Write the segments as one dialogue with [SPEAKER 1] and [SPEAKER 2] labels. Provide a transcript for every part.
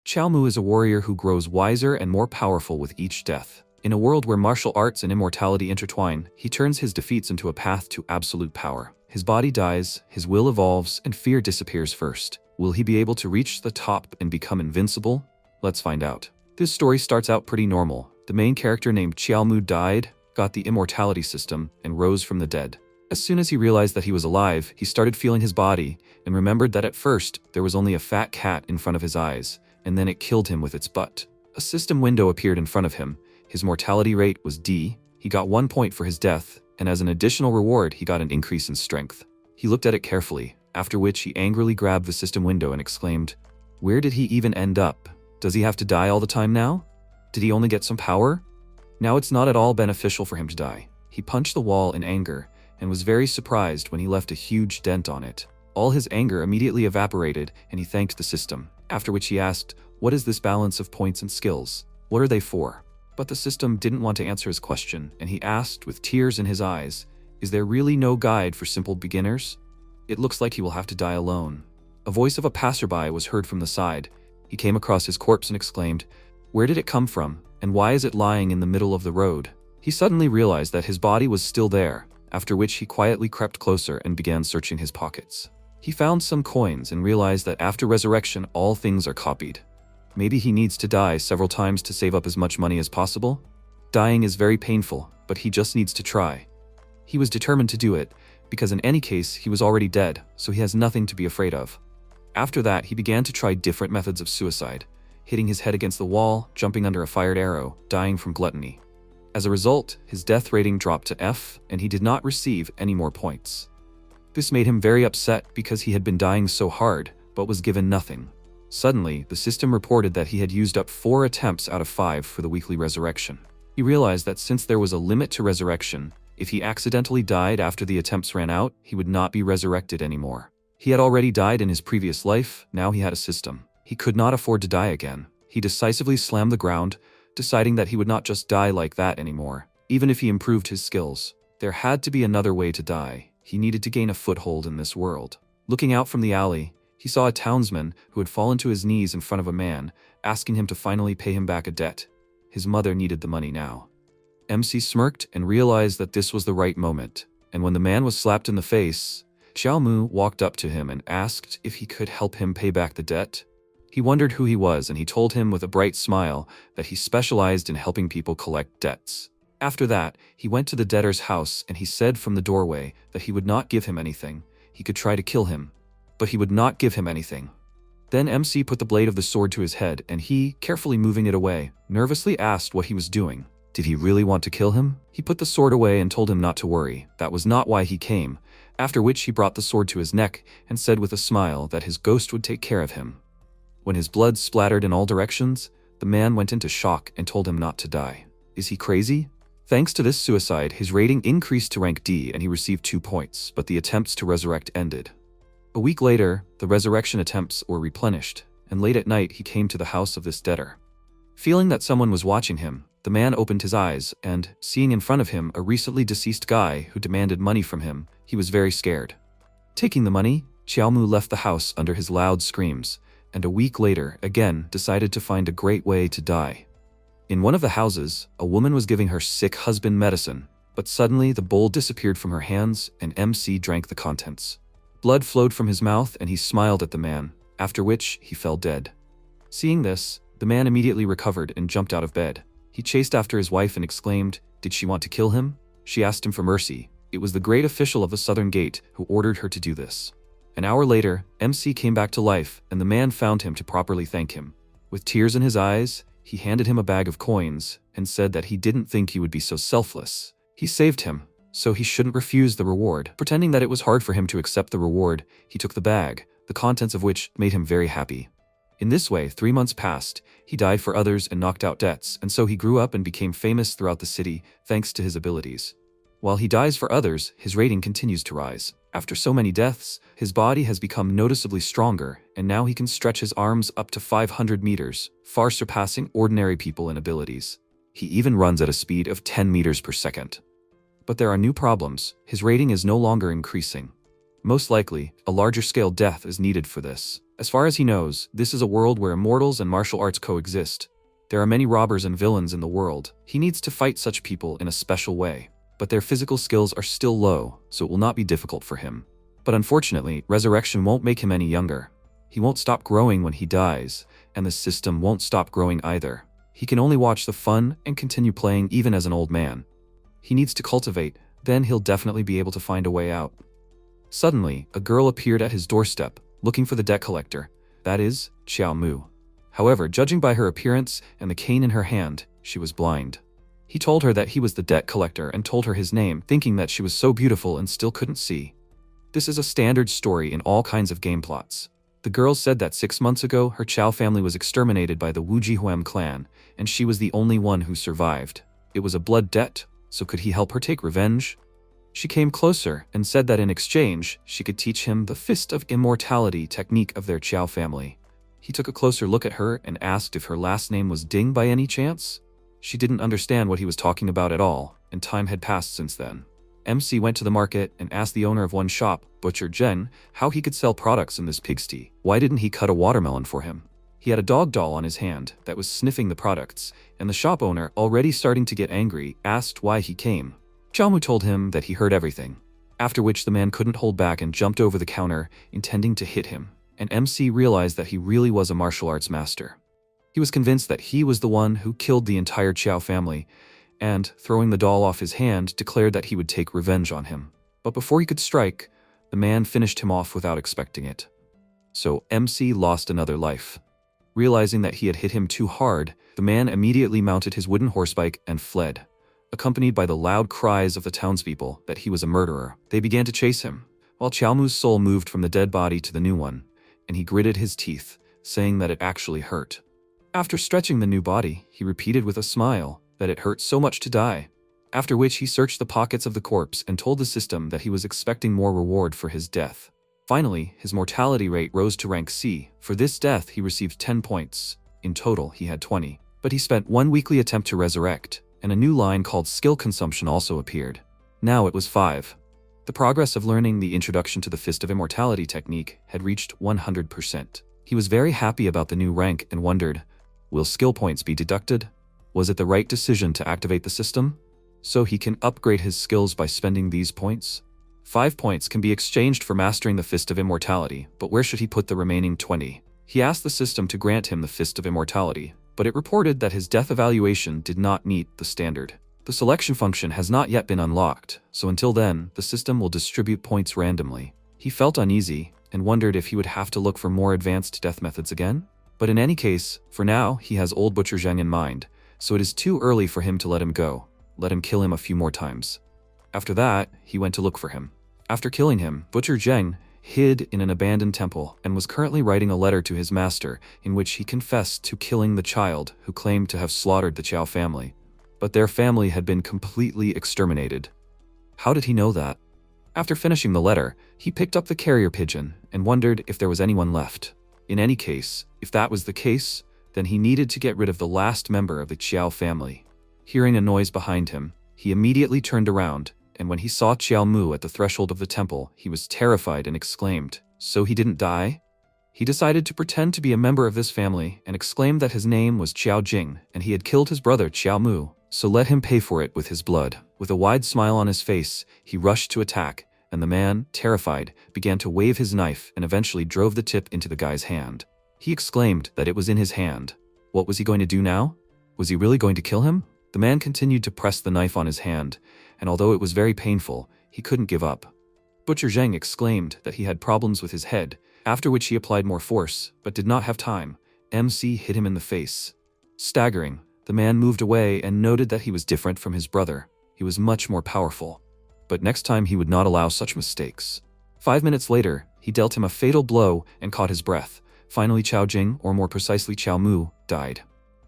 [SPEAKER 1] Xiaomu is a warrior who grows wiser and more powerful with each death. In a world where martial arts and immortality intertwine, he turns his defeats into a path to absolute power. His body dies, his will evolves, and fear disappears first. Will he be able to reach the top and become invincible? Let's find out. This story starts out pretty normal. The main character named Xiaomu died, got the immortality system, and rose from the dead. As soon as he realized that he was alive, he started feeling his body, and remembered that at first, there was only a fat cat in front of his eyes, and then it killed him with its butt. A system window appeared in front of him. His mortality rate was D. He got 1 point for his death, and as an additional reward, he got an increase in strength. He looked at it carefully, after which he angrily grabbed the system window and exclaimed, "Where did he even end up? Does he have to die all the time now? Did he only get some power? Now it's not at all beneficial for him to die." He punched the wall in anger, and was very surprised when he left a huge dent on it. All his anger immediately evaporated, and he thanked the system, after which he asked, "What is this balance of points and skills? What are they for?" But the system didn't want to answer his question, and he asked with tears in his eyes, "Is there really no guide for simple beginners? It looks like he will have to die alone." A voice of a passerby was heard from the side. He came across his corpse and exclaimed, "Where did it come from, and why is it lying in the middle of the road?" He suddenly realized that his body was still there, after which he quietly crept closer and began searching his pockets. He found some coins and realized that after resurrection, all things are copied. Maybe he needs to die several times to save up as much money as possible? Dying is very painful, but he just needs to try. He was determined to do it, because in any case, he was already dead, so he has nothing to be afraid of. After that, he began to try different methods of suicide, hitting his head against the wall, jumping under a fired arrow, dying from gluttony. As a result, his death rating dropped to F, and he did not receive any more points. This made him very upset because he had been dying so hard, but was given nothing. Suddenly, the system reported that he had used up 4 attempts out of 5 for the weekly resurrection. He realized that since there was a limit to resurrection, if he accidentally died after the attempts ran out, he would not be resurrected anymore. He had already died in his previous life, now he had a system. He could not afford to die again. He decisively slammed the ground, deciding that he would not just die like that anymore, even if he improved his skills. There had to be another way to die. He needed to gain a foothold in this world. Looking out from the alley, he saw a townsman who had fallen to his knees in front of a man, asking him to finally pay him back a debt. His mother needed the money now. MC smirked and realized that this was the right moment, and when the man was slapped in the face, Xiaomu walked up to him and asked if he could help him pay back the debt. He wondered who he was, and he told him with a bright smile that he specialized in helping people collect debts. After that, he went to the debtor's house and he said from the doorway that he would not give him anything. He could try to kill him, but he would not give him anything. Then MC put the blade of the sword to his head, and he, carefully moving it away, nervously asked what he was doing. Did he really want to kill him? He put the sword away and told him not to worry. That was not why he came, after which he brought the sword to his neck and said with a smile that his ghost would take care of him. When his blood splattered in all directions, the man went into shock and told him not to die. Is he crazy? Thanks to this suicide, his rating increased to rank D and he received 2 points, but the attempts to resurrect ended. A week later, the resurrection attempts were replenished, and late at night he came to the house of this debtor. Feeling that someone was watching him, the man opened his eyes and, seeing in front of him a recently deceased guy who demanded money from him, he was very scared. Taking the money, Xiaomu left the house under his loud screams, and a week later, again, decided to find a great way to die. In one of the houses, a woman was giving her sick husband medicine, but suddenly the bowl disappeared from her hands and MC drank the contents. Blood flowed from his mouth and he smiled at the man, after which he fell dead. Seeing this, the man immediately recovered and jumped out of bed. He chased after his wife and exclaimed, "Did she want to kill him?" She asked him for mercy. It was the great official of the Southern Gate who ordered her to do this. An hour later, MC came back to life and the man found him to properly thank him. With tears in his eyes, he handed him a bag of coins and said that he didn't think he would be so selfless. He saved him, so he shouldn't refuse the reward. Pretending that it was hard for him to accept the reward, he took the bag, the contents of which made him very happy. In this way, 3 months passed, he died for others and knocked out debts, and so he grew up and became famous throughout the city thanks to his abilities. While he dies for others, his rating continues to rise. After so many deaths, his body has become noticeably stronger, and now he can stretch his arms up to 500 meters, far surpassing ordinary people in abilities. He even runs at a speed of 10 meters per second. But there are new problems. His rating is no longer increasing. Most likely, a larger scale death is needed for this. As far as he knows, this is a world where immortals and martial arts coexist. There are many robbers and villains in the world. He needs to fight such people in a special way. But their physical skills are still low, so it will not be difficult for him. But unfortunately, resurrection won't make him any younger. He won't stop growing when he dies, and the system won't stop growing either. He can only watch the fun and continue playing even as an old man. He needs to cultivate, then he'll definitely be able to find a way out. Suddenly, a girl appeared at his doorstep, looking for the debt collector, that is, Xiaomu. However, judging by her appearance and the cane in her hand, she was blind. He told her that he was the debt collector and told her his name, thinking that she was so beautiful and still couldn't see. This is a standard story in all kinds of game plots. The girl said that 6 months ago, her Chao family was exterminated by the Wujihuem clan, and she was the only one who survived. It was a blood debt, so could he help her take revenge? She came closer and said that in exchange, she could teach him the Fist of Immortality technique of their Chao family. He took a closer look at her and asked if her last name was Ding by any chance. She didn't understand what he was talking about at all, and time had passed since then. MC went to the market and asked the owner of one shop, Butcher Zheng, how he could sell products in this pigsty. Why didn't he cut a watermelon for him? He had a dog doll on his hand that was sniffing the products, and the shop owner, already starting to get angry, asked why he came. Xiaomu told him that he heard everything, after which the man couldn't hold back and jumped over the counter, intending to hit him, and MC realized that he really was a martial arts master. He was convinced that he was the one who killed the entire Chao family, and, throwing the doll off his hand, declared that he would take revenge on him. But before he could strike, the man finished him off without expecting it. So MC lost another life. Realizing that he had hit him too hard, the man immediately mounted his wooden horsebike and fled. Accompanied by the loud cries of the townspeople that he was a murderer, they began to chase him, while Xiaomu's soul moved from the dead body to the new one, and he gritted his teeth, saying that it actually hurt. After stretching the new body, he repeated with a smile that it hurt so much to die, after which he searched the pockets of the corpse and told the system that he was expecting more reward for his death. Finally, his mortality rate rose to rank C. For this death, he received 10 points. In total, he had 20. But he spent one weekly attempt to resurrect, and a new line called skill consumption also appeared. Now it was 5. The progress of learning the introduction to the Fist of Immortality technique had reached 100%. He was very happy about the new rank and wondered, will skill points be deducted? Was it the right decision to activate the system? So he can upgrade his skills by spending these points? 5 points can be exchanged for mastering the Fist of Immortality, but where should he put the remaining 20? He asked the system to grant him the Fist of Immortality, but it reported that his death evaluation did not meet the standard. The selection function has not yet been unlocked, so until then, the system will distribute points randomly. He felt uneasy and wondered if he would have to look for more advanced death methods again. But in any case, for now, he has old Butcher Zheng in mind, so it is too early for him to let him go. Let him kill him a few more times. After that, he went to look for him. After killing him, Butcher Zheng hid in an abandoned temple and was currently writing a letter to his master in which he confessed to killing the child who claimed to have slaughtered the Chao family. But their family had been completely exterminated. How did he know that? After finishing the letter, he picked up the carrier pigeon and wondered if there was anyone left. In any case, if that was the case, then he needed to get rid of the last member of the Chao family. Hearing a noise behind him, he immediately turned around, and when he saw Xiaomu at the threshold of the temple, he was terrified and exclaimed, "So he didn't die?" He decided to pretend to be a member of this family and exclaimed that his name was Xiao Jing and he had killed his brother Xiaomu, so let him pay for it with his blood. With a wide smile on his face, he rushed to attack, and the man, terrified, began to wave his knife and eventually drove the tip into the guy's hand. He exclaimed that it was in his hand. What was he going to do now? Was he really going to kill him? The man continued to press the knife on his hand, and although it was very painful, he couldn't give up. Butcher Zheng exclaimed that he had problems with his head, after which he applied more force, but did not have time. MC hit him in the face. Staggering, the man moved away and noted that he was different from his brother. He was much more powerful. But next time he would not allow such mistakes. 5 minutes later, he dealt him a fatal blow and caught his breath. Finally, Xiao Jing, or more precisely Xiaomu, died.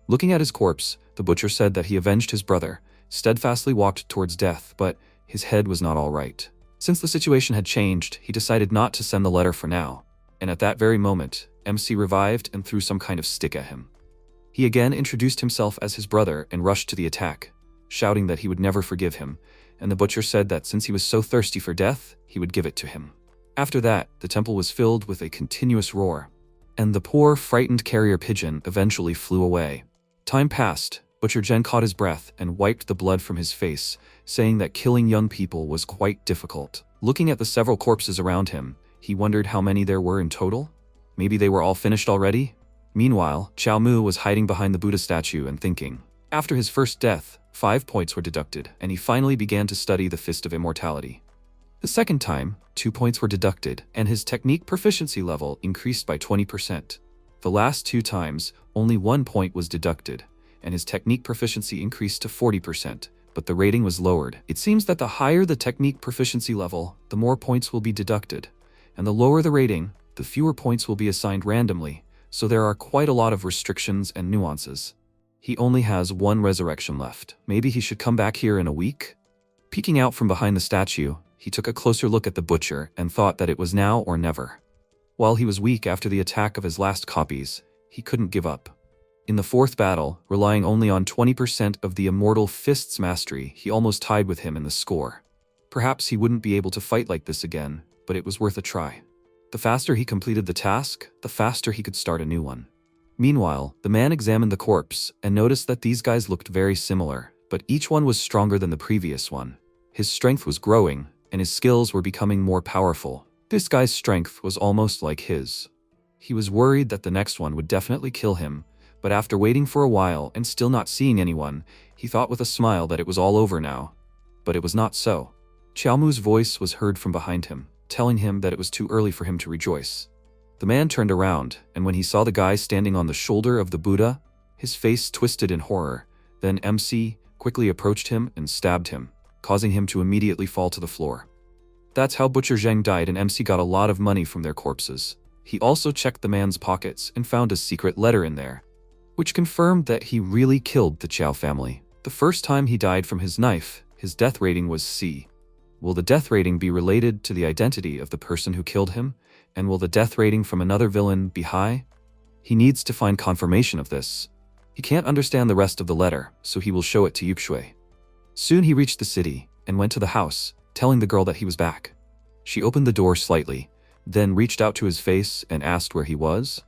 [SPEAKER 1] Looking at his corpse, the butcher said that he avenged his brother, steadfastly walked towards death, but his head was not all right. Since the situation had changed, he decided not to send the letter for now. And at that very moment, MC revived and threw some kind of stick at him. He again introduced himself as his brother and rushed to the attack, shouting that he would never forgive him, and the butcher said that since he was so thirsty for death, he would give it to him. After that, the temple was filled with a continuous roar. and the poor, frightened carrier pigeon eventually flew away. Time passed. Butcher Zheng caught his breath and wiped the blood from his face, saying that killing young people was quite difficult. Looking at the several corpses around him, he wondered how many there were in total. Maybe they were all finished already? Meanwhile, Xiaomu was hiding behind the Buddha statue and thinking. After his first death, 5 points were deducted, and he finally began to study the Fist of Immortality. The second time, 2 points were deducted, and his technique proficiency level increased by 20%. The last 2 times, only 1 point was deducted, and his technique proficiency increased to 40%, but the rating was lowered. It seems that the higher the technique proficiency level, the more points will be deducted, and the lower the rating, the fewer points will be assigned randomly, so there are quite a lot of restrictions and nuances. He only has 1 resurrection left. Maybe he should come back here in a week? Peeking out from behind the statue, he took a closer look at the butcher and thought that it was now or never. While he was weak after the attack of his last copies, he couldn't give up. In the 4th battle, relying only on 20% of the immortal Fist's mastery, he almost tied with him in the score. Perhaps he wouldn't be able to fight like this again, but it was worth a try. The faster he completed the task, the faster he could start a new one. Meanwhile, the man examined the corpse and noticed that these guys looked very similar, but each one was stronger than the previous one. His strength was growing, and his skills were becoming more powerful. This guy's strength was almost like his. He was worried that the next one would definitely kill him, but after waiting for a while and still not seeing anyone, he thought with a smile that it was all over now. But it was not so. Xiaomu's voice was heard from behind him, telling him that it was too early for him to rejoice. The man turned around, and when he saw the guy standing on the shoulder of the Buddha, his face twisted in horror. Then MC quickly approached him and stabbed him, causing him to immediately fall to the floor. That's how Butcher Zheng died, and MC got a lot of money from their corpses. He also checked the man's pockets and found a secret letter in there, which confirmed that he really killed the Qiao family. The first time he died from his knife, his death rating was C. Will the death rating be related to the identity of the person who killed him? And will the death rating from another villain be high? He needs to find confirmation of this. He can't understand the rest of the letter, so he will show it to Yuxue. Soon he reached the city and went to the house, telling the girl that he was back. She opened the door slightly, then reached out to his face and asked where he was.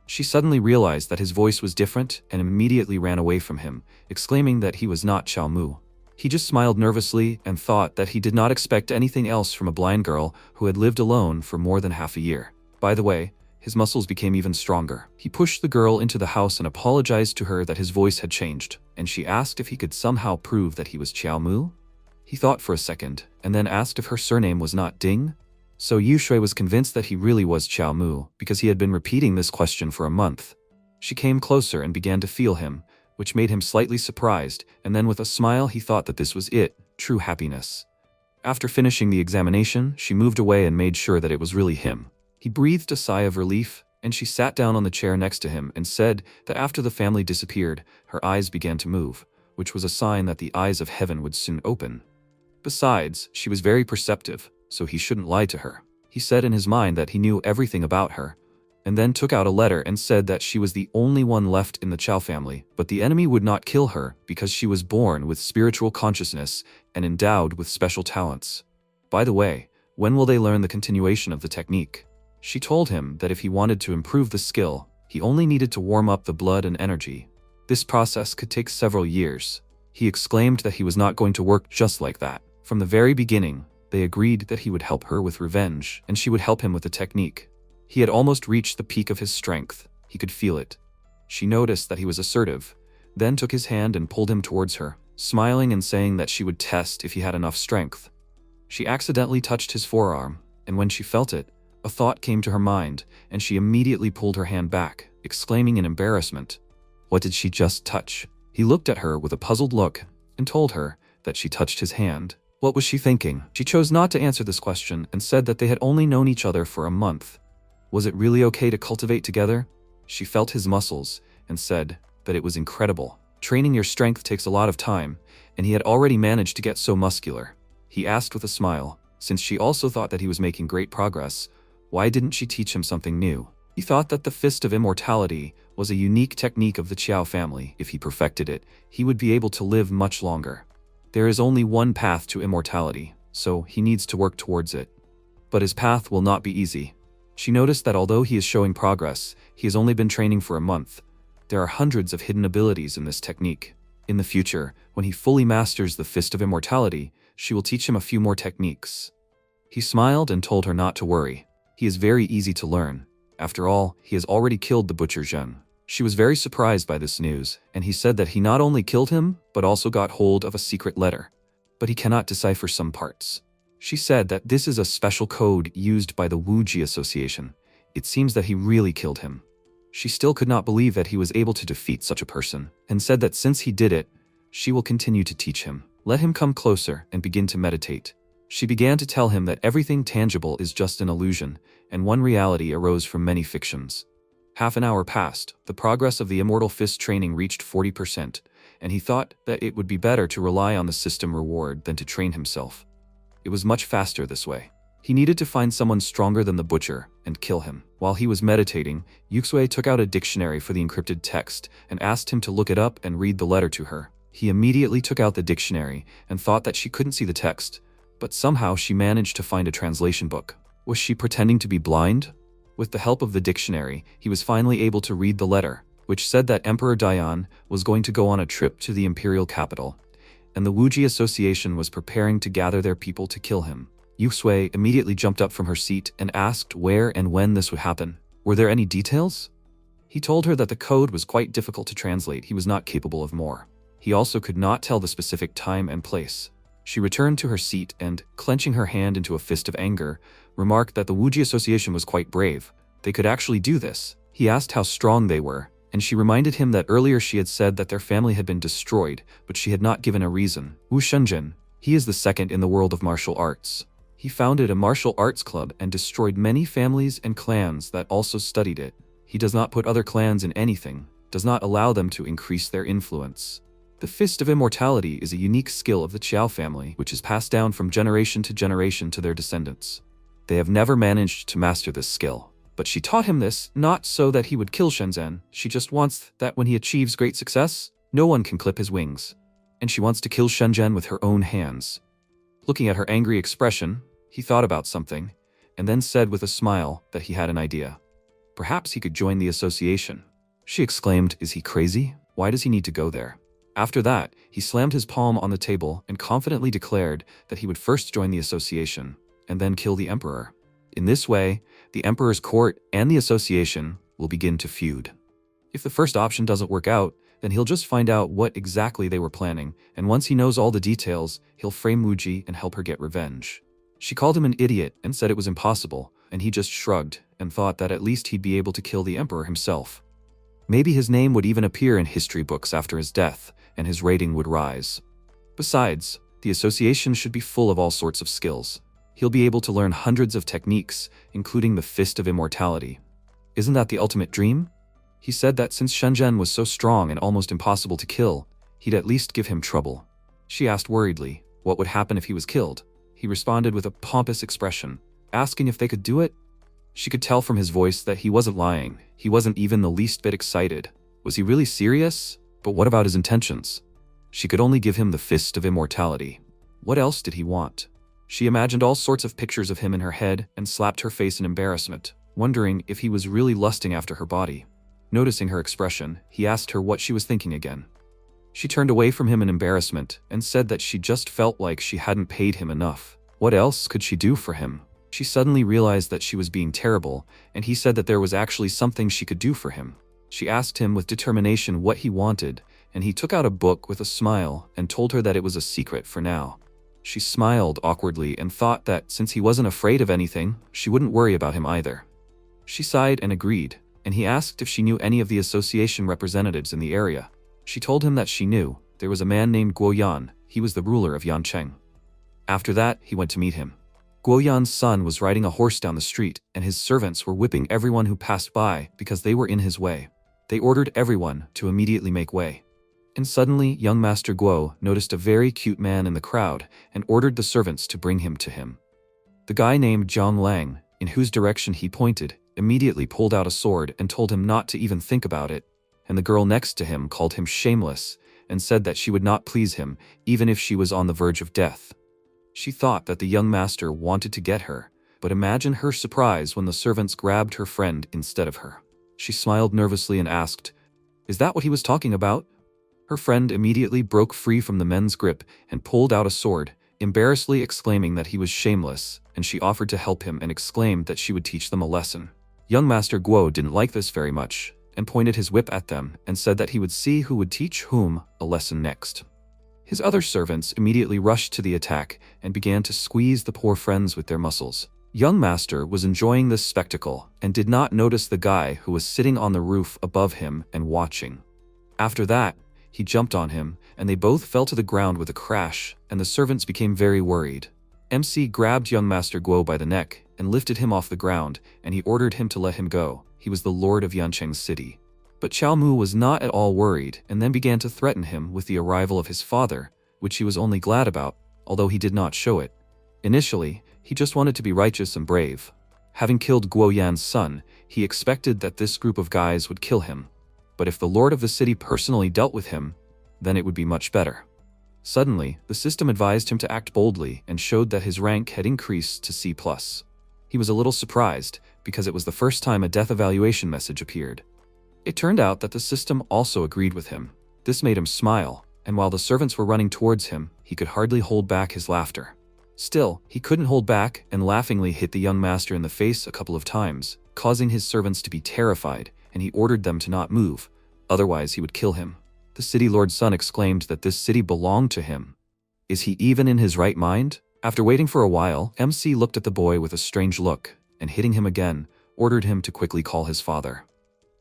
[SPEAKER 1] She suddenly realized that his voice was different and immediately ran away from him, exclaiming that he was not Xiaomu. He just smiled nervously and thought that he did not expect anything else from a blind girl who had lived alone for more than half a year. By the way, his muscles became even stronger. He pushed the girl into the house and apologized to her that his voice had changed, and she asked if he could somehow prove that he was Xiaomu. He thought for a second, and then asked if her surname was not Ding. So Yuxue was convinced that he really was Xiaomu, because he had been repeating this question for a month. She came closer and began to feel him, which made him slightly surprised, and then with a smile he thought that this was it, true happiness. After finishing the examination, she moved away and made sure that it was really him. He breathed a sigh of relief, and she sat down on the chair next to him and said that after the family disappeared, her eyes began to move, which was a sign that the eyes of heaven would soon open. Besides, she was very perceptive, so he shouldn't lie to her. He said in his mind that he knew everything about her, and then took out a letter and said that she was the only one left in the Qiao family, but the enemy would not kill her because she was born with spiritual consciousness and endowed with special talents. By the way, when will they learn the continuation of the technique? She told him that if he wanted to improve the skill, he only needed to warm up the blood and energy. This process could take several years. He exclaimed that he was not going to work just like that. From the very beginning, they agreed that he would help her with revenge, and she would help him with the technique. He had almost reached the peak of his strength. He could feel it. She noticed that he was assertive, then took his hand and pulled him towards her, smiling and saying that she would test if he had enough strength. She accidentally touched his forearm, and when she felt it, a thought came to her mind, and she immediately pulled her hand back, exclaiming in embarrassment. What did she just touch? He looked at her with a puzzled look and told her that she touched his hand. What was she thinking? She chose not to answer this question and said that they had only known each other for a month. Was it really okay to cultivate together? She felt his muscles and said that it was incredible. Training your strength takes a lot of time, and he had already managed to get so muscular. He asked with a smile, since she also thought that he was making great progress, why didn't she teach him something new? He thought that the Fist of Immortality was a unique technique of the Qiao family. If he perfected it, he would be able to live much longer. There is only one path to immortality, so he needs to work towards it. But his path will not be easy. She noticed that although he is showing progress, he has only been training for a month. There are hundreds of hidden abilities in this technique. In the future, when he fully masters the Fist of Immortality, she will teach him a few more techniques. He smiled and told her not to worry. He is very easy to learn. After all, he has already killed the butcher Zheng. She was very surprised by this news, and he said that he not only killed him, but also got hold of a secret letter. But he cannot decipher some parts. She said that this is a special code used by the Wuji Association. It seems that he really killed him. She still could not believe that he was able to defeat such a person, and said that since he did it, she will continue to teach him. Let him come closer and begin to meditate. She began to tell him that everything tangible is just an illusion, and one reality arose from many fictions. Half an hour passed, the progress of the Immortal Fist training reached 40%, and he thought that it would be better to rely on the system reward than to train himself. It was much faster this way. He needed to find someone stronger than the butcher and kill him. While he was meditating, Yuxue took out a dictionary for the encrypted text and asked him to look it up and read the letter to her. He immediately took out the dictionary and thought that she couldn't see the text, but somehow she managed to find a translation book. Was she pretending to be blind? With the help of the dictionary, he was finally able to read the letter, which said that Emperor Dian was going to go on a trip to the imperial capital, and the Wuji Association was preparing to gather their people to kill him. Yuxue immediately jumped up from her seat and asked where and when this would happen. Were there any details? He told her that the code was quite difficult to translate. He was not capable of more. He also could not tell the specific time and place. She returned to her seat and, clenching her hand into a fist of anger, remarked that the Wuji Association was quite brave. They could actually do this. He asked how strong they were, and she reminded him that earlier she had said that their family had been destroyed, but she had not given a reason. Wu Shenzhen, he is the second in the world of martial arts. He founded a martial arts club and destroyed many families and clans that also studied it. He does not put other clans in anything, does not allow them to increase their influence. The Fist of Immortality is a unique skill of the Qiao family, which is passed down from generation to their descendants. They have never managed to master this skill. But she taught him this, not so that he would kill Shenzhen. She just wants that when he achieves great success, no one can clip his wings. And she wants to kill Shenzhen with her own hands. Looking at her angry expression, he thought about something, and then said with a smile that he had an idea. Perhaps he could join the association. She exclaimed, "Is he crazy? Why does he need to go there?" After that, he slammed his palm on the table and confidently declared that he would first join the association, and then kill the emperor. In this way, the emperor's court and the association will begin to feud. If the first option doesn't work out, then he'll just find out what exactly they were planning, and once he knows all the details, he'll frame Wuji and help her get revenge. She called him an idiot and said it was impossible, and he just shrugged and thought that at least he'd be able to kill the emperor himself. Maybe his name would even appear in history books after his death, and his rating would rise. Besides, the association should be full of all sorts of skills. He'll be able to learn hundreds of techniques, including the Fist of Immortality. Isn't that the ultimate dream? He said that since Shenzhen was so strong and almost impossible to kill, he'd at least give him trouble. She asked worriedly what would happen if he was killed. He responded with a pompous expression, asking if they could do it. She could tell from his voice that he wasn't lying. He wasn't even the least bit excited. Was he really serious? But what about his intentions? She could only give him the Fist of Immortality. What else did he want? She imagined all sorts of pictures of him in her head and slapped her face in embarrassment, wondering if he was really lusting after her body. Noticing her expression, he asked her what she was thinking again. She turned away from him in embarrassment and said that she just felt like she hadn't paid him enough. What else could she do for him? She suddenly realized that she was being terrible, and he said that there was actually something she could do for him. She asked him with determination what he wanted, and he took out a book with a smile and told her that it was a secret for now. She smiled awkwardly and thought that since he wasn't afraid of anything, she wouldn't worry about him either. She sighed and agreed, and he asked if she knew any of the association representatives in the area. She told him that she knew. There was a man named Guo Yan. He was the ruler of Yancheng. After that, he went to meet him. Guo Yan's son was riding a horse down the street, and his servants were whipping everyone who passed by because they were in his way. They ordered everyone to immediately make way. And suddenly, young Master Guo noticed a very cute man in the crowd and ordered the servants to bring him to him. The guy named Zhang Lang, in whose direction he pointed, immediately pulled out a sword and told him not to even think about it, and the girl next to him called him shameless and said that she would not please him even if she was on the verge of death. She thought that the young master wanted to get her, but imagine her surprise when the servants grabbed her friend instead of her. She smiled nervously and asked, "Is that what he was talking about?" Her friend immediately broke free from the men's grip and pulled out a sword, embarrassedly exclaiming that he was shameless, and she offered to help him and exclaimed that she would teach them a lesson. Young Master Guo didn't like this very much, and pointed his whip at them and said that he would see who would teach whom a lesson next. His other servants immediately rushed to the attack and began to squeeze the poor friends with their muscles. Young Master was enjoying this spectacle and did not notice the guy who was sitting on the roof above him and watching. After that, he jumped on him, and they both fell to the ground with a crash, and the servants became very worried. MC grabbed young Master Guo by the neck and lifted him off the ground, and he ordered him to let him go. He was the lord of Yancheng's city. But Xiaomu was not at all worried and then began to threaten him with the arrival of his father, which he was only glad about, although he did not show it. Initially, he just wanted to be righteous and brave. Having killed Guo Yan's son, he expected that this group of guys would kill him. But if the lord of the city personally dealt with him, then it would be much better. Suddenly, the system advised him to act boldly and showed that his rank had increased to C+. He was a little surprised, because it was the first time a death evaluation message appeared. It turned out that the system also agreed with him. This made him smile, and while the servants were running towards him, he could hardly hold back his laughter. Still, he couldn't hold back and laughingly hit the young master in the face a couple of times, causing his servants to be terrified, and he ordered them to not move, otherwise he would kill him. The city lord's son exclaimed that this city belonged to him. Is he even in his right mind? After waiting for a while, MC looked at the boy with a strange look, and hitting him again, ordered him to quickly call his father.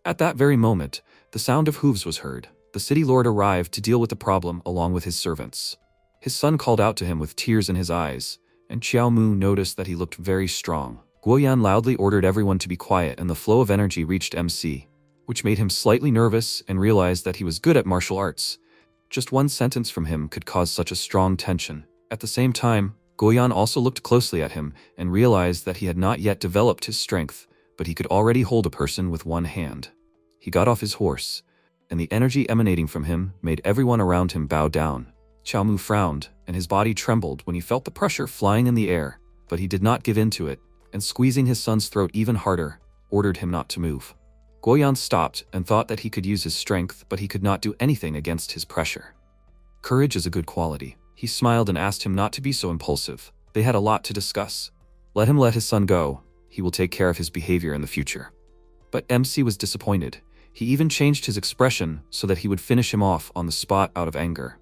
[SPEAKER 1] At that very moment, the sound of hooves was heard. The city lord arrived to deal with the problem along with his servants. His son called out to him with tears in his eyes, and Xiaomu noticed that he looked very strong. Guoyan loudly ordered everyone to be quiet, and the flow of energy reached MC, which made him slightly nervous and realized that he was good at martial arts. Just one sentence from him could cause such a strong tension. At the same time, Guoyan also looked closely at him and realized that he had not yet developed his strength, but he could already hold a person with one hand. He got off his horse, and the energy emanating from him made everyone around him bow down. Xiaomu frowned, and his body trembled when he felt the pressure flying in the air, but he did not give in to it, and squeezing his son's throat even harder, ordered him not to move. Guoyan stopped and thought that he could use his strength, but he could not do anything against his pressure. Courage is a good quality. He smiled and asked him not to be so impulsive. They had a lot to discuss. Let him let his son go. He will take care of his behavior in the future. But MC was disappointed. He even changed his expression so that he would finish him off on the spot out of anger.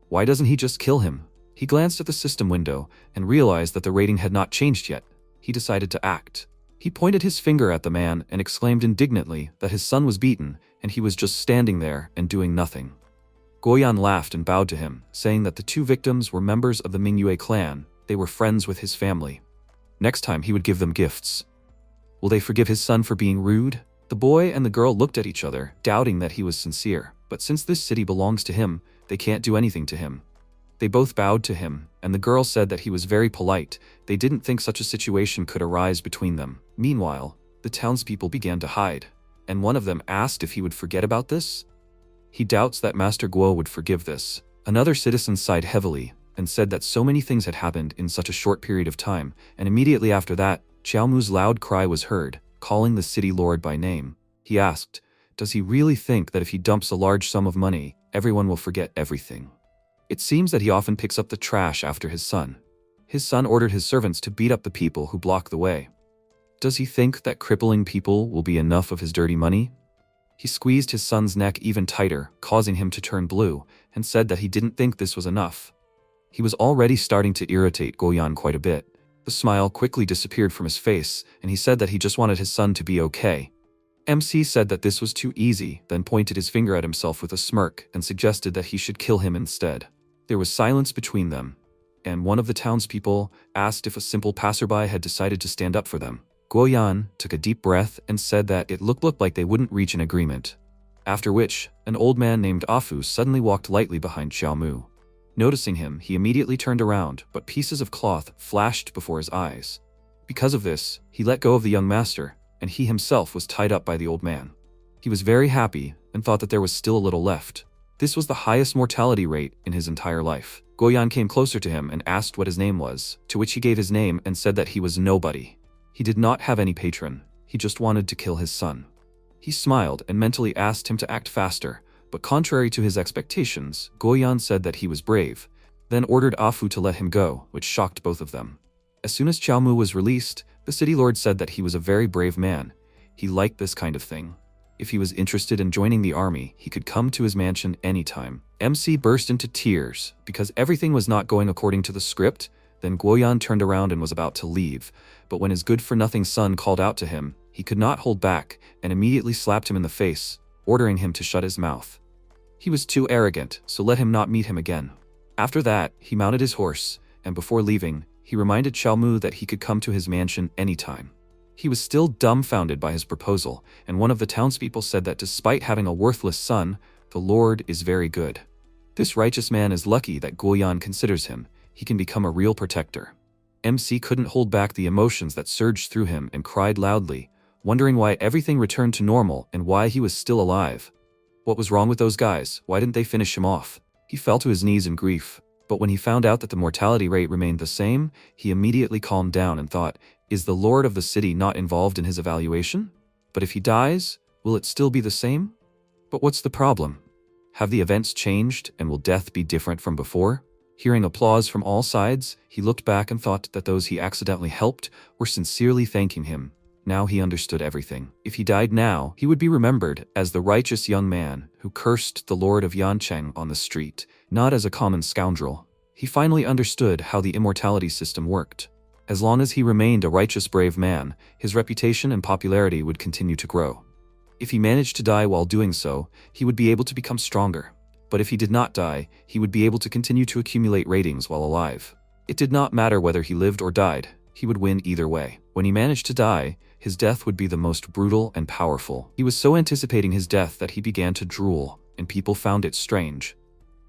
[SPEAKER 1] Why doesn't he just kill him? He glanced at the system window and realized that the rating had not changed yet. He decided to act. He pointed his finger at the man and exclaimed indignantly that his son was beaten and he was just standing there and doing nothing. Guoyan laughed and bowed to him, saying that the two victims were members of the Mingyue clan. They were friends with his family. Next time he would give them gifts. Will they forgive his son for being rude? The boy and the girl looked at each other, doubting that he was sincere. But since this city belongs to him, they can't do anything to him. They both bowed to him, and the girl said that he was very polite. They didn't think such a situation could arise between them. Meanwhile, the townspeople began to hide, and one of them asked if he would forget about this. He doubts that Master Guo would forgive this. Another citizen sighed heavily and said that so many things had happened in such a short period of time, and immediately after that, Xiaomu's loud cry was heard, calling the city lord by name. He asked, does he really think that if he dumps a large sum of money, everyone will forget everything? It seems that he often picks up the trash after his son. His son ordered his servants to beat up the people who block the way. Does he think that crippling people will be enough of his dirty money? He squeezed his son's neck even tighter, causing him to turn blue, and said that he didn't think this was enough. He was already starting to irritate Guoyan quite a bit. The smile quickly disappeared from his face, and he said that he just wanted his son to be okay. MC said that this was too easy, then pointed his finger at himself with a smirk and suggested that he should kill him instead. There was silence between them, and one of the townspeople asked if a simple passerby had decided to stand up for them. Guoyan took a deep breath and said that it looked like they wouldn't reach an agreement. After which, an old man named Afu suddenly walked lightly behind Xiaomu. Noticing him, he immediately turned around, but pieces of cloth flashed before his eyes. Because of this, he let go of the young master, and he himself was tied up by the old man. He was very happy and thought that there was still a little left. This was the highest mortality rate in his entire life. Guoyan came closer to him and asked what his name was, to which he gave his name and said that he was nobody. He did not have any patron, he just wanted to kill his son. He smiled and mentally asked him to act faster, but contrary to his expectations, Guoyan said that he was brave, then ordered Afu to let him go, which shocked both of them. As soon as Xiaomu was released, the city lord said that he was a very brave man. He liked this kind of thing. If he was interested in joining the army, he could come to his mansion anytime. MC burst into tears because everything was not going according to the script. Then Guoyan turned around and was about to leave, but when his good-for-nothing son called out to him, he could not hold back and immediately slapped him in the face, ordering him to shut his mouth. He was too arrogant, so let him not meet him again. After that, he mounted his horse, and before leaving, he reminded Xiaomu that he could come to his mansion anytime. He was still dumbfounded by his proposal, and one of the townspeople said that despite having a worthless son, the Lord is very good. This righteous man is lucky that Guoyan considers him. He can become a real protector. MC couldn't hold back the emotions that surged through him and cried loudly, wondering why everything returned to normal and why he was still alive. What was wrong with those guys? Why didn't they finish him off? He fell to his knees in grief, but when he found out that the mortality rate remained the same, he immediately calmed down and thought, is the lord of the city not involved in his evaluation? But if he dies, will it still be the same? But what's the problem? Have the events changed and will death be different from before? Hearing applause from all sides, he looked back and thought that those he accidentally helped were sincerely thanking him. Now he understood everything. If he died now, he would be remembered as the righteous young man who cursed the lord of Yancheng on the street, not as a common scoundrel. He finally understood how the immortality system worked. As long as he remained a righteous brave man, his reputation and popularity would continue to grow. If he managed to die while doing so, he would be able to become stronger. But if he did not die, he would be able to continue to accumulate ratings while alive. It did not matter whether he lived or died, he would win either way. When he managed to die, his death would be the most brutal and powerful. He was so anticipating his death that he began to drool, and people found it strange.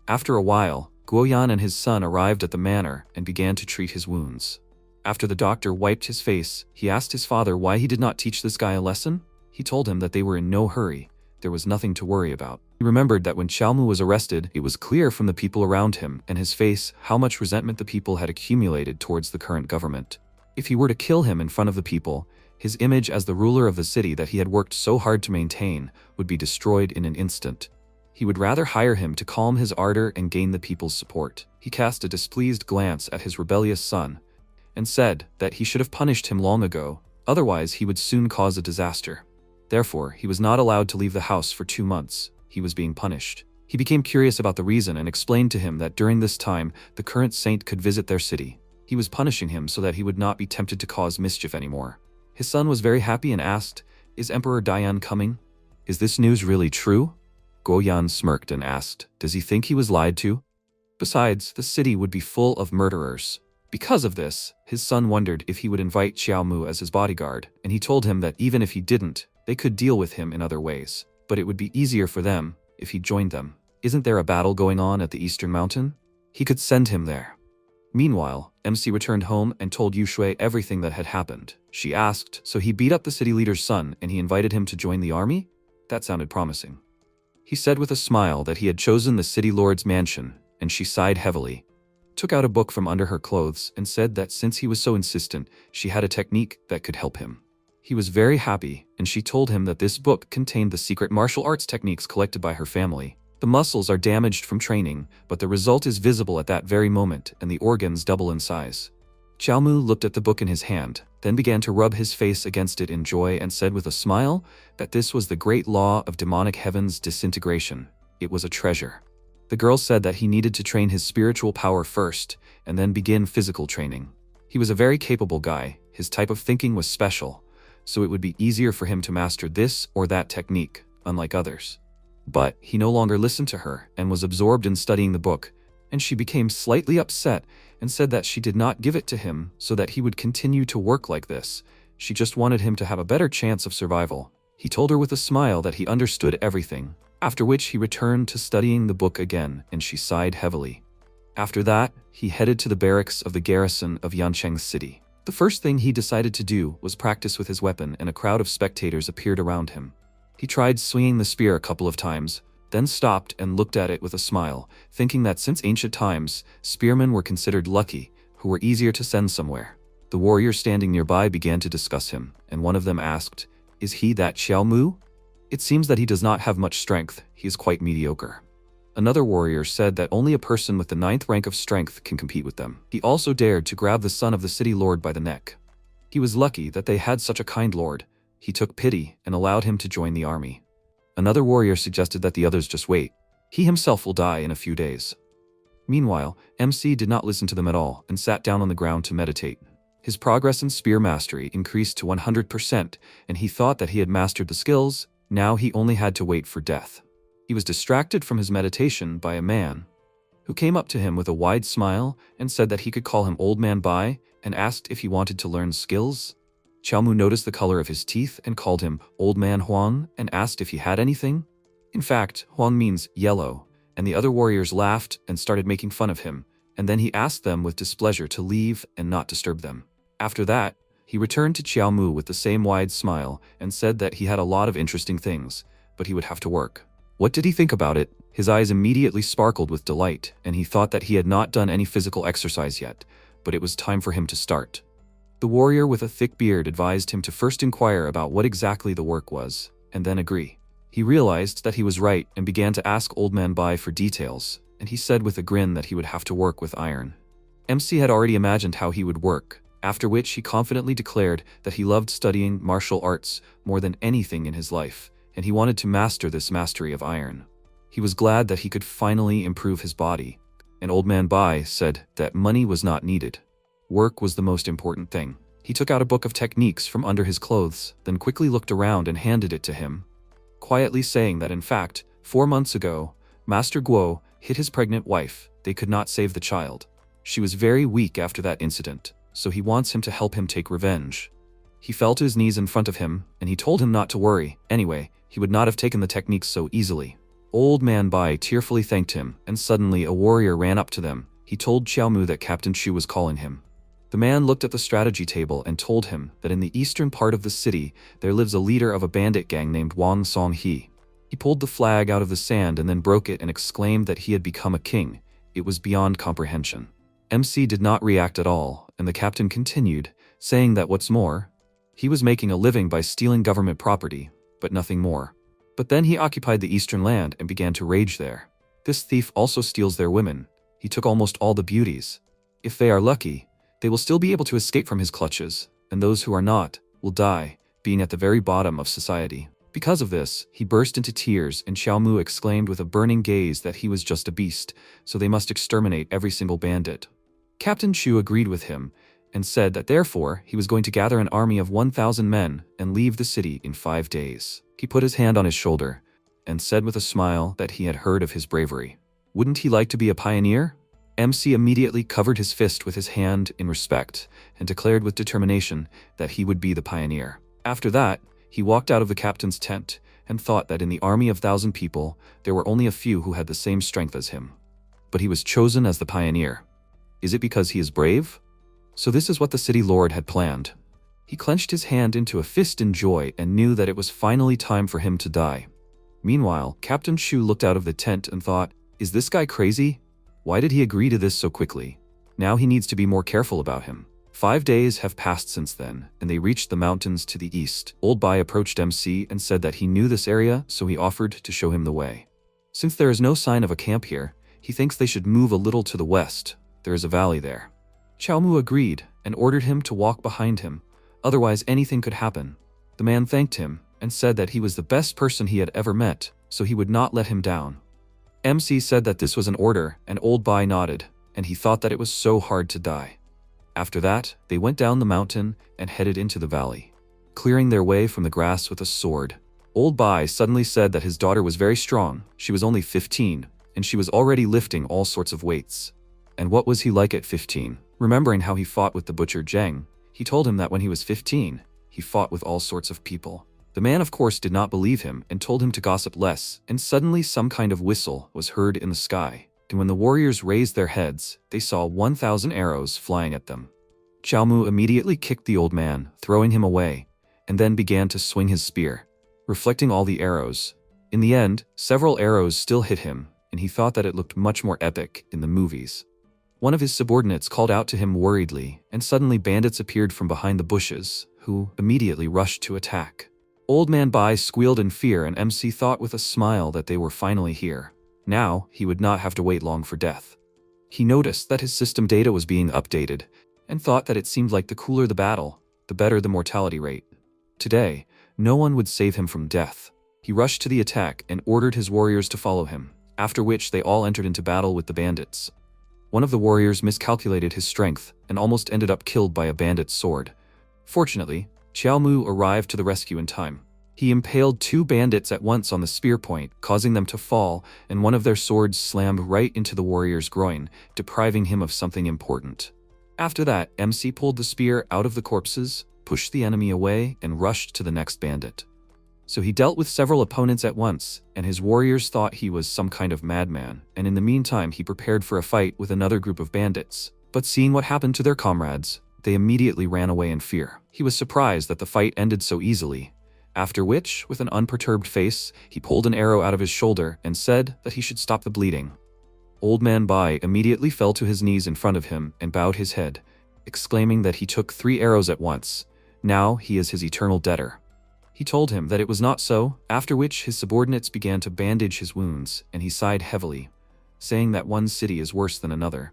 [SPEAKER 1] After a while, Guoyan and his son arrived at the manor and began to treat his wounds. After the doctor wiped his face, he asked his father why he did not teach this guy a lesson. He told him that they were in no hurry. There was nothing to worry about. He remembered that when Xiaomu was arrested, it was clear from the people around him and his face how much resentment the people had accumulated towards the current government. If he were to kill him in front of the people, his image as the ruler of the city that he had worked so hard to maintain would be destroyed in an instant. He would rather hire him to calm his ardor and gain the people's support. He cast a displeased glance at his rebellious son and said that he should have punished him long ago, otherwise he would soon cause a disaster. Therefore, he was not allowed to leave the house for 2 months. He was being punished. He became curious about the reason and explained to him that during this time, the current saint could visit their city. He was punishing him so that he would not be tempted to cause mischief anymore. His son was very happy and asked, "Is Emperor Dian coming? Is this news really true?" Guoyan smirked and asked, "Does he think he was lied to?" Besides, the city would be full of murderers. Because of this, his son wondered if he would invite Xiaomu as his bodyguard, and he told him that even if he didn't, they could deal with him in other ways. But it would be easier for them if he joined them. Isn't there a battle going on at the Eastern Mountain? He could send him there. Meanwhile, MC returned home and told Yushui everything that had happened. She asked, so he beat up the city leader's son and he invited him to join the army? That sounded promising. He said with a smile that he had chosen the city lord's mansion, and she sighed heavily, took out a book from under her clothes and said that since he was so insistent, she had a technique that could help him. He was very happy, and she told him that this book contained the secret martial arts techniques collected by her family. The muscles are damaged from training, but the result is visible at that very moment, and the organs double in size. Xiaomu looked at the book in his hand, then began to rub his face against it in joy and said with a smile that this was the great law of demonic heaven's disintegration. It was a treasure. The girl said that he needed to train his spiritual power first, and then begin physical training. He was a very capable guy, his type of thinking was special, so it would be easier for him to master this or that technique, unlike others. But he no longer listened to her and was absorbed in studying the book, and she became slightly upset and said that she did not give it to him so that he would continue to work like this. She just wanted him to have a better chance of survival. He told her with a smile that he understood everything, after which he returned to studying the book again, and she sighed heavily. After that, he headed to the barracks of the garrison of Yancheng City. The first thing he decided to do was practice with his weapon, and a crowd of spectators appeared around him. He tried swinging the spear a couple of times, then stopped and looked at it with a smile, thinking that since ancient times, spearmen were considered lucky, who were easier to send somewhere. The warriors standing nearby began to discuss him, and one of them asked, "Is he that Xiaomu? It seems that he does not have much strength, he is quite mediocre." Another warrior said that only a person with the 9th rank of strength can compete with them. He also dared to grab the son of the city lord by the neck. He was lucky that they had such a kind lord. He took pity and allowed him to join the army. Another warrior suggested that the others just wait. He himself will die in a few days. Meanwhile, MC did not listen to them at all and sat down on the ground to meditate. His progress in spear mastery increased to 100%, and he thought that he had mastered the skills. Now he only had to wait for death. He was distracted from his meditation by a man who came up to him with a wide smile and said that he could call him Old Man Bai and asked if he wanted to learn skills. Xiaomu noticed the color of his teeth and called him Old Man Huang and asked if he had anything. In fact, Huang means yellow, and the other warriors laughed and started making fun of him, and then he asked them with displeasure to leave and not disturb them. After that, he returned to Xiaomu with the same wide smile and said that he had a lot of interesting things, but he would have to work. What did he think about it? His eyes immediately sparkled with delight, and he thought that he had not done any physical exercise yet, but it was time for him to start. The warrior with a thick beard advised him to first inquire about what exactly the work was, and then agree. He realized that he was right and began to ask Old Man Bai for details, and he said with a grin that he would have to work with iron. MC had already imagined how he would work, after which he confidently declared that he loved studying martial arts more than anything in his life, and he wanted to master this mastery of iron. He was glad that he could finally improve his body, and Old Man Bai said that money was not needed. Work was the most important thing. He took out a book of techniques from under his clothes, then quickly looked around and handed it to him, quietly saying that in fact, 4 months ago, Master Guo hit his pregnant wife. They could not save the child. She was very weak after that incident, so he wants him to help him take revenge. He fell to his knees in front of him, and he told him not to worry. Anyway, he would not have taken the techniques so easily. Old Man Bai tearfully thanked him, and suddenly a warrior ran up to them. He told Xiaomu that Captain Chu was calling him. The man looked at the strategy table and told him that in the eastern part of the city, there lives a leader of a bandit gang named Wang Songhe. He pulled the flag out of the sand and then broke it and exclaimed that he had become a king. It was beyond comprehension. MC did not react at all, and the captain continued, saying that what's more, he was making a living by stealing government property, but nothing more. But then he occupied the eastern land and began to rage there. This thief also steals their women. He took almost all the beauties. If they are lucky, they will still be able to escape from his clutches, and those who are not will die, being at the very bottom of society. Because of this, he burst into tears, and Xiaomu exclaimed with a burning gaze that he was just a beast, so they must exterminate every single bandit. Captain Chu agreed with him, and said that therefore he was going to gather an army of 1,000 men and leave the city in 5 days. He put his hand on his shoulder, and said with a smile that he had heard of his bravery. Wouldn't he like to be a pioneer? MC immediately covered his fist with his hand in respect, and declared with determination that he would be the pioneer. After that, he walked out of the captain's tent, and thought that in the army of 1,000 people, there were only a few who had the same strength as him. But he was chosen as the pioneer. Is it because he is brave? So this is what the city lord had planned. He clenched his hand into a fist in joy and knew that it was finally time for him to die. Meanwhile, Captain Chu looked out of the tent and thought, is this guy crazy? Why did he agree to this so quickly? Now he needs to be more careful about him. 5 days have passed since then, and they reached the mountains to the east. Old Bai approached MC and said that he knew this area, so he offered to show him the way. Since there is no sign of a camp here, he thinks they should move a little to the west. There is a valley there. Xiaomu agreed and ordered him to walk behind him, otherwise anything could happen. The man thanked him and said that he was the best person he had ever met, so he would not let him down. MC said that this was an order, and Old Bai nodded, and he thought that it was so hard to die. After that, they went down the mountain and headed into the valley, clearing their way from the grass with a sword. Old Bai suddenly said that his daughter was very strong. She was only 15, and she was already lifting all sorts of weights. And what was he like at 15? Remembering how he fought with the butcher Zheng, he told him that when he was 15, he fought with all sorts of people. The man of course did not believe him and told him to gossip less, and suddenly some kind of whistle was heard in the sky. And when the warriors raised their heads, they saw 1,000 arrows flying at them. Xiaomu immediately kicked the old man, throwing him away, and then began to swing his spear, reflecting all the arrows. In the end, several arrows still hit him, and he thought that it looked much more epic in the movies. One of his subordinates called out to him worriedly, and suddenly bandits appeared from behind the bushes, who immediately rushed to attack. Old Man Bai squealed in fear, and MC thought with a smile that they were finally here. Now, he would not have to wait long for death. He noticed that his system data was being updated, and thought that it seemed like the cooler the battle, the better the mortality rate. Today, no one would save him from death. He rushed to the attack and ordered his warriors to follow him, after which they all entered into battle with the bandits. One of the warriors miscalculated his strength and almost ended up killed by a bandit's sword. Fortunately, Xiaomu arrived to the rescue in time. He impaled 2 bandits at once on the spear point, causing them to fall, and one of their swords slammed right into the warrior's groin, depriving him of something important. After that, MC pulled the spear out of the corpses, pushed the enemy away, and rushed to the next bandit. So he dealt with several opponents at once, and his warriors thought he was some kind of madman, and in the meantime he prepared for a fight with another group of bandits. But seeing what happened to their comrades, they immediately ran away in fear. He was surprised that the fight ended so easily, after which, with an unperturbed face, he pulled an arrow out of his shoulder and said that he should stop the bleeding. Old Man Bai immediately fell to his knees in front of him and bowed his head, exclaiming that he took 3 arrows at once. Now he is his eternal debtor. He told him that it was not so, after which his subordinates began to bandage his wounds, and he sighed heavily, saying that one city is worse than another.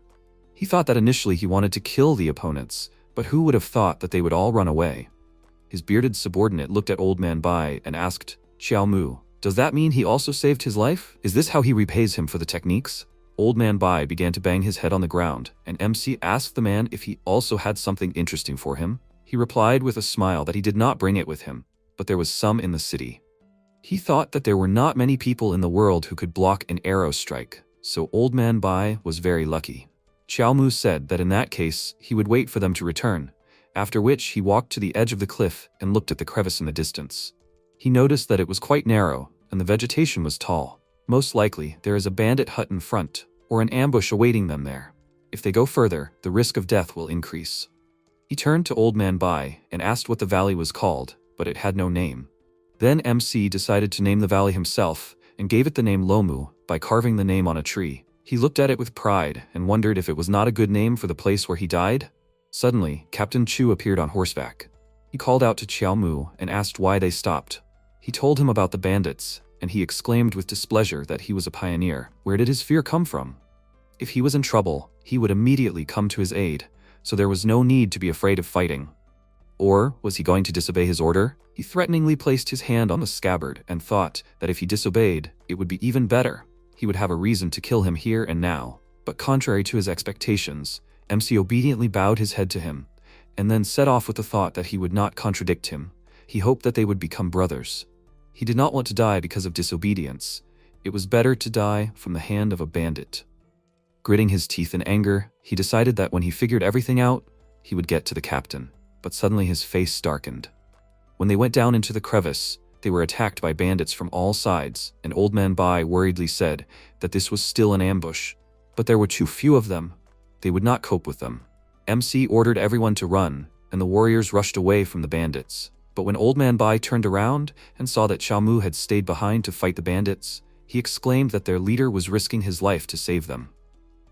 [SPEAKER 1] He thought that initially he wanted to kill the opponents, but who would have thought that they would all run away? His bearded subordinate looked at Old Man Bai and asked, "Xiaomu, does that mean he also saved his life? Is this how he repays him for the techniques?" Old Man Bai began to bang his head on the ground, and MC asked the man if he also had something interesting for him. He replied with a smile that he did not bring it with him, but there was some in the city. He thought that there were not many people in the world who could block an arrow strike, so Old Man Bai was very lucky. Xiaomu said that in that case, he would wait for them to return, after which he walked to the edge of the cliff and looked at the crevice in the distance. He noticed that it was quite narrow, and the vegetation was tall. Most likely, there is a bandit hut in front, or an ambush awaiting them there. If they go further, the risk of death will increase. He turned to Old Man Bai and asked what the valley was called, but it had no name. Then MC decided to name the valley himself, and gave it the name Lomu by carving the name on a tree. He looked at it with pride and wondered if it was not a good name for the place where he died. Suddenly, Captain Chu appeared on horseback. He called out to Xiaomu and asked why they stopped. He told him about the bandits, and he exclaimed with displeasure that he was a pioneer. Where did his fear come from? If he was in trouble, he would immediately come to his aid, so there was no need to be afraid of fighting. Or was he going to disobey his order? He threateningly placed his hand on the scabbard and thought that if he disobeyed, it would be even better. He would have a reason to kill him here and now. But contrary to his expectations, MC obediently bowed his head to him, and then set off with the thought that he would not contradict him. He hoped that they would become brothers. He did not want to die because of disobedience. It was better to die from the hand of a bandit. Gritting his teeth in anger, he decided that when he figured everything out, he would get to the captain. But suddenly his face darkened. When they went down into the crevice, they were attacked by bandits from all sides, and Old Man Bai worriedly said that this was still an ambush. But there were too few of them. They would not cope with them. MC ordered everyone to run, and the warriors rushed away from the bandits. But when Old Man Bai turned around and saw that Xiaomu had stayed behind to fight the bandits, he exclaimed that their leader was risking his life to save them.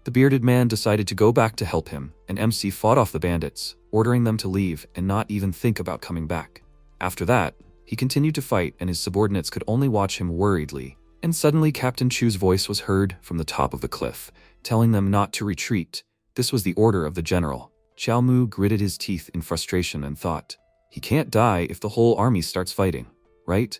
[SPEAKER 1] The bearded man decided to go back to help him, and MC fought off the bandits, ordering them to leave and not even think about coming back. After that, he continued to fight, and his subordinates could only watch him worriedly. And suddenly Captain Chu's voice was heard from the top of the cliff, telling them not to retreat. This was the order of the general. Xiaomu gritted his teeth in frustration and thought, he can't die if the whole army starts fighting, right?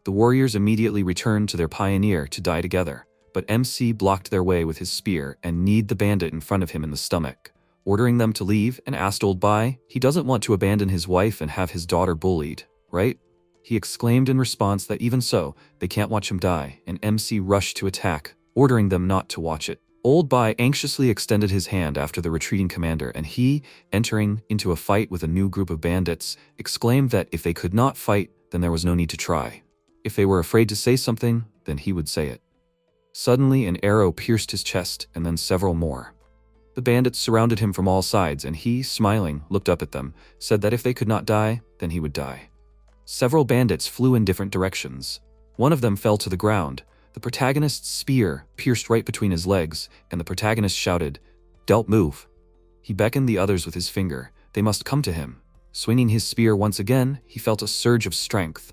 [SPEAKER 1] The warriors immediately returned to their pioneer to die together, but MC blocked their way with his spear and kneed the bandit in front of him in the stomach, ordering them to leave, and asked Old Bai, he doesn't want to abandon his wife and have his daughter bullied, right? He exclaimed in response that even so, they can't watch him die, and MC rushed to attack, ordering them not to watch it. Old Bai anxiously extended his hand after the retreating commander, and he, entering into a fight with a new group of bandits, exclaimed that if they could not fight, then there was no need to try. If they were afraid to say something, then he would say it. Suddenly an arrow pierced his chest, and then several more. The bandits surrounded him from all sides, and he, smiling, looked up at them, said that if they could not die, then he would die. Several bandits flew in different directions. One of them fell to the ground. The protagonist's spear pierced right between his legs, and the protagonist shouted, "Don't move." He beckoned the others with his finger. They must come to him. Swinging his spear once again, he felt a surge of strength.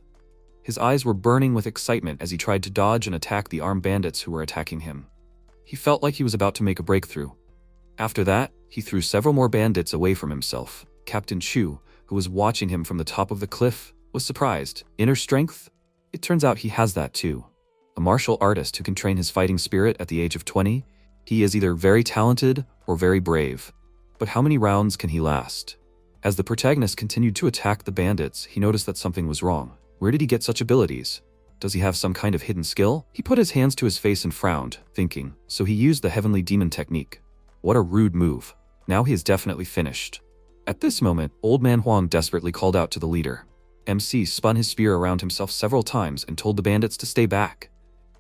[SPEAKER 1] His eyes were burning with excitement as he tried to dodge and attack the armed bandits who were attacking him. He felt like he was about to make a breakthrough. After that, he threw several more bandits away from himself. Captain Chu, who was watching him from the top of the cliff, was surprised. Inner strength? It turns out he has that too. A martial artist who can train his fighting spirit at the age of 20, he is either very talented or very brave. But how many rounds can he last? As the protagonist continued to attack the bandits, he noticed that something was wrong. Where did he get such abilities? Does he have some kind of hidden skill? He put his hands to his face and frowned, thinking, so he used the heavenly demon technique. What a rude move. Now he is definitely finished. At this moment, Old Man Huang desperately called out to the leader. MC spun his spear around himself several times and told the bandits to stay back.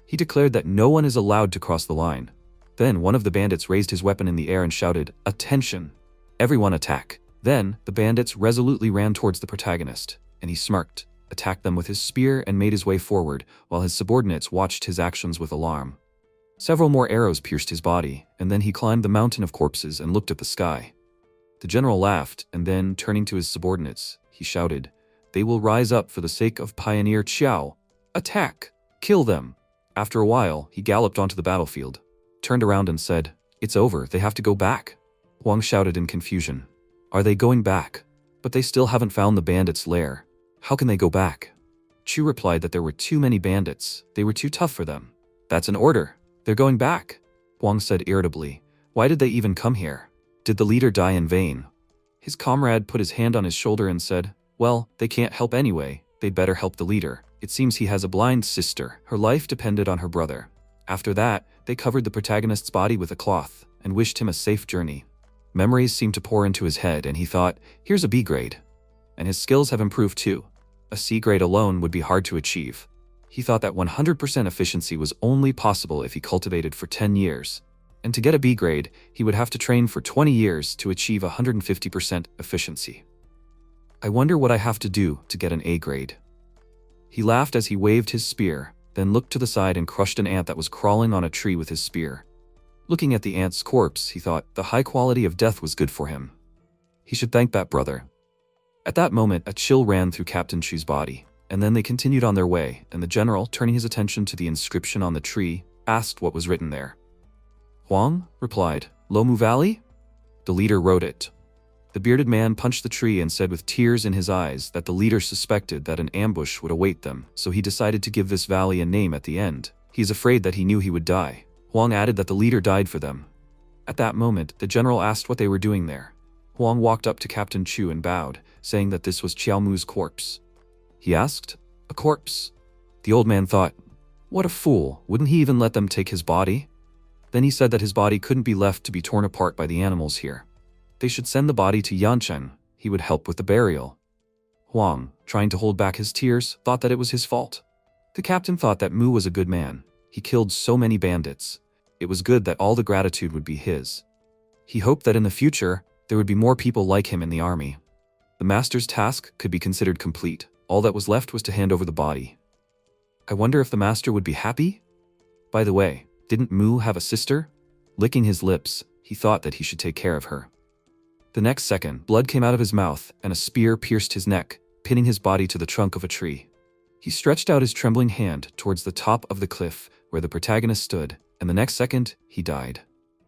[SPEAKER 1] He declared that no one is allowed to cross the line. Then one of the bandits raised his weapon in the air and shouted, "Attention! Everyone attack!" Then the bandits resolutely ran towards the protagonist, and he smirked, attacked them with his spear and made his way forward, while his subordinates watched his actions with alarm. Several more arrows pierced his body, and then he climbed the mountain of corpses and looked at the sky. The general laughed, and then, turning to his subordinates, he shouted, "They will rise up for the sake of Pioneer Qiao. Attack! Kill them!" After a while, he galloped onto the battlefield, turned around and said, "It's over, they have to go back." Huang shouted in confusion, "Are they going back? But they still haven't found the bandits' lair. How can they go back?" Chu replied that there were too many bandits. They were too tough for them. "That's an order. They're going back," Huang said irritably. "Why did they even come here? Did the leader die in vain?" His comrade put his hand on his shoulder and said, "Well, they can't help anyway. They'd better help the leader. It seems he has a blind sister. Her life depended on her brother." After that, they covered the protagonist's body with a cloth and wished him a safe journey. Memories seemed to pour into his head, and he thought, here's a B grade. And his skills have improved too. A C grade alone would be hard to achieve. He thought that 100% efficiency was only possible if he cultivated for 10 years. And to get a B grade, he would have to train for 20 years to achieve 150% efficiency. "I wonder what I have to do to get an A grade." He laughed as he waved his spear, then looked to the side and crushed an ant that was crawling on a tree with his spear. Looking at the ant's corpse, he thought the high quality of death was good for him. He should thank that brother. At that moment, a chill ran through Captain Chu's body, and then they continued on their way, and the general, turning his attention to the inscription on the tree, asked what was written there. Huang replied, "Lomu Valley?" The leader wrote it. The bearded man punched the tree and said with tears in his eyes that the leader suspected that an ambush would await them, so he decided to give this valley a name at the end. He is afraid that he knew he would die. Huang added that the leader died for them. At that moment, the general asked what they were doing there. Huang walked up to Captain Chu and bowed, saying that this was Xiaomu's corpse. He asked, "A corpse?" The old man thought, "What a fool, wouldn't he even let them take his body?" Then he said that his body couldn't be left to be torn apart by the animals here. They should send the body to Yancheng. He would help with the burial. Huang, trying to hold back his tears, thought that it was his fault. The captain thought that Mu was a good man. He killed so many bandits. It was good that all the gratitude would be his. He hoped that in the future, there would be more people like him in the army. The master's task could be considered complete. All that was left was to hand over the body. I wonder if the master would be happy? By the way, didn't Mu have a sister? Licking his lips, he thought that he should take care of her. The next second, blood came out of his mouth, and a spear pierced his neck, pinning his body to the trunk of a tree. He stretched out his trembling hand towards the top of the cliff where the protagonist stood, and the next second, he died.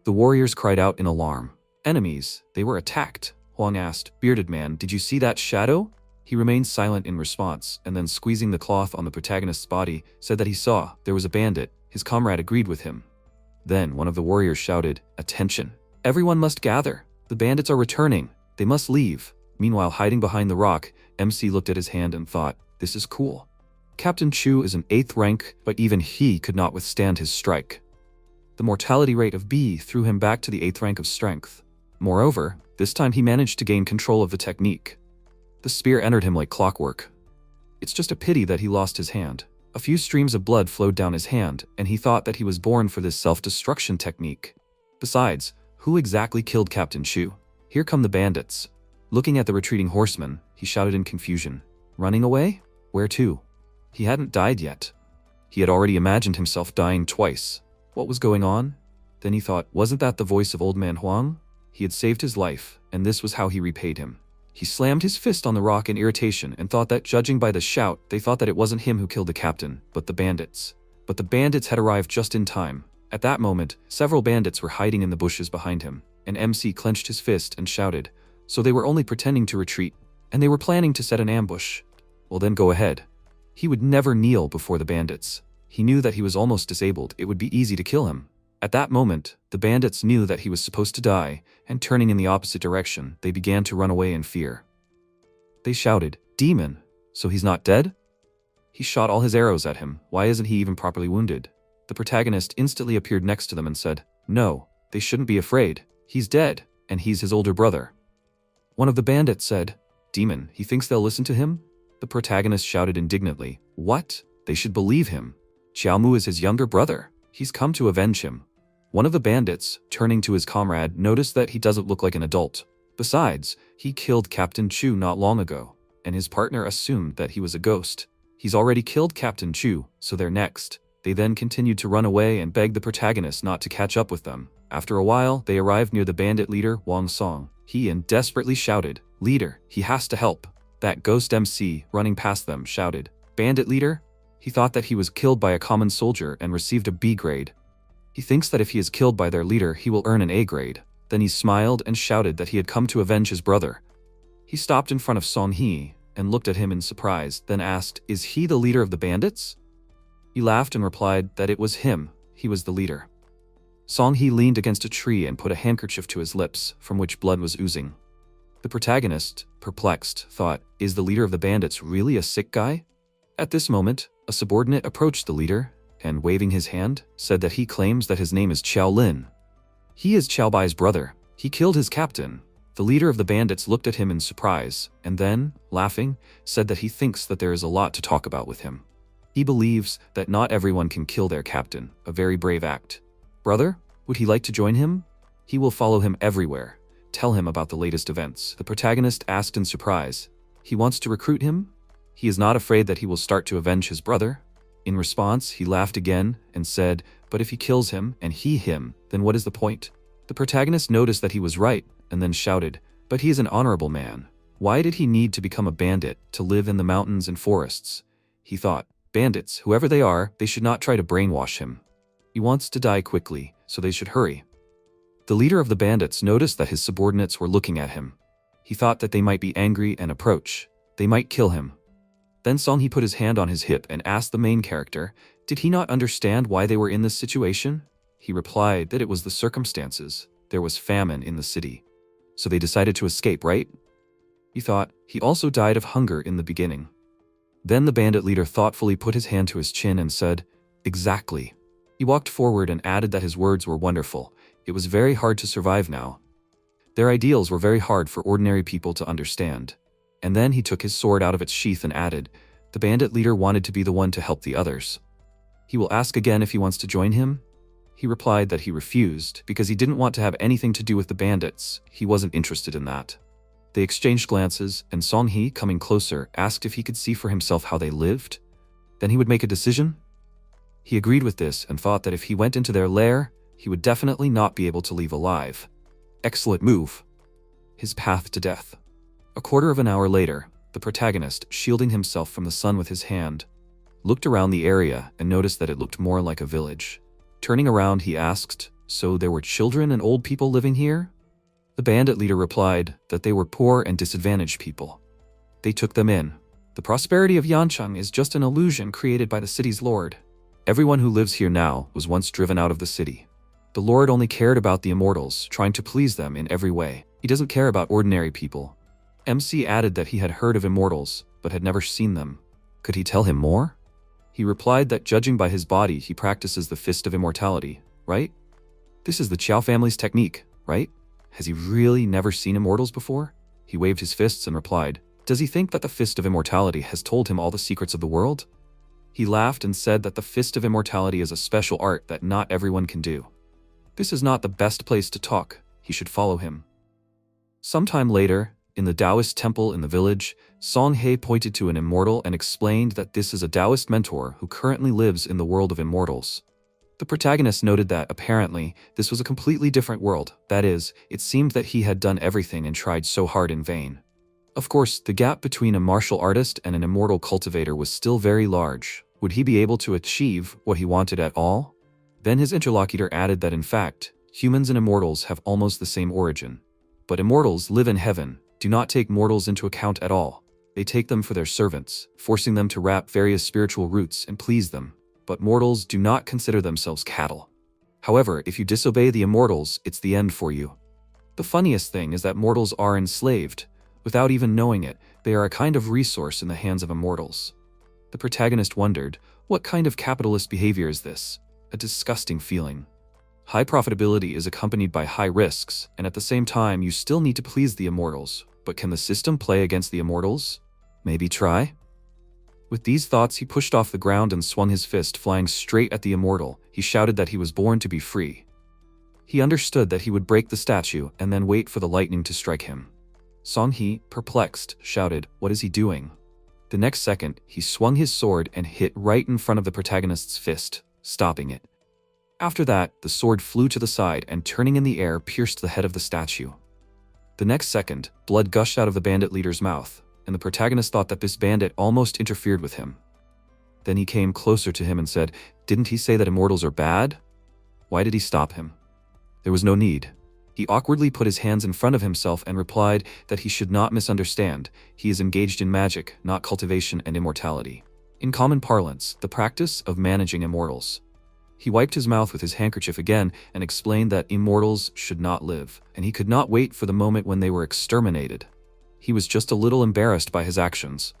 [SPEAKER 1] The warriors cried out in alarm. Enemies, they were attacked. Huang asked, "Bearded man, did you see that shadow?" He remained silent in response, and then squeezing the cloth on the protagonist's body, said that he saw there was a bandit. His comrade agreed with him. Then one of the warriors shouted, "Attention! Everyone must gather! The bandits are returning! They must leave!" Meanwhile, hiding behind the rock, MC looked at his hand and thought, "This is cool." Captain Chu is an 8th rank, but even he could not withstand his strike. The mortality rate of B threw him back to the 8th rank of strength. Moreover, this time he managed to gain control of the technique. The spear entered him like clockwork. It's just a pity that he lost his hand. A few streams of blood flowed down his hand, and he thought that he was born for this self-destruction technique. Besides, who exactly killed Captain Chu? Here come the bandits. Looking at the retreating horsemen, he shouted in confusion, "Running away? Where to?" He hadn't died yet. He had already imagined himself dying twice. What was going on? Then he thought, wasn't that the voice of old man Huang? He had saved his life, and this was how he repaid him. He slammed his fist on the rock in irritation and thought that, judging by the shout, they thought that it wasn't him who killed the captain, but the bandits. But the bandits had arrived just in time. At that moment, several bandits were hiding in the bushes behind him, and MC clenched his fist and shouted, so they were only pretending to retreat, and they were planning to set an ambush. Well then go ahead. He would never kneel before the bandits. He knew that he was almost disabled, it would be easy to kill him. At that moment, the bandits knew that he was supposed to die, and turning in the opposite direction, they began to run away in fear. They shouted, "Demon, so he's not dead?" He shot all his arrows at him, why isn't he even properly wounded? The protagonist instantly appeared next to them and said, "No, they shouldn't be afraid, he's dead, and he's his older brother." One of the bandits said, "Demon, he thinks they'll listen to him?" The protagonist shouted indignantly, "What? They should believe him. Xiaomu is his younger brother. He's come to avenge him." One of the bandits, turning to his comrade, noticed that he doesn't look like an adult. Besides, he killed Captain Chu not long ago, and his partner assumed that he was a ghost. He's already killed Captain Chu, so they're next. They then continued to run away and begged the protagonist not to catch up with them. After a while, they arrived near the bandit leader, Wang Song. He desperately shouted, "Leader, he has to help." That ghost MC, running past them, shouted, "Bandit leader?" He thought that he was killed by a common soldier and received a B grade. He thinks that if he is killed by their leader, he will earn an A grade. Then he smiled and shouted that he had come to avenge his brother. He stopped in front of Song He and looked at him in surprise, then asked, "Is he the leader of the bandits?" He laughed and replied that it was him, he was the leader. Song He leaned against a tree and put a handkerchief to his lips, from which blood was oozing. The protagonist, perplexed, thought, is the leader of the bandits really a sick guy? At this moment, a subordinate approached the leader, and waving his hand, said that he claims that his name is Qiao Lin. He is Qiao Bai's brother. He killed his captain. The leader of the bandits looked at him in surprise, and then, laughing, said that he thinks that there is a lot to talk about with him. He believes that not everyone can kill their captain, a very brave act. Brother, would he like to join him? He will follow him everywhere. Tell him about the latest events. The protagonist asked in surprise. He wants to recruit him? He is not afraid that he will start to avenge his brother? In response, he laughed again and said, but if he kills him and he him, then what is the point? The protagonist noticed that he was right, and then shouted, but he is an honorable man. Why did he need to become a bandit to live in the mountains and forests? He thought, bandits, whoever they are, they should not try to brainwash him. He wants to die quickly, so they should hurry. The leader of the bandits noticed that his subordinates were looking at him. He thought that they might be angry and approach. They might kill him. Then Song He put his hand on his hip and asked the main character, did he not understand why they were in this situation? He replied that it was the circumstances. There was famine in the city. So they decided to escape, right? He thought, he also died of hunger in the beginning. Then the bandit leader thoughtfully put his hand to his chin and said, exactly. He walked forward and added that his words were wonderful. It was very hard to survive now. Their ideals were very hard for ordinary people to understand. And then he took his sword out of its sheath and added, the bandit leader wanted to be the one to help the others. He will ask again if he wants to join him? He replied that he refused because he didn't want to have anything to do with the bandits. He wasn't interested in that. They exchanged glances, and Song He, coming closer, asked if he could see for himself how they lived. Then he would make a decision. He agreed with this and thought that if he went into their lair, he would definitely not be able to leave alive. Excellent move. His path to death. A quarter of an hour later, the protagonist, shielding himself from the sun with his hand, looked around the area and noticed that it looked more like a village. Turning around, he asked, so there were children and old people living here? The bandit leader replied that they were poor and disadvantaged people. They took them in. The prosperity of Yancheng is just an illusion created by the city's lord. Everyone who lives here now was once driven out of the city. The lord only cared about the immortals, trying to please them in every way. He doesn't care about ordinary people. MC added that he had heard of immortals, but had never seen them. Could he tell him more? He replied that judging by his body, he practices the fist of immortality, right? This is the Qiao family's technique, right? Has he really never seen immortals before? He waved his fists and replied, does he think that the fist of immortality has told him all the secrets of the world? He laughed and said that the fist of immortality is a special art that not everyone can do. This is not the best place to talk. He should follow him. Sometime later, In the Taoist temple in the village, Song He pointed to an immortal and explained that this is a Taoist mentor who currently lives in the world of immortals. The protagonist noted that, apparently, this was a completely different world. That is, it seemed that he had done everything and tried so hard in vain. Of course, the gap between a martial artist and an immortal cultivator was still very large. Would he be able to achieve what he wanted at all? Then his interlocutor added that in fact, humans and immortals have almost the same origin. But immortals live in heaven, do not take mortals into account at all. They take them for their servants, forcing them to wrap various spiritual roots and please them. But mortals do not consider themselves cattle. However, if you disobey the immortals, it's the end for you. The funniest thing is that mortals are enslaved. Without even knowing it, they are a kind of resource in the hands of immortals. The protagonist wondered, what kind of capitalist behavior is this? A disgusting feeling. High profitability is accompanied by high risks, and at the same time you still need to please the immortals. But can the system play against the immortals? Maybe try? With these thoughts, he pushed off the ground and swung his fist, flying straight at the immortal. He shouted that he was born to be free. He understood that he would break the statue and then wait for the lightning to strike him. Song He, perplexed, shouted, "What is he doing?" The next second, he swung his sword and hit right in front of the protagonist's fist, stopping it. After that, the sword flew to the side and, turning in the air, pierced the head of the statue. The next second, blood gushed out of the bandit leader's mouth, and the protagonist thought that this bandit almost interfered with him. Then he came closer to him and said, "Didn't he say that immortals are bad? Why did he stop him?" There was no need. He awkwardly put his hands in front of himself and replied that he should not misunderstand. He is engaged in magic, not cultivation and immortality. In common parlance, the practice of managing immortals. He wiped his mouth with his handkerchief again and explained that immortals should not live, and he could not wait for the moment when they were exterminated. He was just a little embarrassed by his actions.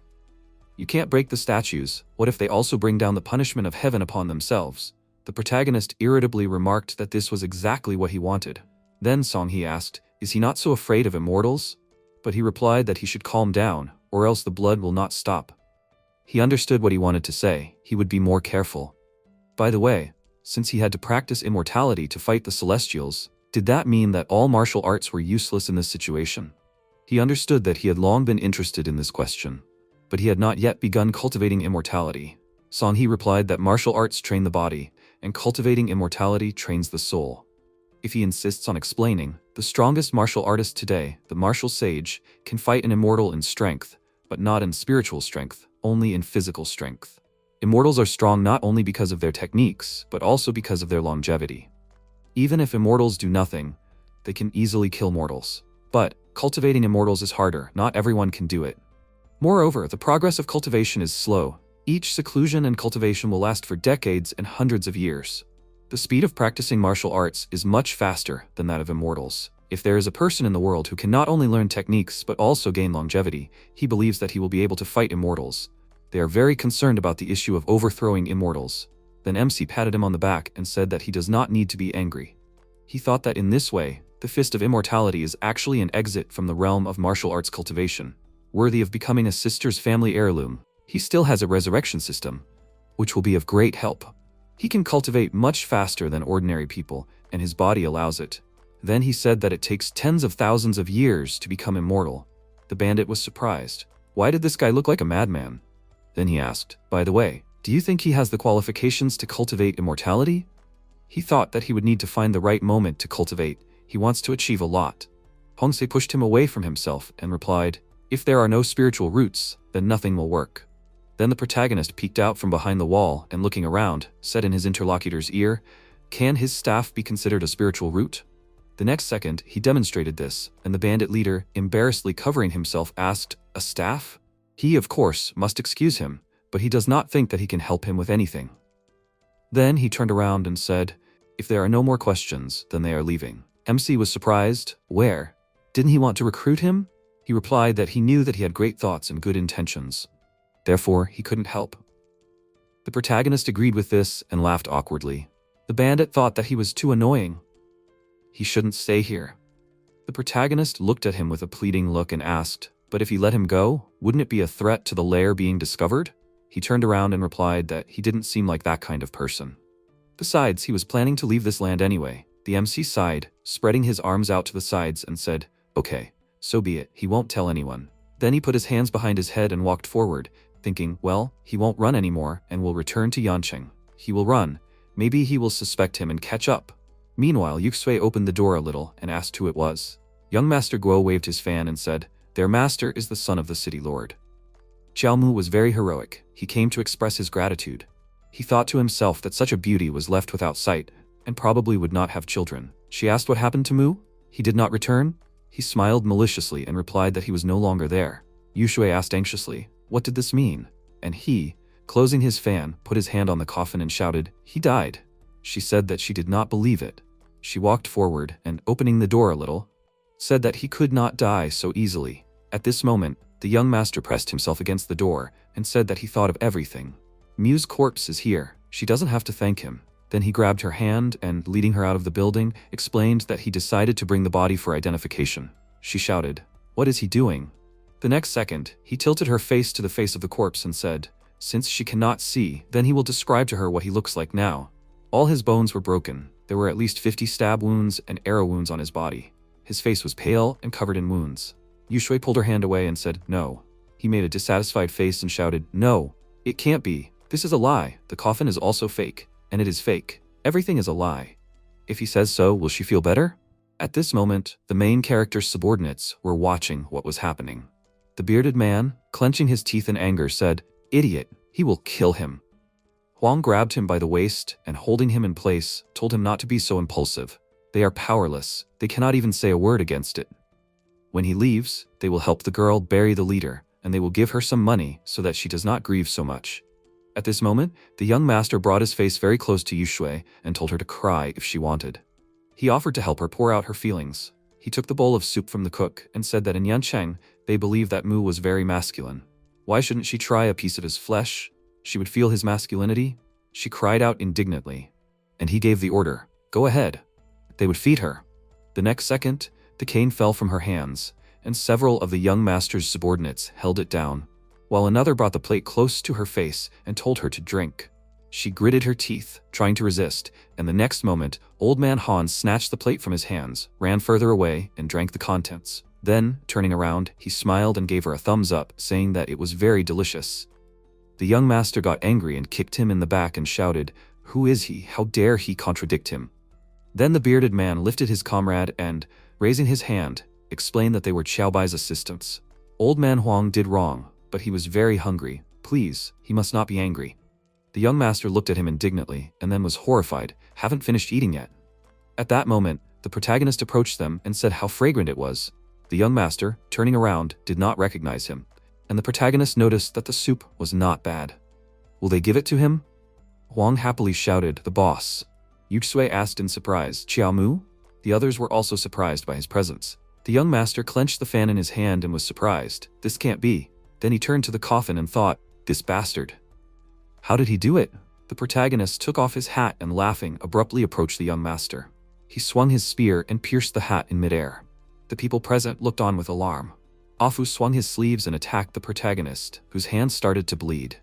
[SPEAKER 1] You can't break the statues. What if they also bring down the punishment of heaven upon themselves? The protagonist irritably remarked that this was exactly what he wanted. Then Song He asked, "Is he not so afraid of immortals?" But he replied that he should calm down, or else the blood will not stop. He understood what he wanted to say. He would be more careful. By the way, since he had to practice immortality to fight the Celestials, did that mean that all martial arts were useless in this situation? He understood that he had long been interested in this question, but he had not yet begun cultivating immortality. Song He replied that martial arts train the body, and cultivating immortality trains the soul. If he insists on explaining, the strongest martial artist today, the martial sage, can fight an immortal in strength, but not in spiritual strength, only in physical strength. Immortals are strong not only because of their techniques, but also because of their longevity. Even if immortals do nothing, they can easily kill mortals. But cultivating immortals is harder, not everyone can do it. Moreover, the progress of cultivation is slow. Each seclusion and cultivation will last for decades and hundreds of years. The speed of practicing martial arts is much faster than that of immortals. If there is a person in the world who can not only learn techniques but also gain longevity, he believes that he will be able to fight immortals. They are very concerned about the issue of overthrowing immortals. Then MC patted him on the back and said that he does not need to be angry. He thought that in this way, the Fist of Immortality is actually an exit from the realm of martial arts cultivation, worthy of becoming a sister's family heirloom. He still has a resurrection system, which will be of great help. He can cultivate much faster than ordinary people, and his body allows it. Then he said that it takes tens of thousands of years to become immortal. The bandit was surprised. Why did this guy look like a madman? Then he asked, "By the way, do you think he has the qualifications to cultivate immortality?" He thought that he would need to find the right moment to cultivate. He wants to achieve a lot. Hongse pushed him away from himself and replied, "If there are no spiritual roots, then nothing will work." Then the protagonist peeked out from behind the wall and, looking around, said in his interlocutor's ear, "Can his staff be considered a spiritual root?" The next second, he demonstrated this, and the bandit leader, embarrassedly covering himself, asked, "A staff?" He, of course, must excuse him, but he does not think that he can help him with anything. Then he turned around and said, "If there are no more questions, then they are leaving." MC was surprised. Where? Didn't he want to recruit him? He replied that he knew that he had great thoughts and good intentions. Therefore, he couldn't help. The protagonist agreed with this and laughed awkwardly. The bandit thought that he was too annoying. He shouldn't stay here. The protagonist looked at him with a pleading look and asked, "But if he let him go, wouldn't it be a threat to the lair being discovered?" He turned around and replied that he didn't seem like that kind of person. Besides, he was planning to leave this land anyway. The MC sighed, spreading his arms out to the sides, and said, "Okay, So be it, he won't tell anyone. Then he put his hands behind his head and walked forward, thinking, well, he won't run anymore and will return to Yancheng. He will run. Maybe he will suspect him and catch up. Meanwhile, Yuxue opened the door a little and asked who it was. Young Master Guo waved his fan and said, their master is the son of the city lord. Xiaomu was very heroic. He came to express his gratitude. He thought to himself that such a beauty was left without sight and probably would not have children. She asked what happened to Mu. He did not return. He smiled maliciously and replied that he was no longer there. Yuxue asked anxiously, what did this mean? And he, closing his fan, put his hand on the coffin and shouted, he died. She said that she did not believe it. She walked forward and, opening the door a little, said that he could not die so easily. At this moment, the young master pressed himself against the door and said that he thought of everything. Mu's corpse is here. She doesn't have to thank him. Then he grabbed her hand and, leading her out of the building, explained that he decided to bring the body for identification. She shouted, what is he doing? The next second, he tilted her face to the face of the corpse and said, since she cannot see, then he will describe to her what he looks like now. All his bones were broken. There were at least 50 stab wounds and arrow wounds on his body. His face was pale and covered in wounds. Yuxue pulled her hand away and said, no. He made a dissatisfied face and shouted, no, it can't be. This is a lie. The coffin is also fake. And it is fake. Everything is a lie. If he says so, will she feel better? At this moment, the main character's subordinates were watching what was happening. The bearded man, clenching his teeth in anger, said, idiot, he will kill him. Huang grabbed him by the waist and, holding him in place, told him not to be so impulsive. They are powerless. They cannot even say a word against it. When he leaves, they will help the girl bury the leader, and they will give her some money so that she does not grieve so much. At this moment, the young master brought his face very close to Yuxue and told her to cry if she wanted. He offered to help her pour out her feelings. He took the bowl of soup from the cook and said that in Yancheng, they believe that Mu was very masculine. Why shouldn't she try a piece of his flesh? She would feel his masculinity. She cried out indignantly. And he gave the order, go ahead. They would feed her. The next second, the cane fell from her hands, and several of the young master's subordinates held it down, while another brought the plate close to her face and told her to drink. She gritted her teeth, trying to resist, and the next moment, Old Man Han snatched the plate from his hands, ran further away, and drank the contents. Then, turning around, he smiled and gave her a thumbs up, saying that it was very delicious. The young master got angry and kicked him in the back and shouted, who is he? How dare he contradict him? Then the bearded man lifted his comrade and, raising his hand, explained that they were Xiaobai's assistants. Old Man Huang did wrong, but he was very hungry. Please, he must not be angry. The young master looked at him indignantly and then was horrified. Haven't finished eating yet. At that moment, the protagonist approached them and said how fragrant it was. The young master, turning around, did not recognize him, and the protagonist noticed that the soup was not bad. Will they give it to him? Huang happily shouted, the boss. Yuxue asked in surprise, Xiaomu? The others were also surprised by his presence. The young master clenched the fan in his hand and was surprised. This can't be. Then he turned to the coffin and thought, this bastard. How did he do it? The protagonist took off his hat and, laughing, abruptly approached the young master. He swung his spear and pierced the hat in midair. The people present looked on with alarm. Afu swung his sleeves and attacked the protagonist, whose hands started to bleed.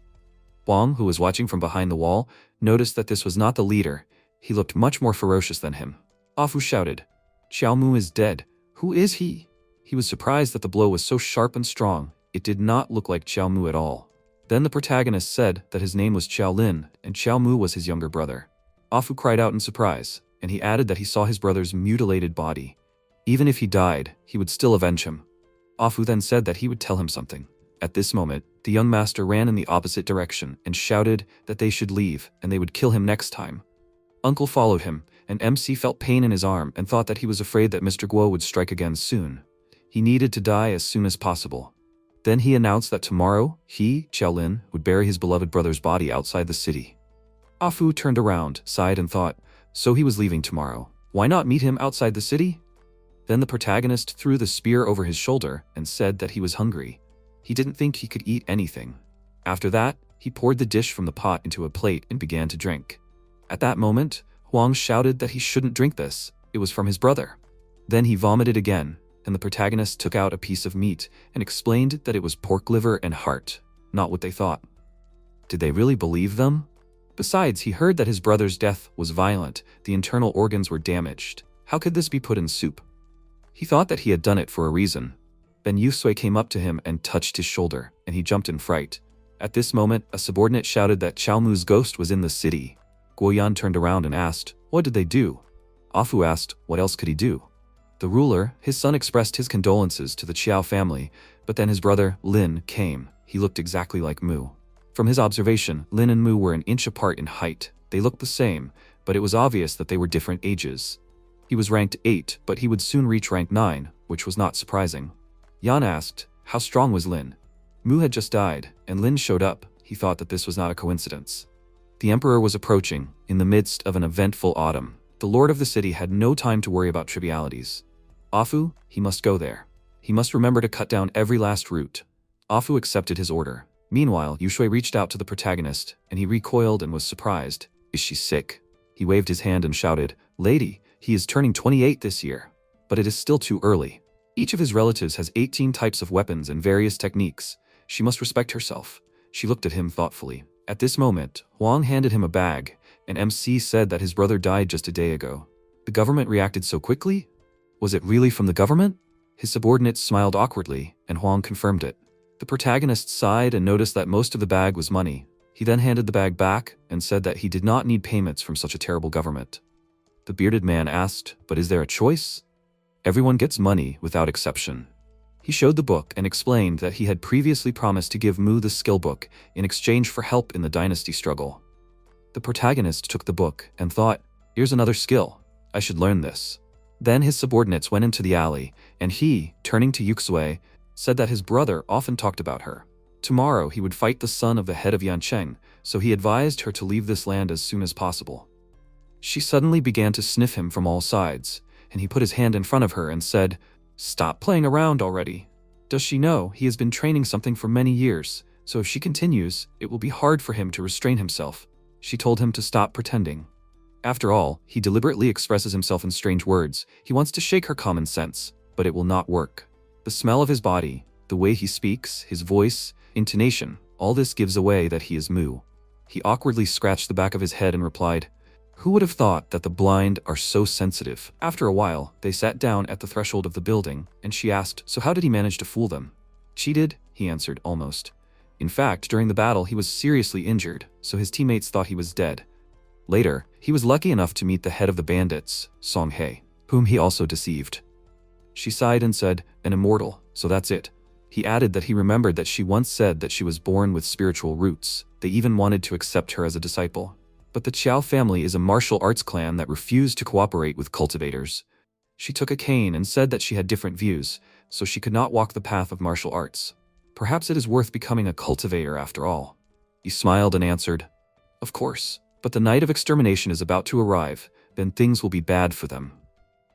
[SPEAKER 1] Huang, who was watching from behind the wall, noticed that this was not the leader. He looked much more ferocious than him. Afu shouted, Xiaomu is dead. Who is he? He was surprised that the blow was so sharp and strong. It did not look like Xiaomu at all. Then the protagonist said that his name was Xiaolin, and Xiaomu was his younger brother. Afu cried out in surprise, and he added that he saw his brother's mutilated body. Even if he died, he would still avenge him. Afu then said that he would tell him something. At this moment, the young master ran in the opposite direction and shouted that they should leave and they would kill him next time. Uncle followed him, and MC felt pain in his arm and thought that he was afraid that Mr. Guo would strike again soon. He needed to die as soon as possible. Then he announced that tomorrow, he, Xiaolin, would bury his beloved brother's body outside the city. Afu turned around, sighed and thought, so he was leaving tomorrow. Why not meet him outside the city? Then the protagonist threw the spear over his shoulder and said that he was hungry. He didn't think he could eat anything. After that, he poured the dish from the pot into a plate and began to drink. At that moment, Huang shouted that he shouldn't drink this. It was from his brother. Then he vomited again, and the protagonist took out a piece of meat and explained that it was pork liver and heart, not what they thought. Did they really believe them? Besides, he heard that his brother's death was violent. The internal organs were damaged. How could this be put in soup? He thought that he had done it for a reason. Then Yusui came up to him and touched his shoulder, and he jumped in fright. At this moment, a subordinate shouted that Xiaomu's ghost was in the city. Guoyan turned around and asked, "What did they do?" Afu asked, "What else could he do?" The ruler, his son, expressed his condolences to the Qiao family, but then his brother, Lin, came. He looked exactly like Mu. From his observation, Lin and Mu were an inch apart in height. They looked the same, but it was obvious that they were different ages. He was ranked 8, but he would soon reach rank 9, which was not surprising. Yan asked, "How strong was Lin?" Mu had just died, and Lin showed up. He thought that this was not a coincidence. The emperor was approaching, in the midst of an eventful autumn. The lord of the city had no time to worry about trivialities. Afu, he must go there. He must remember to cut down every last root. Afu accepted his order. Meanwhile, Yushui reached out to the protagonist, and he recoiled and was surprised. "Is she sick?" He waved his hand and shouted, "Lady, he is turning 28 this year. But it is still too early. Each of his relatives has 18 types of weapons and various techniques. She must respect herself." She looked at him thoughtfully. At this moment, Huang handed him a bag, and MC said that his brother died just a day ago. The government reacted so quickly? Was it really from the government? His subordinates smiled awkwardly, and Huang confirmed it. The protagonist sighed and noticed that most of the bag was money. He then handed the bag back and said that he did not need payments from such a terrible government. The bearded man asked, "But is there a choice?" "Everyone gets money without exception." He showed the book and explained that he had previously promised to give Mu the skill book in exchange for help in the dynasty struggle. The protagonist took the book and thought, "Here's another skill. I should learn this." Then his subordinates went into the alley, and he, turning to Yuxue, said that his brother often talked about her. Tomorrow he would fight the son of the head of Yancheng, so he advised her to leave this land as soon as possible. She suddenly began to sniff him from all sides, and he put his hand in front of her and said, "Stop playing around already. Does she know he has been training something for many years, so if she continues, it will be hard for him to restrain himself." She told him to stop pretending. After all, he deliberately expresses himself in strange words. He wants to shake her common sense, but it will not work. The smell of his body, the way he speaks, his voice, intonation, all this gives away that he is Mu. He awkwardly scratched the back of his head and replied, "Who would have thought that the blind are so sensitive?" After a while, they sat down at the threshold of the building, and she asked, "So how did he manage to fool them?" "Cheated," he answered, almost. In fact, during the battle he was seriously injured, so his teammates thought he was dead. Later, he was lucky enough to meet the head of the bandits, Song He, whom he also deceived. She sighed and said, "An immortal, so that's it." He added that he remembered that she once said that she was born with spiritual roots. They even wanted to accept her as a disciple. But the Qiao family is a martial arts clan that refused to cooperate with cultivators. She took a cane and said that she had different views, so she could not walk the path of martial arts. Perhaps it is worth becoming a cultivator after all. He smiled and answered, "Of course. But the night of extermination is about to arrive, then things will be bad for them."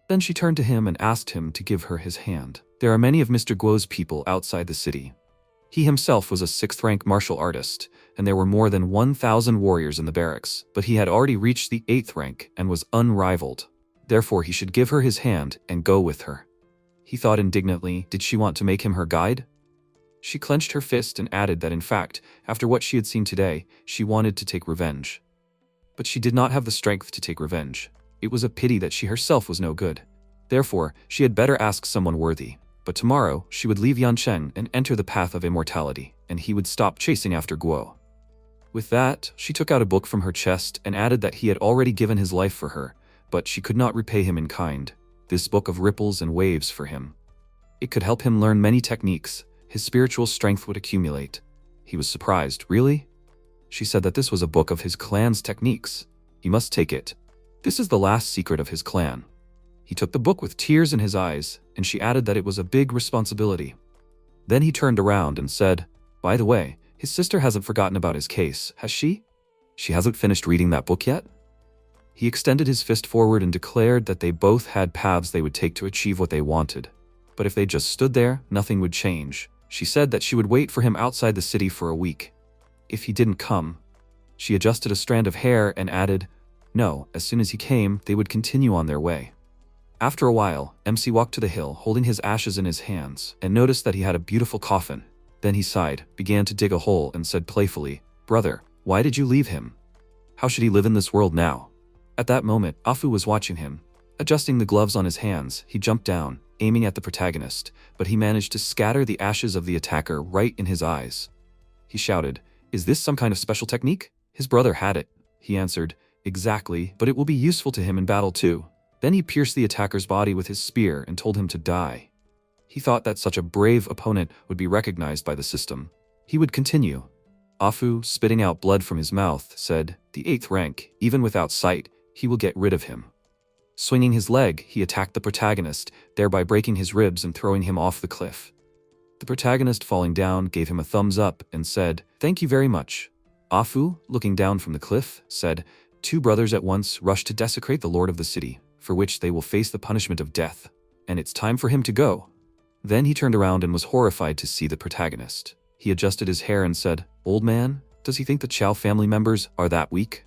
[SPEAKER 1] Then she turned to him and asked him to give her his hand. There are many of Mr. Guo's people outside the city. He himself was a 6th-rank martial artist, and there were more than 1,000 warriors in the barracks, but he had already reached the 8th rank and was unrivaled. Therefore he should give her his hand and go with her. He thought indignantly, did she want to make him her guide? She clenched her fist and added that in fact, after what she had seen today, she wanted to take revenge. But she did not have the strength to take revenge. It was a pity that she herself was no good. Therefore, she had better ask someone worthy. But tomorrow, she would leave Yancheng and enter the path of immortality, and he would stop chasing after Guo. With that, she took out a book from her chest and added that he had already given his life for her, but she could not repay him in kind. This book of ripples and waves for him. It could help him learn many techniques. His spiritual strength would accumulate. He was surprised. Really? She said that this was a book of his clan's techniques. He must take it. This is the last secret of his clan. He took the book with tears in his eyes, and she added that it was a big responsibility. Then he turned around and said, "By the way, his sister hasn't forgotten about his case, has she? She hasn't finished reading that book yet?" He extended his fist forward and declared that they both had paths they would take to achieve what they wanted. But if they just stood there, nothing would change. She said that she would wait for him outside the city for a week. If he didn't come, she adjusted a strand of hair and added, no, as soon as he came, they would continue on their way. After a while, MC walked to the hill, holding his ashes in his hands, and noticed that he had a beautiful coffin. Then he sighed, began to dig a hole, and said playfully, "Brother, why did you leave him? How should he live in this world now?" At that moment, Afu was watching him. Adjusting the gloves on his hands, he jumped down, aiming at the protagonist, but he managed to scatter the ashes of the attacker right in his eyes. He shouted, "Is this some kind of special technique?" His brother had it. He answered, "Exactly, but it will be useful to him in battle too." Then he pierced the attacker's body with his spear and told him to die. He thought that such a brave opponent would be recognized by the system. He would continue. Afu, spitting out blood from his mouth, said, "The 8th rank, even without sight, he will get rid of him." Swinging his leg, he attacked the protagonist, thereby breaking his ribs and throwing him off the cliff. The protagonist, falling down, gave him a thumbs up and said, "Thank you very much." Afu, looking down from the cliff, said, "Two brothers at once rush to desecrate the lord of the city, for which they will face the punishment of death, and it's time for him to go." Then he turned around and was horrified to see the protagonist. He adjusted his hair and said, "Old man, does he think the Chao family members are that weak?"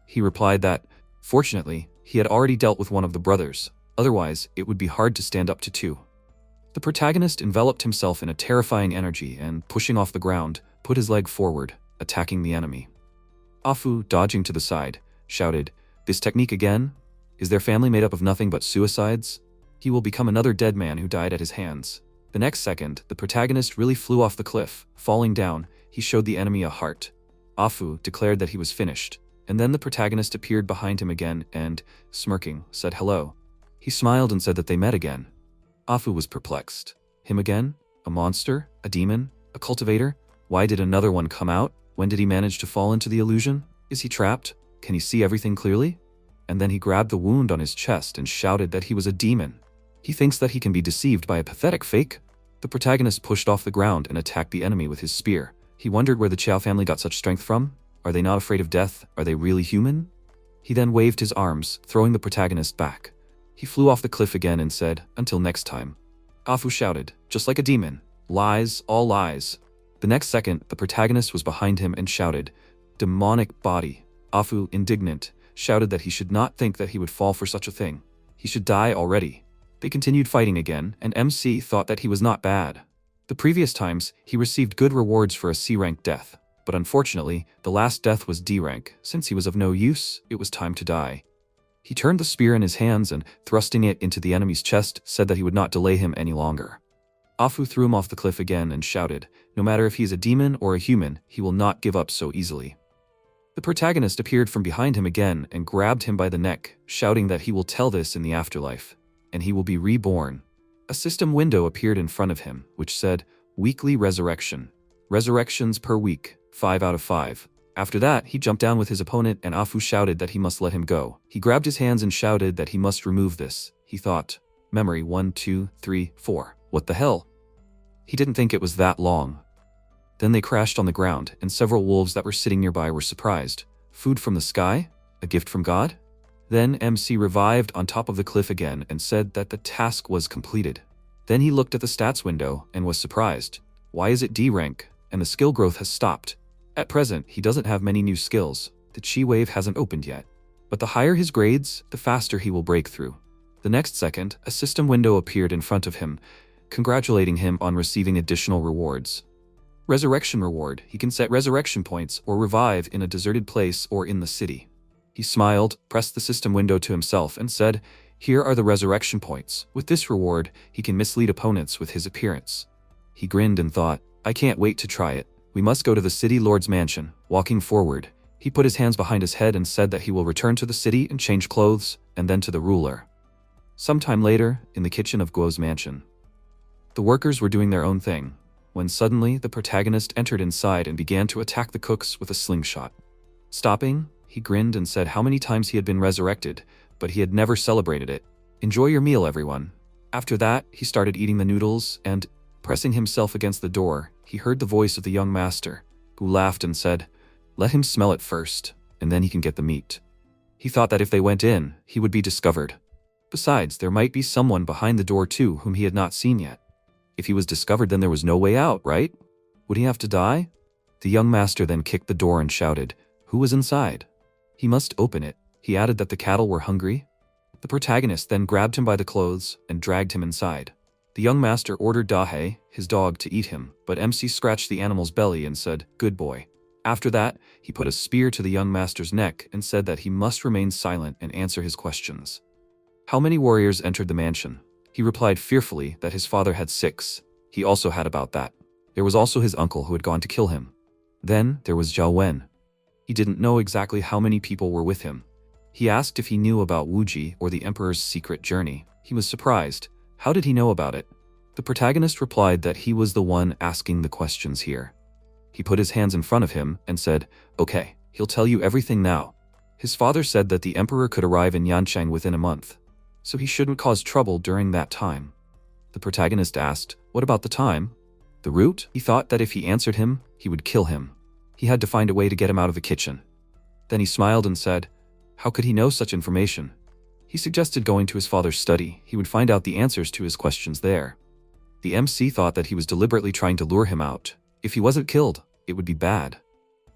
[SPEAKER 1] He replied that, fortunately, he had already dealt with one of the brothers, otherwise it would be hard to stand up to two. The protagonist enveloped himself in a terrifying energy and, pushing off the ground, put his leg forward, attacking the enemy. Afu, dodging to the side, shouted, "This technique again? Is their family made up of nothing but suicides? He will become another dead man who died at his hands." The next second, the protagonist really flew off the cliff. Falling down, he showed the enemy a heart. Afu declared that he was finished, and then the protagonist appeared behind him again and, smirking, said hello. He smiled and said that they met again. Afu was perplexed. Him again? A monster? A demon? A cultivator? Why did another one come out? When did he manage to fall into the illusion? Is he trapped? Can he see everything clearly? And then he grabbed the wound on his chest and shouted that he was a demon. He thinks that he can be deceived by a pathetic fake? The protagonist pushed off the ground and attacked the enemy with his spear. He wondered where the Chao family got such strength from. Are they not afraid of death? Are they really human? He then waved his arms, throwing the protagonist back. He flew off the cliff again and said, "Until next time." Afu shouted, "Just like a demon. Lies, all lies." The next second, the protagonist was behind him and shouted, "Demonic body." Afu, indignant, shouted that he should not think that he would fall for such a thing. He should die already. They continued fighting again, and MC thought that he was not bad. The previous times, he received good rewards for a C-rank death, but unfortunately, the last death was D-rank. Since he was of no use, it was time to die. He turned the spear in his hands and, thrusting it into the enemy's chest, said that he would not delay him any longer. Afu threw him off the cliff again and shouted, "No matter if he is a demon or a human, he will not give up so easily." The protagonist appeared from behind him again and grabbed him by the neck, shouting that he will tell this in the afterlife, and he will be reborn. A system window appeared in front of him, which said, "Weekly resurrection. Resurrections per week, 5 out of 5. After that, he jumped down with his opponent and Afu shouted that he must let him go. He grabbed his hands and shouted that he must remove this. He thought, memory 1, 2, 3, 4. What the hell? He didn't think it was that long. Then they crashed on the ground, and several wolves that were sitting nearby were surprised. Food from the sky? A gift from God? Then MC revived on top of the cliff again and said that the task was completed. Then he looked at the stats window and was surprised. Why is it D rank? And the skill growth has stopped. At present, he doesn't have many new skills. The chi wave hasn't opened yet. But the higher his grades, the faster he will break through. The next second, a system window appeared in front of him, congratulating him on receiving additional rewards. Resurrection reward. He can set resurrection points or revive in a deserted place or in the city. He smiled, pressed the system window to himself and said, "Here are the resurrection points. With this reward, he can mislead opponents with his appearance." He grinned and thought, "I can't wait to try it. We must go to the city lord's mansion." Walking forward, he put his hands behind his head and said that he will return to the city and change clothes, and then to the ruler. Sometime later, in the kitchen of Guo's mansion, the workers were doing their own thing, when suddenly the protagonist entered inside and began to attack the cooks with a slingshot. Stopping, he grinned and said how many times he had been resurrected, but he had never celebrated it. "Enjoy your meal, everyone." After that, he started eating the noodles and, pressing himself against the door, he heard the voice of the young master, who laughed and said, "Let him smell it first, and then he can get the meat." He thought that if they went in, he would be discovered. Besides, there might be someone behind the door too whom he had not seen yet. If he was discovered, then there was no way out, right? Would he have to die? The young master then kicked the door and shouted, "Who was inside?" He must open it. He added that the cattle were hungry. The protagonist then grabbed him by the clothes and dragged him inside. The young master ordered Dahe, his dog, to eat him, but MC scratched the animal's belly and said, "Good boy." After that, he put a spear to the young master's neck and said that he must remain silent and answer his questions. How many warriors entered the mansion? He replied fearfully that his father had 6. He also had about that. There was also his uncle who had gone to kill him. Then there was Zhao Wen. He didn't know exactly how many people were with him. He asked if he knew about Wuji or the Emperor's secret journey. He was surprised. How did he know about it? The protagonist replied that he was the one asking the questions here. He put his hands in front of him and said, "Okay, he'll tell you everything now." His father said that the Emperor could arrive in Yanchang within a month, so he shouldn't cause trouble during that time. The protagonist asked, "What about the time? The route?" He thought that if he answered him, he would kill him. He had to find a way to get him out of the kitchen. Then he smiled and said, how could he know such information? He suggested going to his father's study. He would find out the answers to his questions there. The MC thought that he was deliberately trying to lure him out. If he wasn't killed, it would be bad.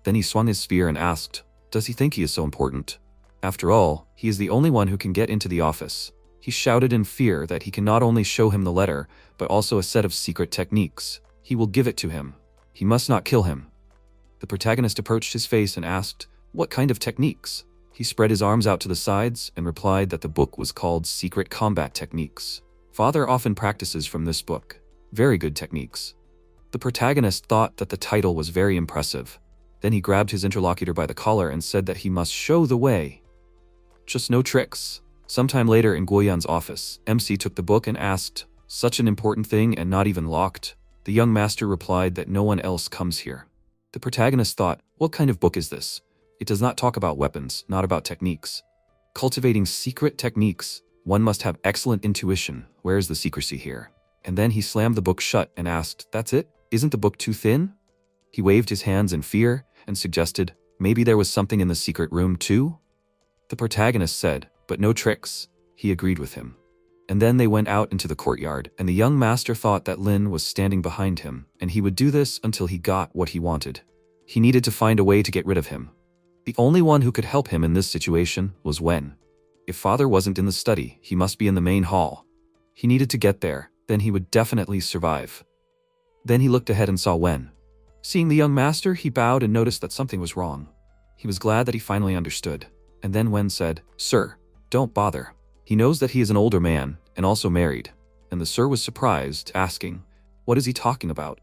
[SPEAKER 1] Then he swung his spear and asked, does he think he is so important? After all, he is the only one who can get into the office. He shouted in fear that he can not only show him the letter, but also a set of secret techniques. He will give it to him. He must not kill him. The protagonist approached his face and asked, what kind of techniques? He spread his arms out to the sides and replied that the book was called Secret Combat Techniques. Father often practices from this book. Very good techniques. The protagonist thought that the title was very impressive. Then he grabbed his interlocutor by the collar and said that he must show the way. Just no tricks. Sometime later in Guoyan's office, MC took the book and asked, such an important thing and not even locked? The young master replied that no one else comes here. The protagonist thought, what kind of book is this? It does not talk about weapons, not about techniques. Cultivating secret techniques. One must have excellent intuition. Where is the secrecy here? And then he slammed the book shut and asked, that's it? Isn't the book too thin? He waved his hands in fear and suggested, maybe there was something in the secret room too? The protagonist said, but no tricks. He agreed with him. And then they went out into the courtyard, and the young master thought that Lin was standing behind him, and he would do this until he got what he wanted. He needed to find a way to get rid of him. The only one who could help him in this situation was Wen. If father wasn't in the study, he must be in the main hall. He needed to get there, then he would definitely survive. Then he looked ahead and saw Wen. Seeing the young master, he bowed and noticed that something was wrong. He was glad that he finally understood. And then Wen said, sir, don't bother. He knows that he is an older man, and also married. And the sir was surprised, asking, what is he talking about?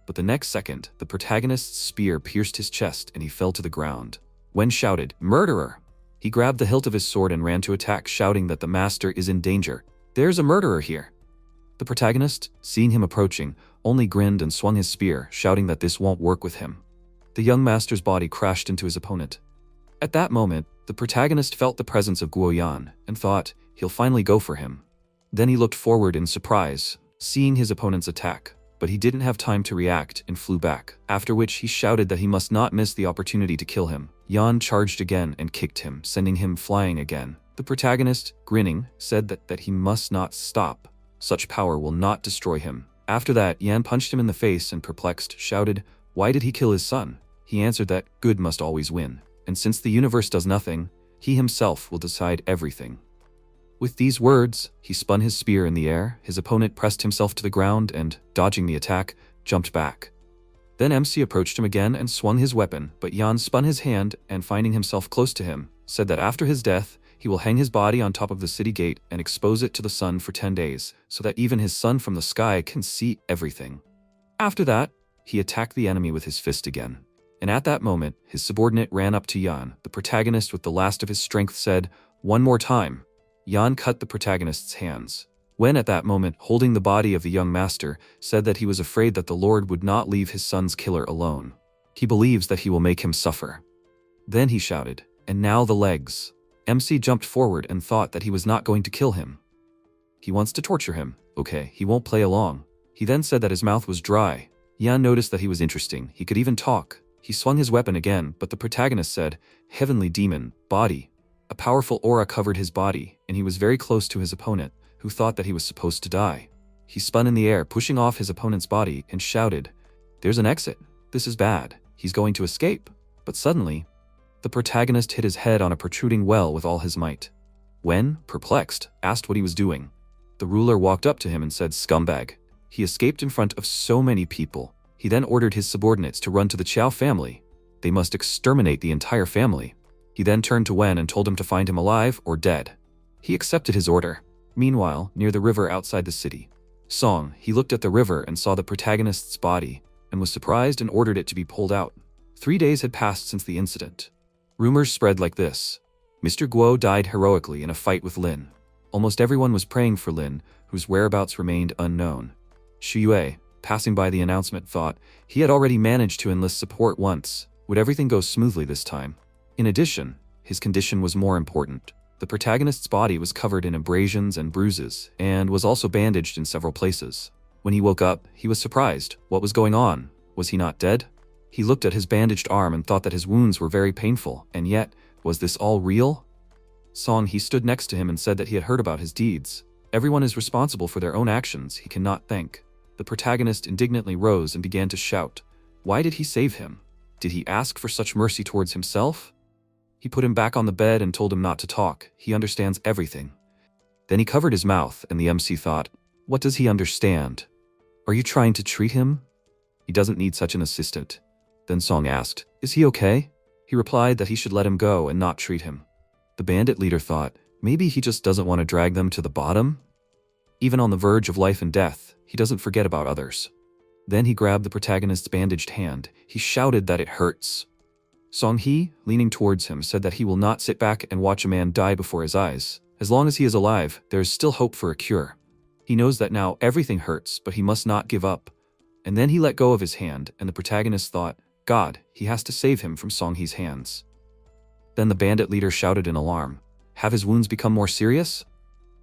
[SPEAKER 1] But the next second, the protagonist's spear pierced his chest and he fell to the ground. Wen shouted, murderer! He grabbed the hilt of his sword and ran to attack, shouting that the master is in danger. There's a murderer here! The protagonist, seeing him approaching, only grinned and swung his spear, shouting that this won't work with him. The young master's body crashed into his opponent. At that moment, the protagonist felt the presence of Guoyan and thought, he'll finally go for him. Then he looked forward in surprise, seeing his opponent's attack, but he didn't have time to react and flew back, after which he shouted that he must not miss the opportunity to kill him. Yan charged again and kicked him, sending him flying again. The protagonist, grinning, said that he must not stop. Such power will not destroy him. After that, Yan punched him in the face and, perplexed, shouted, why did he kill his son? He answered that good must always win, and since the universe does nothing, he himself will decide everything. With these words, he spun his spear in the air. His opponent pressed himself to the ground and, dodging the attack, jumped back. Then MC approached him again and swung his weapon, but Yan spun his hand and, finding himself close to him, said that after his death, he will hang his body on top of the city gate and expose it to the sun for 10 days, so that even his son from the sky can see everything. After that, he attacked the enemy with his fist again. And at that moment, his subordinate ran up to Yan. The protagonist, with the last of his strength, said, one more time. Yan cut the protagonist's hands. Wen, at that moment, holding the body of the young master, said that he was afraid that the Lord would not leave his son's killer alone. He believes that he will make him suffer. Then he shouted, and now the legs. MC jumped forward and thought that he was not going to kill him. He wants to torture him. Okay, he won't play along. He then said that his mouth was dry. Yan noticed that he was interesting. He could even talk. He swung his weapon again, but the protagonist said, heavenly demon, body. A powerful aura covered his body, and he was very close to his opponent, who thought that he was supposed to die. He spun in the air, pushing off his opponent's body, and shouted, there's an exit. This is bad. He's going to escape. But suddenly, the protagonist hit his head on a protruding well with all his might. Wen, perplexed, asked what he was doing. The ruler walked up to him and said, scumbag. He escaped in front of so many people. He then ordered his subordinates to run to the Qiao family. They must exterminate the entire family. He then turned to Wen and told him to find him alive or dead. He accepted his order. Meanwhile, near the river outside the city, Song, he looked at the river and saw the protagonist's body, and was surprised and ordered it to be pulled out. 3 days had passed since the incident. Rumors spread like this. Mr. Guo died heroically in a fight with Lin. Almost everyone was praying for Lin, whose whereabouts remained unknown. Xu Yue, passing by the announcement, thought he had already managed to enlist support once. Would everything go smoothly this time? In addition, his condition was more important. The protagonist's body was covered in abrasions and bruises, and was also bandaged in several places. When he woke up, he was surprised. What was going on? Was he not dead? He looked at his bandaged arm and thought that his wounds were very painful, and yet, was this all real? Song, he stood next to him and said that he had heard about his deeds. Everyone is responsible for their own actions he cannot thank. The protagonist indignantly rose and began to shout. Why did he save him? Did he ask for such mercy towards himself? He put him back on the bed and told him not to talk. He understands everything. Then he covered his mouth, and the MC thought, what does he understand? Are you trying to treat him? He doesn't need such an assistant. Then Song asked, is he okay? He replied that he should let him go and not treat him. The bandit leader thought, maybe he just doesn't want to drag them to the bottom? Even on the verge of life and death, he doesn't forget about others. Then he grabbed the protagonist's bandaged hand. He shouted that it hurts. Song He, leaning towards him, said that he will not sit back and watch a man die before his eyes. As long as he is alive, there is still hope for a cure. He knows that now everything hurts, but he must not give up. And then he let go of his hand, and the protagonist thought, God, he has to save him from Song He's hands. Then the bandit leader shouted in alarm. Have his wounds become more serious?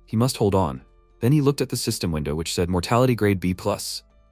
[SPEAKER 1] He must hold on. Then he looked at the system window which said mortality grade B+.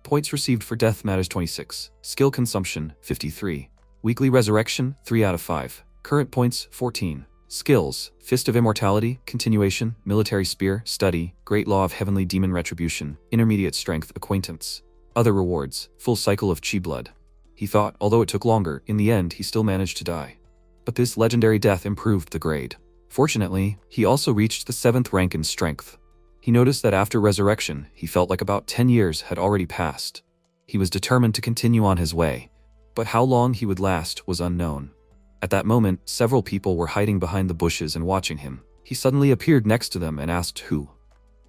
[SPEAKER 1] Points received for death matters 26. Skill consumption 53. Weekly resurrection 3 out of 5. Current points 14. Skills: Fist of Immortality, Continuation, Military Spear, Study, Great Law of Heavenly Demon Retribution, Intermediate Strength, Acquaintance. Other rewards: Full Cycle of Chi Blood. He thought, although it took longer, in the end he still managed to die. But this legendary death improved the grade. Fortunately, he also reached the 7th rank in Strength. He noticed that after resurrection, he felt like about 10 years had already passed. He was determined to continue on his way. But how long he would last was unknown. At that moment, several people were hiding behind the bushes and watching him. He suddenly appeared next to them and asked who.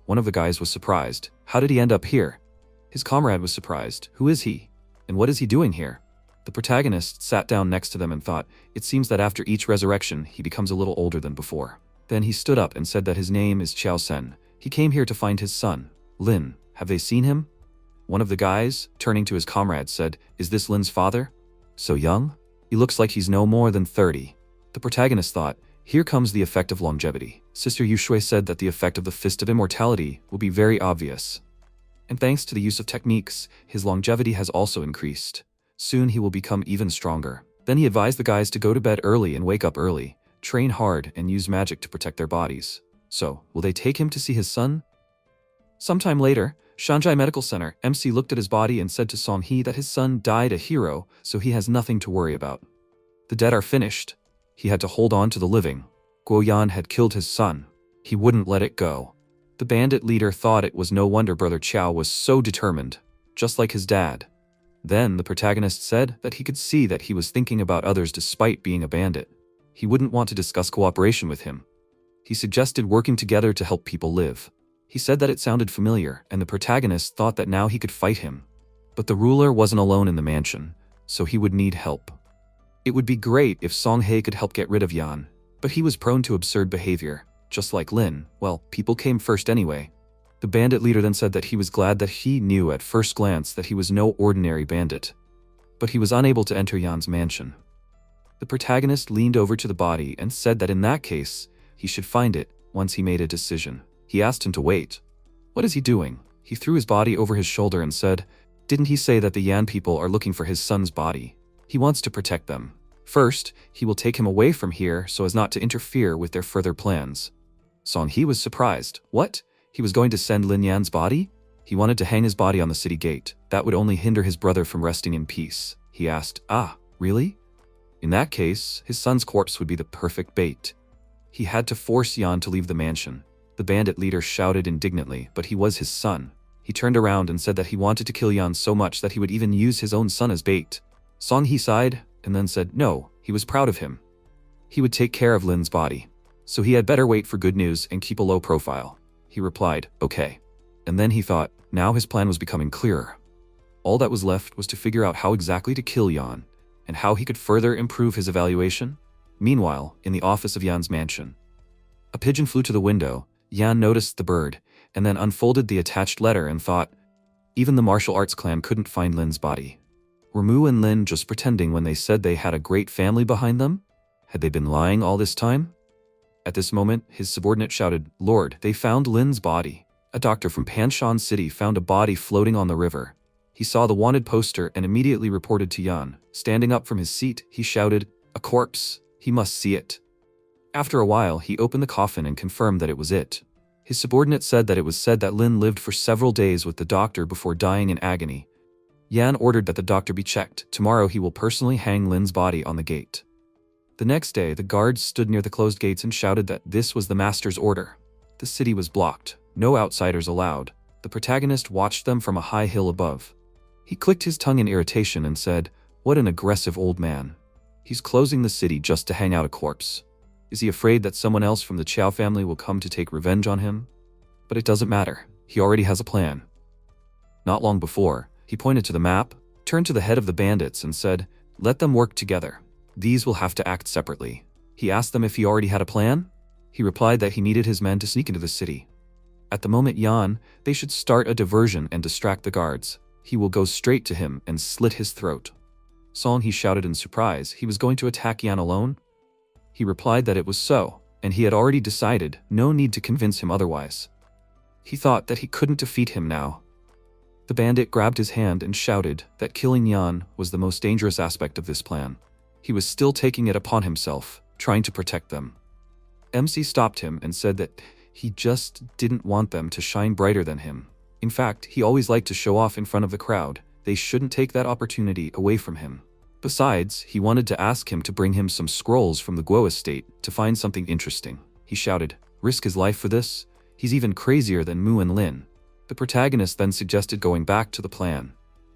[SPEAKER 1] One of the guys was surprised. How did he end up here? His comrade was surprised. Who is he? And what is he doing here? The protagonist sat down next to them and thought, it seems that after each resurrection, he becomes a little older than before. Then he stood up and said that his name is Xiao Sen. He came here to find his son, Lin. Have they seen him? One of the guys, turning to his comrade, said, is this Lin's father? So young? He looks like he's no more than 30. The protagonist thought, here comes the effect of longevity. Sister Yushui said that the effect of the Fist of Immortality will be very obvious. And thanks to the use of techniques, his longevity has also increased. Soon he will become even stronger. Then he advised the guys to go to bed early and wake up early, train hard, and use magic to protect their bodies. So, will they take him to see his son? Sometime later, Shanghai Medical Center, MC looked at his body and said to Song He that his son died a hero, so he has nothing to worry about. The dead are finished. He had to hold on to the living. Guo Yan had killed his son. He wouldn't let it go. The bandit leader thought it was no wonder Brother Qiao was so determined, just like his dad. Then the protagonist said that he could see that he was thinking about others despite being a bandit. He wouldn't want to discuss cooperation with him. He suggested working together to help people live. He said that it sounded familiar, and the protagonist thought that now he could fight him. But the ruler wasn't alone in the mansion, so he would need help. It would be great if Song He could help get rid of Yan, but he was prone to absurd behavior. Just like Lin, well, people came first anyway. The bandit leader then said that he was glad that he knew at first glance that he was no ordinary bandit. But he was unable to enter Yan's mansion. The protagonist leaned over to the body and said that in that case, he should find it once he made a decision. He asked him to wait. What is he doing? He threw his body over his shoulder and said, didn't he say that the Yan people are looking for his son's body? He wants to protect them. First, he will take him away from here so as not to interfere with their further plans. Song He was surprised. What? He was going to send Lin Yan's body? He wanted to hang his body on the city gate. That would only hinder his brother from resting in peace. He asked, really? In that case, his son's corpse would be the perfect bait. He had to force Yan to leave the mansion. The bandit leader shouted indignantly, but he was his son. He turned around and said that he wanted to kill Yan so much that he would even use his own son as bait. Song He sighed, and then said no, he was proud of him. He would take care of Lin's body. so he had better wait for good news and keep a low profile. He replied, okay. And then he thought, now his plan was becoming clearer. All that was left was to figure out how exactly to kill Yan, and how he could further improve his evaluation. Meanwhile, in the office of Yan's mansion, a pigeon flew to the window. Yan noticed the bird, and then unfolded the attached letter and thought, even the martial arts clan couldn't find Lin's body. Were Mu and Lin just pretending when they said they had a great family behind them? Had they been lying all this time? At this moment, his subordinate shouted, Lord, they found Lin's body. A doctor from Panshan City found a body floating on the river. He saw the wanted poster and immediately reported to Yan. Standing up from his seat, he shouted, a corpse. He must see it. After a while, he opened the coffin and confirmed that it was it. His subordinate said that it was said that Lin lived for several days with the doctor before dying in agony. Yan ordered that the doctor be checked. Tomorrow he will personally hang Lin's body on the gate. The next day, the guards stood near the closed gates and shouted that this was the master's order. The city was blocked. No outsiders allowed. The protagonist watched them from a high hill above. He clicked his tongue in irritation and said, what an aggressive old man. He's closing the city just to hang out a corpse. Is he afraid that someone else from the Qiao family will come to take revenge on him? But it doesn't matter. He already has a plan. Not long before, he pointed to the map, turned to the head of the bandits and said, let them work together. These will have to act separately. He asked them if he already had a plan. He replied that he needed his men to sneak into the city. At the moment Yan, they should start a diversion and distract the guards. He will go straight to him and slit his throat. Song, he shouted in surprise, he was going to attack Yan alone? He replied that it was so, and he had already decided, no need to convince him otherwise. He thought that he couldn't defeat him now. The bandit grabbed his hand and shouted that killing Yan was the most dangerous aspect of this plan. He was still taking it upon himself, trying to protect them. MC stopped him and said that he just didn't want them to shine brighter than him. In fact, he always liked to show off in front of the crowd. They shouldn't take that opportunity away from him. Besides, he wanted to ask him to bring him some scrolls from the Guo estate to find something interesting. He shouted, risk his life for this? He's even crazier than Mu and Lin. The protagonist then suggested going back to the plan.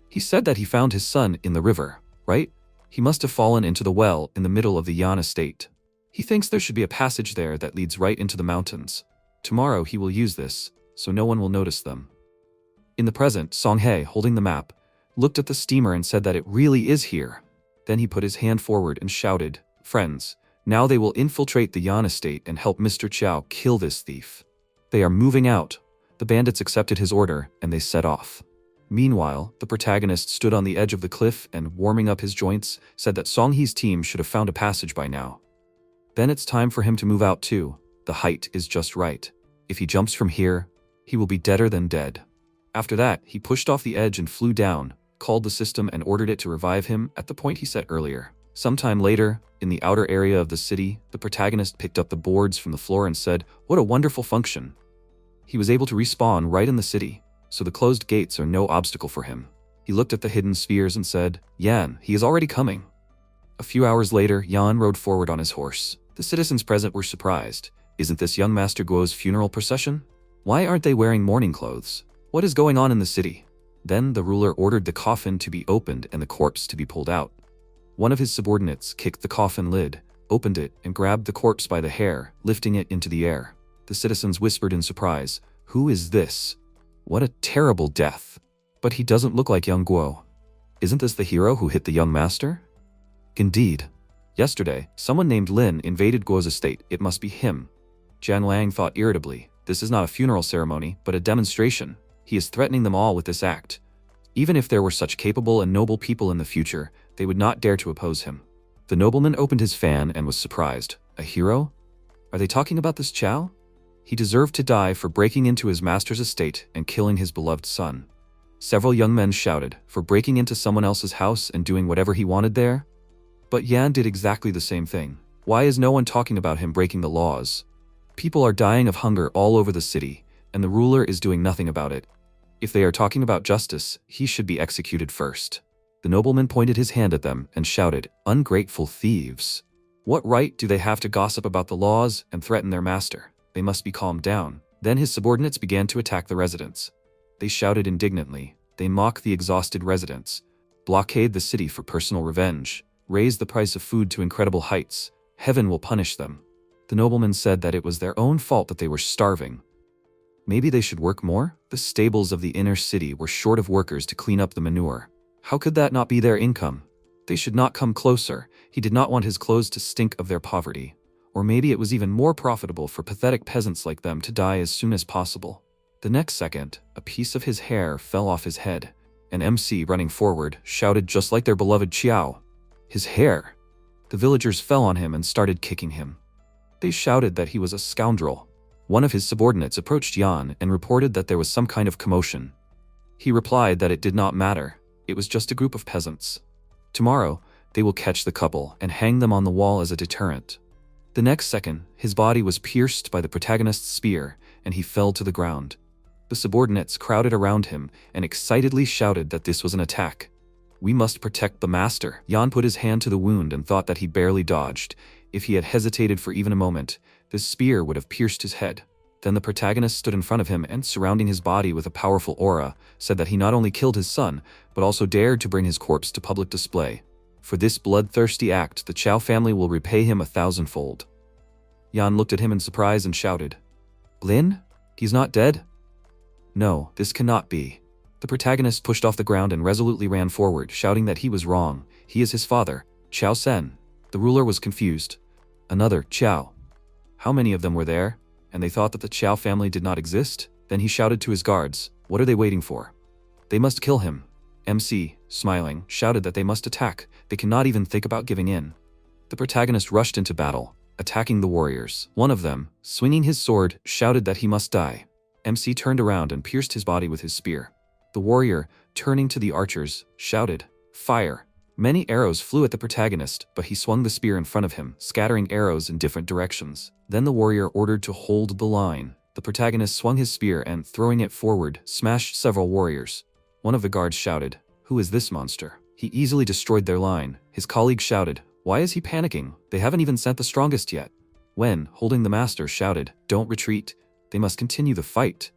[SPEAKER 1] He said that he found his son in the river, right? He must have fallen into the well in the middle of the Yan estate. He thinks there should be a passage there that leads right into the mountains. Tomorrow he will use this, so no one will notice them. In the present, Songhae, holding the map, looked at the steamer and said that it really is here. Then he put his hand forward and shouted, friends, now they will infiltrate the Yan estate and help Mr. Qiao kill this thief. They are moving out. The bandits accepted his order and they set off. Meanwhile, the protagonist stood on the edge of the cliff and, warming up his joints, said that Songhee's team should have found a passage by now. Then it's time for him to move out too. The height is just right. If he jumps from here, he will be deader than dead. After that, he pushed off the edge and flew down, called the system and ordered it to revive him at the point he set earlier. Sometime later, in the outer area of the city, the protagonist picked up the boards from the floor and said, what a wonderful function. He was able to respawn right in the city, so the closed gates are no obstacle for him. He looked at the hidden spheres and said, Yan, he is already coming. A few hours later, Yan rode forward on his horse. The citizens present were surprised. Isn't this young Master Guo's funeral procession? Why aren't they wearing mourning clothes? What is going on in the city? Then the ruler ordered the coffin to be opened and the corpse to be pulled out. One of his subordinates kicked the coffin lid, opened it, and grabbed the corpse by the hair, lifting it into the air. The citizens whispered in surprise, who is this? What a terrible death. But he doesn't look like young Guo. Isn't this the hero who hit the young master? Indeed. Yesterday, someone named Lin invaded Guo's estate. It must be him. Jian Lang thought irritably, this is not a funeral ceremony, but a demonstration. He is threatening them all with this act. Even if there were such capable and noble people in the future, they would not dare to oppose him. The nobleman opened his fan and was surprised. A hero? Are they talking about this Qiao? He deserved to die for breaking into his master's estate and killing his beloved son. Several young men shouted, for breaking into someone else's house and doing whatever he wanted there? But Yan did exactly the same thing. Why is no one talking about him breaking the laws? People are dying of hunger all over the city, and the ruler is doing nothing about it. If they are talking about justice, he should be executed first. The nobleman pointed his hand at them and shouted, ungrateful thieves. What right do they have to gossip about the laws and threaten their master? They must be calmed down. Then his subordinates began to attack the residents. They shouted indignantly. They mock the exhausted residents, blockade the city for personal revenge, raise the price of food to incredible heights. Heaven will punish them. The nobleman said that it was their own fault that they were starving. Maybe they should work more? The stables of the inner city were short of workers to clean up the manure. How could that not be their income? They should not come closer. He did not want his clothes to stink of their poverty. Or maybe it was even more profitable for pathetic peasants like them to die as soon as possible. The next second, a piece of his hair fell off his head. An MC running forward shouted just like their beloved Xiao. His hair! The villagers fell on him and started kicking him. They shouted that he was a scoundrel. One of his subordinates approached Yan and reported that there was some kind of commotion. He replied that it did not matter. It was just a group of peasants. Tomorrow, they will catch the couple and hang them on the wall as a deterrent. The next second, his body was pierced by the protagonist's spear, and he fell to the ground. The subordinates crowded around him and excitedly shouted that this was an attack. We must protect the master. Yan put his hand to the wound and thought that he barely dodged. If he had hesitated for even a moment, this spear would have pierced his head. Then the protagonist stood in front of him and, surrounding his body with a powerful aura, said that he not only killed his son, but also dared to bring his corpse to public display. For this bloodthirsty act, the Qiao family will repay him 1,000-fold. Yan looked at him in surprise and shouted, "Lin? He's not dead?" "No, this cannot be." The protagonist pushed off the ground and resolutely ran forward, shouting that he was wrong. He is his father, Qiao Sen. The ruler was confused. Another Qiao. How many of them were there? And they thought that the Qiao family did not exist? Then he shouted to his guards, "What are they waiting for? They must kill him." MC, smiling, shouted that they must attack. They cannot even think about giving in. The protagonist rushed into battle, attacking the warriors. One of them, swinging his sword, shouted that he must die. MC turned around and pierced his body with his spear. The warrior, turning to the archers, shouted, "Fire!" Many arrows flew at the protagonist, but he swung the spear in front of him, scattering arrows in different directions. Then the warrior ordered to hold the line. The protagonist swung his spear and, throwing it forward, smashed several warriors. One of the guards shouted, "Who is this monster?" He easily destroyed their line. His colleague shouted, "Why is he panicking? They haven't even sent the strongest yet." Wen, holding the master, shouted, "Don't retreat. They must continue the fight."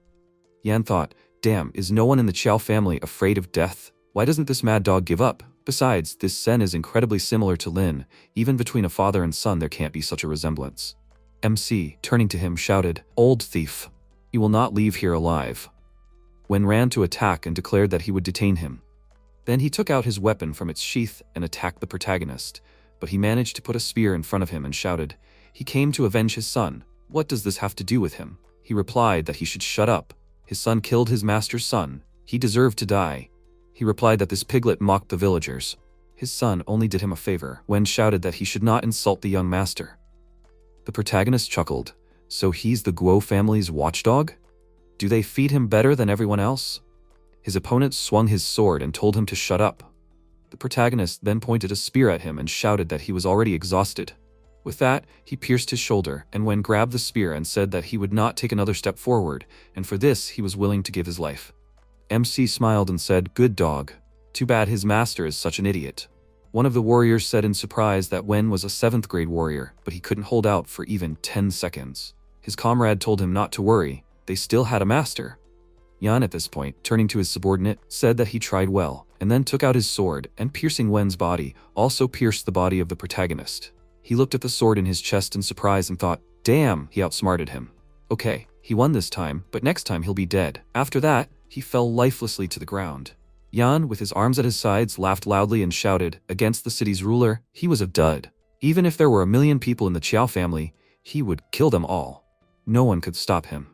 [SPEAKER 1] Yan thought, "Damn, is no one in the Qiao family afraid of death? Why doesn't this mad dog give up? Besides, this Sen is incredibly similar to Lin. Even between a father and son there can't be such a resemblance." MC, turning to him, shouted, "Old thief. You will not leave here alive." Wen ran to attack and declared that he would detain him. Then he took out his weapon from its sheath and attacked the protagonist, but he managed to put a spear in front of him and shouted, "He came to avenge his son. What does this have to do with him?" He replied that he should shut up. His son killed his master's son. He deserved to die. He replied that this piglet mocked the villagers. His son only did him a favor. Wen shouted that he should not insult the young master. The protagonist chuckled. So he's the Guo family's watchdog? Do they feed him better than everyone else? His opponent swung his sword and told him to shut up. The protagonist then pointed a spear at him and shouted that he was already exhausted. With that, he pierced his shoulder, and Wen grabbed the spear and said that he would not take another step forward, and for this he was willing to give his life. MC smiled and said, "Good dog. Too bad his master is such an idiot." One of the warriors said in surprise that Wen was a 7th grade warrior, but he couldn't hold out for even 10 seconds. His comrade told him not to worry, they still had a master. Yan at this point, turning to his subordinate, said that he tried well, and then took out his sword, and piercing Wen's body, also pierced the body of the protagonist. He looked at the sword in his chest in surprise and thought, "Damn, he outsmarted him. Okay, he won this time, but next time he'll be dead." After that, he fell lifelessly to the ground. Yan, with his arms at his sides, laughed loudly and shouted, against the city's ruler, he was a dud. Even if there were 1,000,000 people in the Qiao family, he would kill them all. No one could stop him.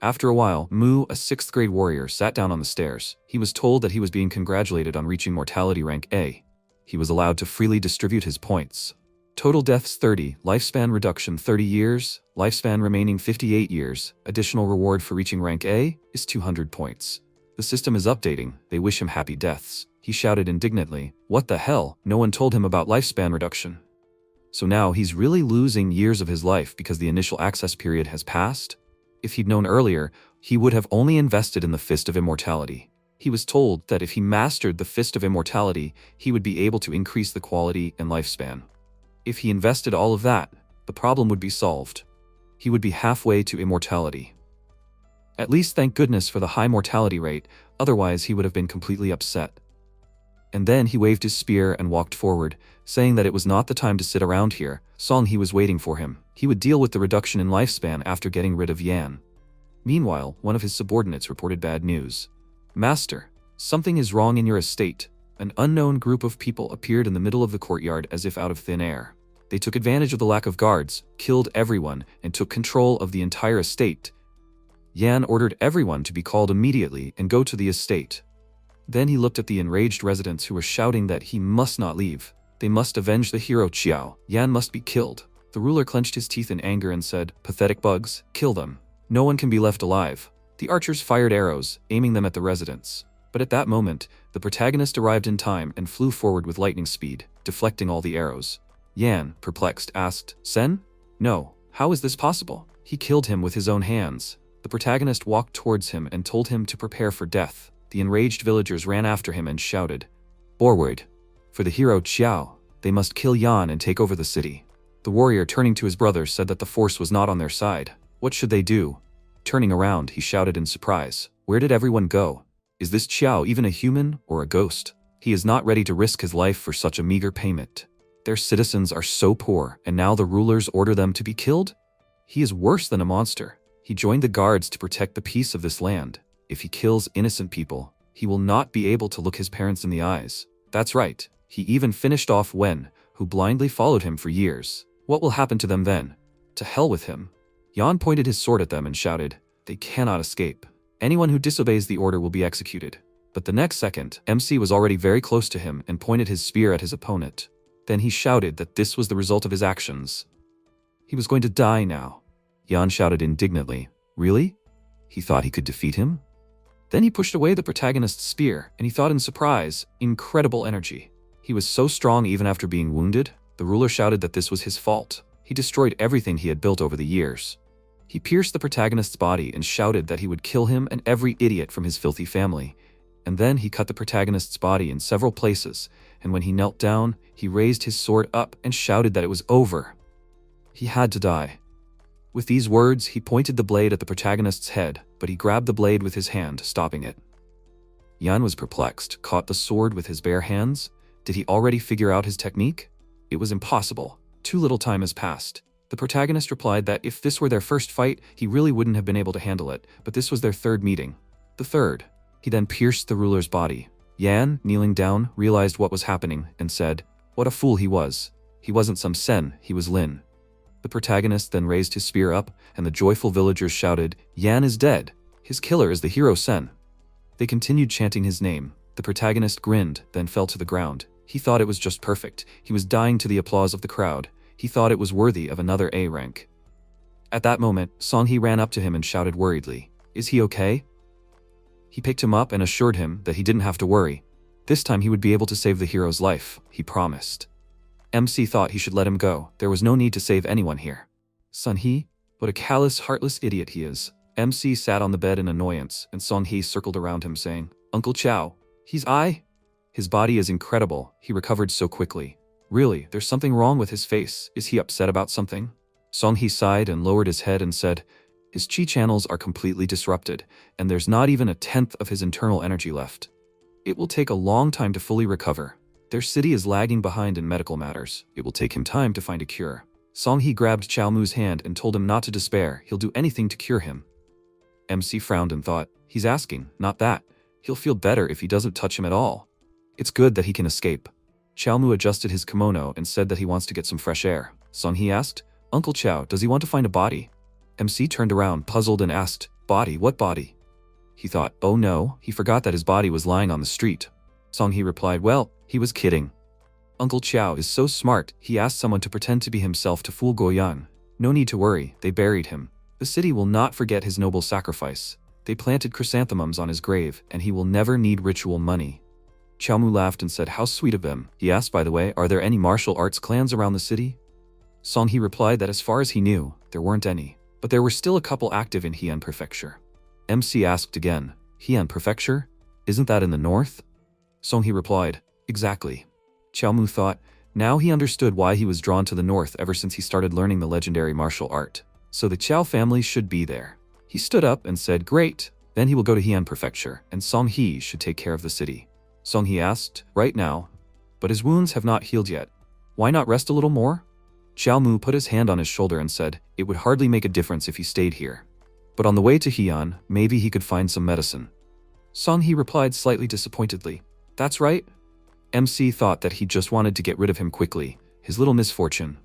[SPEAKER 1] After a while, Mu, a 6th grade warrior, sat down on the stairs. He was told that he was being congratulated on reaching mortality rank A. He was allowed to freely distribute his points. Total deaths 30, lifespan reduction 30 years, lifespan remaining 58 years, additional reward for reaching rank A is 200 points. The system is updating, they wish him happy deaths. He shouted indignantly, "What the hell? No one told him about lifespan reduction." So now he's really losing years of his life because the initial access period has passed? If he'd known earlier, he would have only invested in the Fist of Immortality. He was told that if he mastered the Fist of Immortality, he would be able to increase the quality and lifespan. If he invested all of that, the problem would be solved. He would be halfway to immortality. At least thank goodness for the high mortality rate, otherwise he would have been completely upset. And then he waved his spear and walked forward, saying that it was not the time to sit around here. Song He was waiting for him. He would deal with the reduction in lifespan after getting rid of Yan. Meanwhile, one of his subordinates reported bad news. Master, something is wrong in your estate. An unknown group of people appeared in the middle of the courtyard as if out of thin air. They took advantage of the lack of guards, killed everyone, and took control of the entire estate. Yan ordered everyone to be called immediately and go to the estate. Then he looked at the enraged residents who were shouting that he must not leave. They must avenge the hero Xiao. Yan must be killed. The ruler clenched his teeth in anger and said, "Pathetic bugs, kill them. No one can be left alive." The archers fired arrows, aiming them at the residents. But at that moment, the protagonist arrived in time and flew forward with lightning speed, deflecting all the arrows. Yan, perplexed, asked, "Sen? No, how is this possible? He killed him with his own hands." The protagonist walked towards him and told him to prepare for death. The enraged villagers ran after him and shouted, "Forward! For the hero Xiao, they must kill Yan and take over the city." The warrior, turning to his brother, said that the force was not on their side. What should they do? Turning around, he shouted in surprise, "Where did everyone go? Is this Xiao even a human or a ghost? He is not ready to risk his life for such a meager payment. Their citizens are so poor, and now the rulers order them to be killed? He is worse than a monster. He joined the guards to protect the peace of this land. If he kills innocent people, he will not be able to look his parents in the eyes. That's right, he even finished off Wen, who blindly followed him for years. What will happen to them then? To hell with him." Yan pointed his sword at them and shouted, "They cannot escape. Anyone who disobeys the order will be executed." But the next second, MC was already very close to him and pointed his spear at his opponent. Then he shouted that this was the result of his actions. He was going to die now. Yan shouted indignantly, "Really?" He thought he could defeat him? Then he pushed away the protagonist's spear, and he thought in surprise, incredible energy. He was so strong even after being wounded. The ruler shouted that this was his fault. He destroyed everything he had built over the years. He pierced the protagonist's body and shouted that he would kill him and every idiot from his filthy family. And then he cut the protagonist's body in several places, and when he knelt down, he raised his sword up and shouted that it was over. He had to die. With these words, he pointed the blade at the protagonist's head, but he grabbed the blade with his hand, stopping it. Yan was perplexed, caught the sword with his bare hands. Did he already figure out his technique? It was impossible. Too little time has passed. The protagonist replied that if this were their first fight, he really wouldn't have been able to handle it, but this was their third meeting. The third. He then pierced the ruler's body. Yan, kneeling down, realized what was happening and said, "What a fool he was. He wasn't some Sen, he was Lin." The protagonist then raised his spear up, and the joyful villagers shouted, "Yan is dead. His killer is the hero Sen." They continued chanting his name. The protagonist grinned, then fell to the ground. He thought it was just perfect. He was dying to the applause of the crowd. He thought it was worthy of another A rank. At that moment, Song He ran up to him and shouted worriedly, "Is he okay?" He picked him up and assured him that he didn't have to worry. This time he would be able to save the hero's life, he promised. MC thought he should let him go. There was no need to save anyone here. Sun He? What a callous, heartless idiot he is. MC sat on the bed in annoyance, and Song He circled around him saying, "Uncle Chow, he's I?" His body is incredible. He recovered so quickly. Really, there's something wrong with his face. Is he upset about something? Song He sighed and lowered his head and said, "His chi channels are completely disrupted, and there's not even a tenth of his internal energy left. It will take a long time to fully recover. Their city is lagging behind in medical matters. It will take him time to find a cure." Song He grabbed Xiaomu's hand and told him not to despair. He'll do anything to cure him. MC frowned and thought, he's asking, not that. He'll feel better if he doesn't touch him at all. It's good that he can escape. Xiaomu adjusted his kimono and said that he wants to get some fresh air. Song He asked, "Uncle Chow, does he want to find a body?" MC turned around, puzzled, and asked, "Body? What body?" He thought, oh no, he forgot that his body was lying on the street. Song He replied, well, he was kidding. Uncle Chow is so smart, he asked someone to pretend to be himself to fool Goyang. No need to worry, they buried him. The city will not forget his noble sacrifice. They planted chrysanthemums on his grave, and he will never need ritual money. Xiaomu laughed and said, how sweet of them. He asked, by the way, are there any martial arts clans around the city? Song He replied that as far as he knew, there weren't any, but there were still a couple active in Heian Prefecture. MC asked again, Heian Prefecture? Isn't that in the north? Song He replied, exactly. Xiaomu thought, now he understood why he was drawn to the north ever since he started learning the legendary martial art. So the Qiao family should be there. He stood up and said, great, then he will go to Heian Prefecture, and Song He should take care of the city. Song-hee asked. Right now. But his wounds have not healed yet. Why not rest a little more? Xiaomu put his hand on his shoulder and said, it would hardly make a difference if he stayed here. But on the way to Heian, maybe he could find some medicine. Song-hee replied slightly disappointedly. That's right. MC thought that he just wanted to get rid of him quickly, his little misfortune.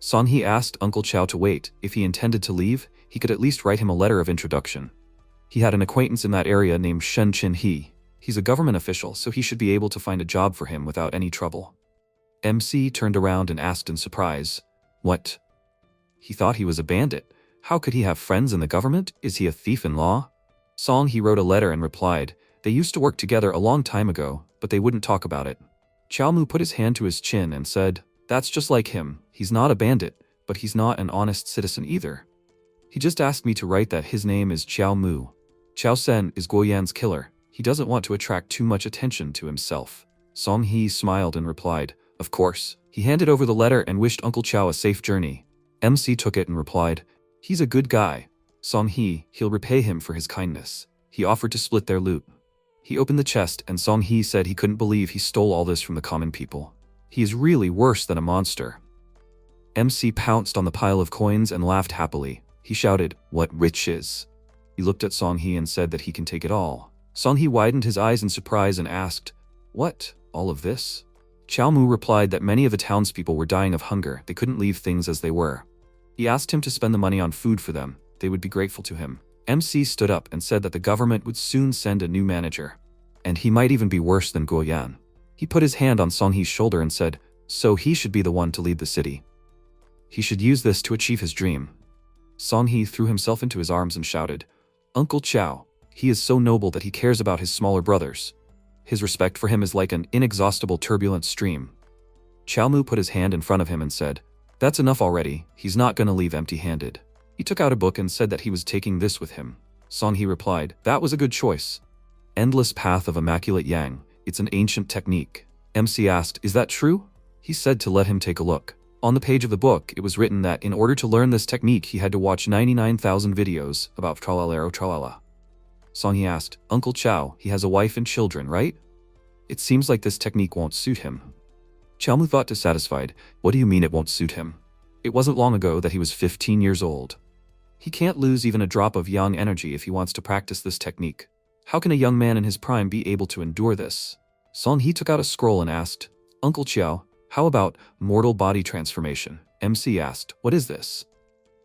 [SPEAKER 1] Song-hee asked Uncle Chow to wait. If he intended to leave, he could at least write him a letter of introduction. He had an acquaintance in that area named Shen Chin-hee. He's a government official, so he should be able to find a job for him without any trouble. MC turned around and asked in surprise, What? He thought he was a bandit. How could he have friends in the government? Is he a thief in law? Song-hee wrote a letter and replied, they used to work together a long time ago, but they wouldn't talk about it. Xiaomu put his hand to his chin and said, that's just like him. He's not a bandit, but he's not an honest citizen either. He just asked me to write that his name is Xiaomu. Xiao Sen is Guo Yan's killer. He doesn't want to attract too much attention to himself. Song-hee smiled and replied, of course. He handed over the letter and wished Uncle Chow a safe journey. MC took it and replied, he's a good guy. Song-hee, he'll repay him for his kindness. He offered to split their loot. He opened the chest and Song-hee said he couldn't believe he stole all this from the common people. He is really worse than a monster. MC pounced on the pile of coins and laughed happily. He shouted, what riches? He looked at Song-hee and said that he can take it all. Song-hee widened his eyes in surprise and asked, what, all of this? Xiaomu replied that many of the townspeople were dying of hunger. They couldn't leave things as they were. He asked him to spend the money on food for them. They would be grateful to him. MC stood up and said that the government would soon send a new manager. And he might even be worse than Guo Yan. He put his hand on Song-hee's shoulder and said, so he should be the one to lead the city. He should use this to achieve his dream. Song-hee threw himself into his arms and shouted, Uncle Chow, he is so noble that he cares about his smaller brothers. His respect for him is like an inexhaustible turbulent stream. Xiaomu put his hand in front of him and said, that's enough already, he's not gonna leave empty-handed. He took out a book and said that he was taking this with him. Song-hee replied, that was a good choice. Endless Path of Immaculate Yang. It's an ancient technique. MC asked, is that true? He said to let him take a look. On the page of the book, it was written that in order to learn this technique, he had to watch 99,000 videos about tralalero tralala. Song-hee asked, Uncle Chow, he has a wife and children, right? It seems like this technique won't suit him. Xiaomu thought dissatisfied, what do you mean it won't suit him? It wasn't long ago that he was 15 years old. He can't lose even a drop of yang energy if he wants to practice this technique. How can a young man in his prime be able to endure this? Song-hee took out a scroll and asked, Uncle Chow, how about mortal body transformation? MC asked, what is this?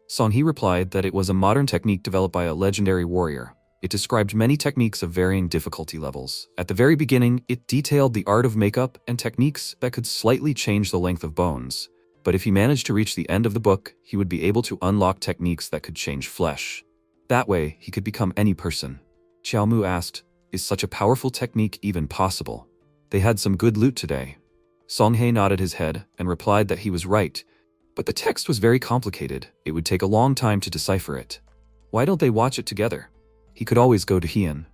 [SPEAKER 1] Song-hee replied that it was a modern technique developed by a legendary warrior. It described many techniques of varying difficulty levels. At the very beginning, it detailed the art of makeup and techniques that could slightly change the length of bones. But if he managed to reach the end of the book, he would be able to unlock techniques that could change flesh. That way, he could become any person. Xiaomu asked, is such a powerful technique even possible? They had some good loot today. Song-hee nodded his head and replied that he was right, but the text was very complicated. It would take a long time to decipher it. Why don't they watch it together? He could always go to Heian.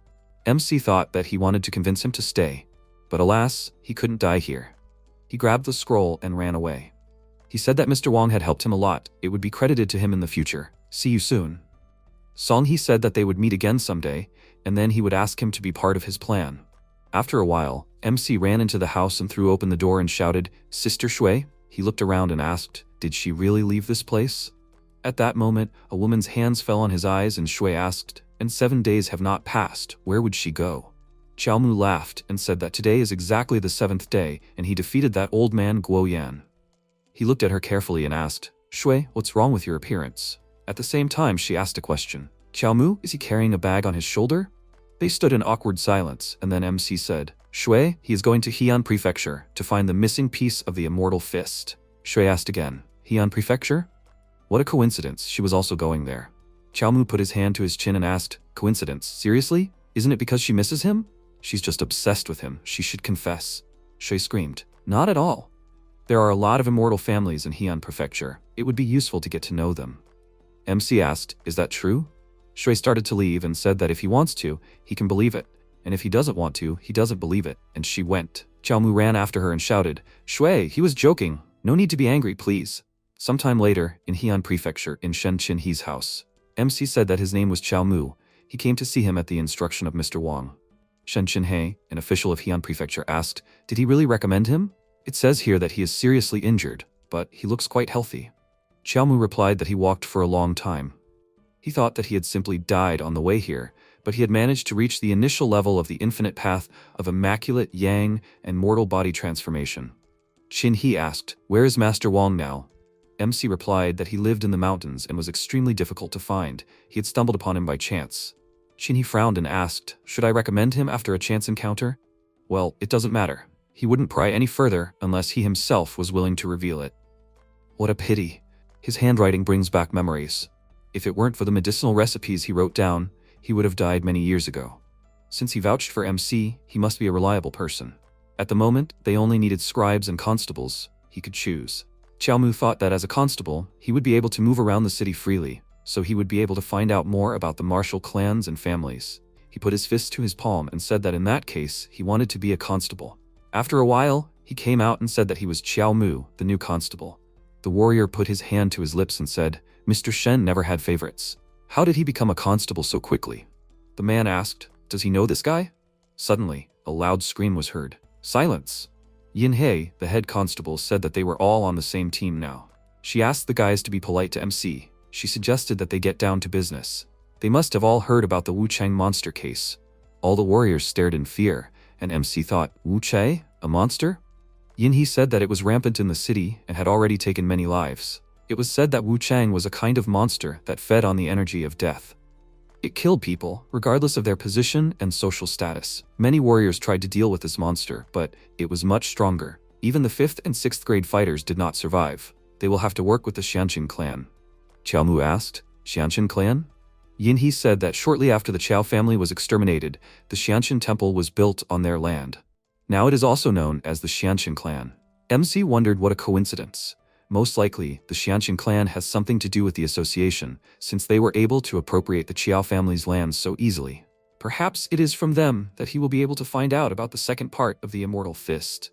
[SPEAKER 1] MC thought that he wanted to convince him to stay, but alas, he couldn't die here. He grabbed the scroll and ran away. He said that Mr. Wong had helped him a lot. It would be credited to him in the future. See you soon. Song-hee said that they would meet again someday, and then he would ask him to be part of his plan. After a while, MC ran into the house and threw open the door and shouted, Sister Shui? He looked around and asked, did she really leave this place? At that moment, a woman's hands fell on his eyes and Shui asked, and 7 days have not passed, where would she go? Xiaomu laughed and said that today is exactly the 7th day, and he defeated that old man Guo Yan. He looked at her carefully and asked, Shui, what's wrong with your appearance? At the same time, she asked a question. Xiaomu, is he carrying a bag on his shoulder? They stood in awkward silence, and then MC said, Shui, he is going to Heian Prefecture to find the missing piece of the immortal fist. Shui asked again, Heian Prefecture? What a coincidence, she was also going there. Xiaomu put his hand to his chin and asked, coincidence, seriously? Isn't it because she misses him? She's just obsessed with him, she should confess. Shui screamed, not at all. There are a lot of immortal families in Heian Prefecture. It would be useful to get to know them. MC asked, is that true? Shui started to leave and said that if he wants to, he can believe it, and if he doesn't want to, he doesn't believe it, and she went. Xiaomu ran after her and shouted, Shui, he was joking. No need to be angry, please. Sometime later, in Heian Prefecture, in Shen Chin-hee's house, MC said that his name was Xiaomu. He came to see him at the instruction of Mr. Wong. Shen Qinhe, an official of Heian Prefecture, asked, "Did he really recommend him? It says here that he is seriously injured, but he looks quite healthy." Xiaomu replied that he walked for a long time. He thought that he had simply died on the way here, but he had managed to reach the initial level of the infinite path of immaculate yang and mortal body transformation. Qin He asked, "Where is Master Wang now?" MC replied that he lived in the mountains and was extremely difficult to find. He had stumbled upon him by chance. Qin He frowned and asked, "Should I recommend him after a chance encounter?" Well, it doesn't matter. He wouldn't pry any further unless he himself was willing to reveal it. What a pity. His handwriting brings back memories. If it weren't for the medicinal recipes he wrote down, he would have died many years ago. Since he vouched for MC, he must be a reliable person. At the moment, they only needed scribes and constables. He could choose. Xiaomu thought that as a constable, he would be able to move around the city freely, so he would be able to find out more about the martial clans and families. He put his fist to his palm and said that in that case, he wanted to be a constable. After a while, he came out and said that he was Xiaomu, the new constable. The warrior put his hand to his lips and said, "Mr. Shen never had favorites. How did he become a constable so quickly?" The man asked, "Does he know this guy?" Suddenly, a loud scream was heard. "Silence!" Yin He, the head constable, said that they were all on the same team now. She asked the guys to be polite to MC. She suggested that they get down to business. They must have all heard about the Wu Chang monster case. All the warriors stared in fear, and MC thought, "Wu Chang? A monster?" Yin He said that it was rampant in the city and had already taken many lives. It was said that Wu Chang was a kind of monster that fed on the energy of death. It killed people, regardless of their position and social status. Many warriors tried to deal with this monster, but it was much stronger. Even the 5th and 6th grade fighters did not survive. They will have to work with the Xianqin clan. Xiaomu asked, "Xianqin clan?" Yin He said that shortly after the Qiao family was exterminated, the Xianqin temple was built on their land. Now it is also known as the Xianqin clan. MC wondered what a coincidence. Most likely, the Xianqin clan has something to do with the association, since they were able to appropriate the Qiao family's lands so easily. Perhaps it is from them that he will be able to find out about the second part of the Immortal Fist.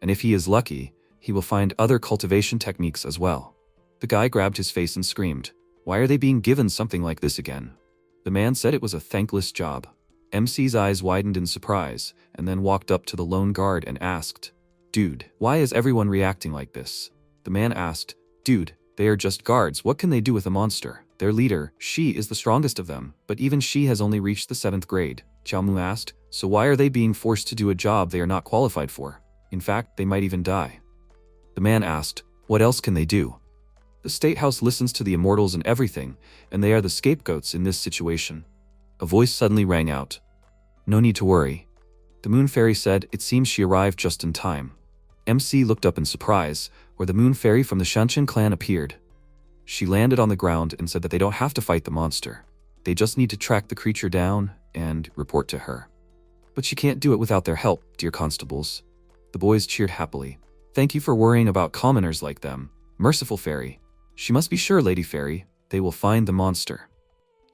[SPEAKER 1] And if he is lucky, he will find other cultivation techniques as well. The guy grabbed his face and screamed, "Why are they being given something like this again?" The man said it was a thankless job. MC's eyes widened in surprise, and then walked up to the lone guard and asked, "Dude, why is everyone reacting like this?" The man asked, "Dude, they are just guards. What can they do with a monster? Their leader, she is the strongest of them, but even she has only reached the 7th grade. Xiaomu asked, "So why are they being forced to do a job they are not qualified for? In fact, they might even die." The man asked, "What else can they do?" The State House listens to the immortals and everything, and they are the scapegoats in this situation. A voice suddenly rang out. "No need to worry." The Moon Fairy said it seems she arrived just in time. MC looked up in surprise, where the Moon Fairy from the Xianqin clan appeared. She landed on the ground and said that they don't have to fight the monster. They just need to track the creature down and report to her. But she can't do it without their help, dear constables. The boys cheered happily. "Thank you for worrying about commoners like them. Merciful Fairy. She must be sure, Lady Fairy. They will find the monster."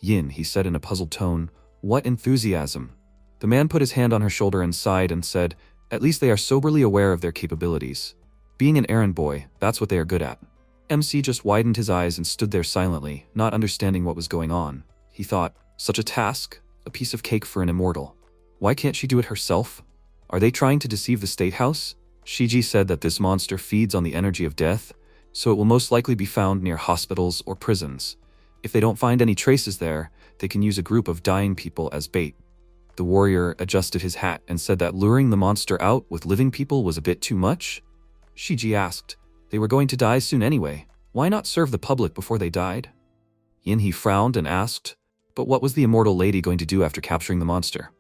[SPEAKER 1] "Yin," he said in a puzzled tone. "What enthusiasm." The man put his hand on her shoulder and sighed and said, "At least they are soberly aware of their capabilities. Being an errand boy, that's what they are good at." MC just widened his eyes and stood there silently, not understanding what was going on. He thought, such a task, a piece of cake for an immortal. Why can't she do it herself? Are they trying to deceive the State House? Shiji said that this monster feeds on the energy of death, so it will most likely be found near hospitals or prisons. If they don't find any traces there, they can use a group of dying people as bait. The warrior adjusted his hat and said that luring the monster out with living people was a bit too much. Shiji asked, "They were going to die soon anyway. Why not serve the public before they died?" Yin He frowned and asked, "But what was the immortal lady going to do after capturing the monster?"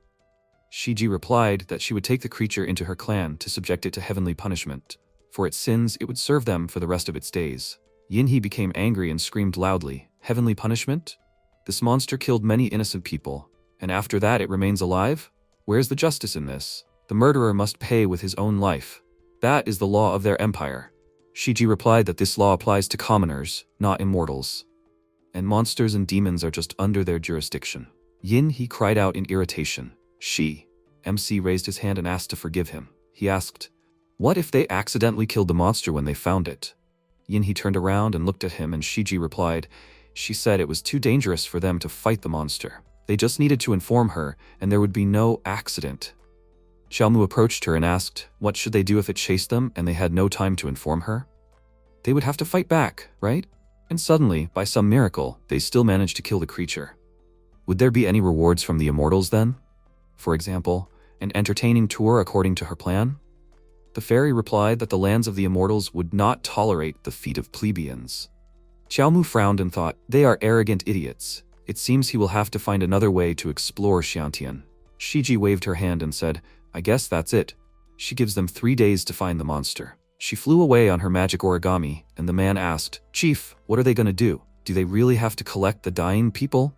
[SPEAKER 1] Shiji replied that she would take the creature into her clan to subject it to heavenly punishment. For its sins, it would serve them for the rest of its days. Yin He became angry and screamed loudly, "Heavenly punishment? This monster killed many innocent people, and after that it remains alive? Where's the justice in this? The murderer must pay with his own life. That is the law of their empire." Shiji replied that this law applies to commoners, not immortals. And monsters and demons are just under their jurisdiction. Yin He cried out in irritation. MC raised his hand and asked to forgive him. He asked, "What if they accidentally killed the monster when they found it?" Yin He turned around and looked at him, and Shiji replied, "She said it was too dangerous for them to fight the monster. They just needed to inform her, and there would be no accident. Xiaomu approached her and asked, what should they do if it chased them and they had no time to inform her? They would have to fight back, right? And suddenly, by some miracle, they still managed to kill the creature. Would there be any rewards from the immortals then? For example, an entertaining tour according to her plan? The fairy replied that the lands of the immortals would not tolerate the feet of plebeians. Xiaomu frowned and thought, they are arrogant idiots. It seems he will have to find another way to explore Xiantian. Shiji waved her hand and said, I guess that's it. She gives them 3 days to find the monster. She flew away on her magic origami, and the man asked, Chief, what are they going to do? Do they really have to collect the dying people?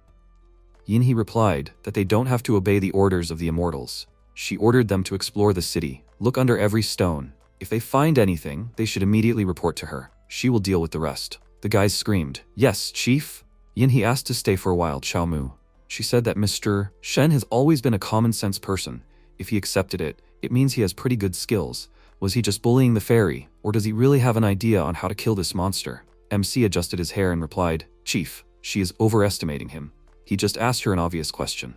[SPEAKER 1] Yinhe replied that they don't have to obey the orders of the immortals. She ordered them to explore the city, look under every stone. If they find anything, they should immediately report to her. She will deal with the rest. The guys screamed, Yes, Chief. Yinhe asked to stay for a while Xiaomu. She said that Mr. Shen has always been a common-sense person. If he accepted it, it means he has pretty good skills. Was he just bullying the fairy, or does he really have an idea on how to kill this monster? MC adjusted his hair and replied, Chief, she is overestimating him. He just asked her an obvious question.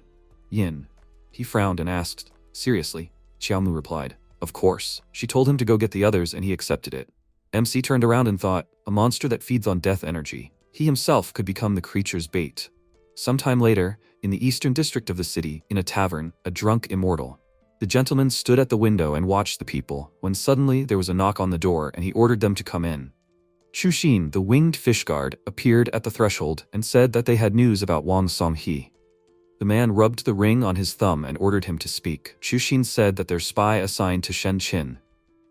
[SPEAKER 1] Yin. He frowned and asked, Seriously? Xiaomu replied, Of course. She told him to go get the others and he accepted it. MC turned around and thought, a monster that feeds on death energy. He himself could become the creature's bait. Sometime later, in the eastern district of the city, in a tavern, a drunk immortal. The gentleman stood at the window and watched the people, when suddenly there was a knock on the door and he ordered them to come in. Chuxin, the winged fish guard, appeared at the threshold and said that they had news about Wang Songhe. The man rubbed the ring on his thumb and ordered him to speak. Chuxin said that their spy assigned to Shen Qin.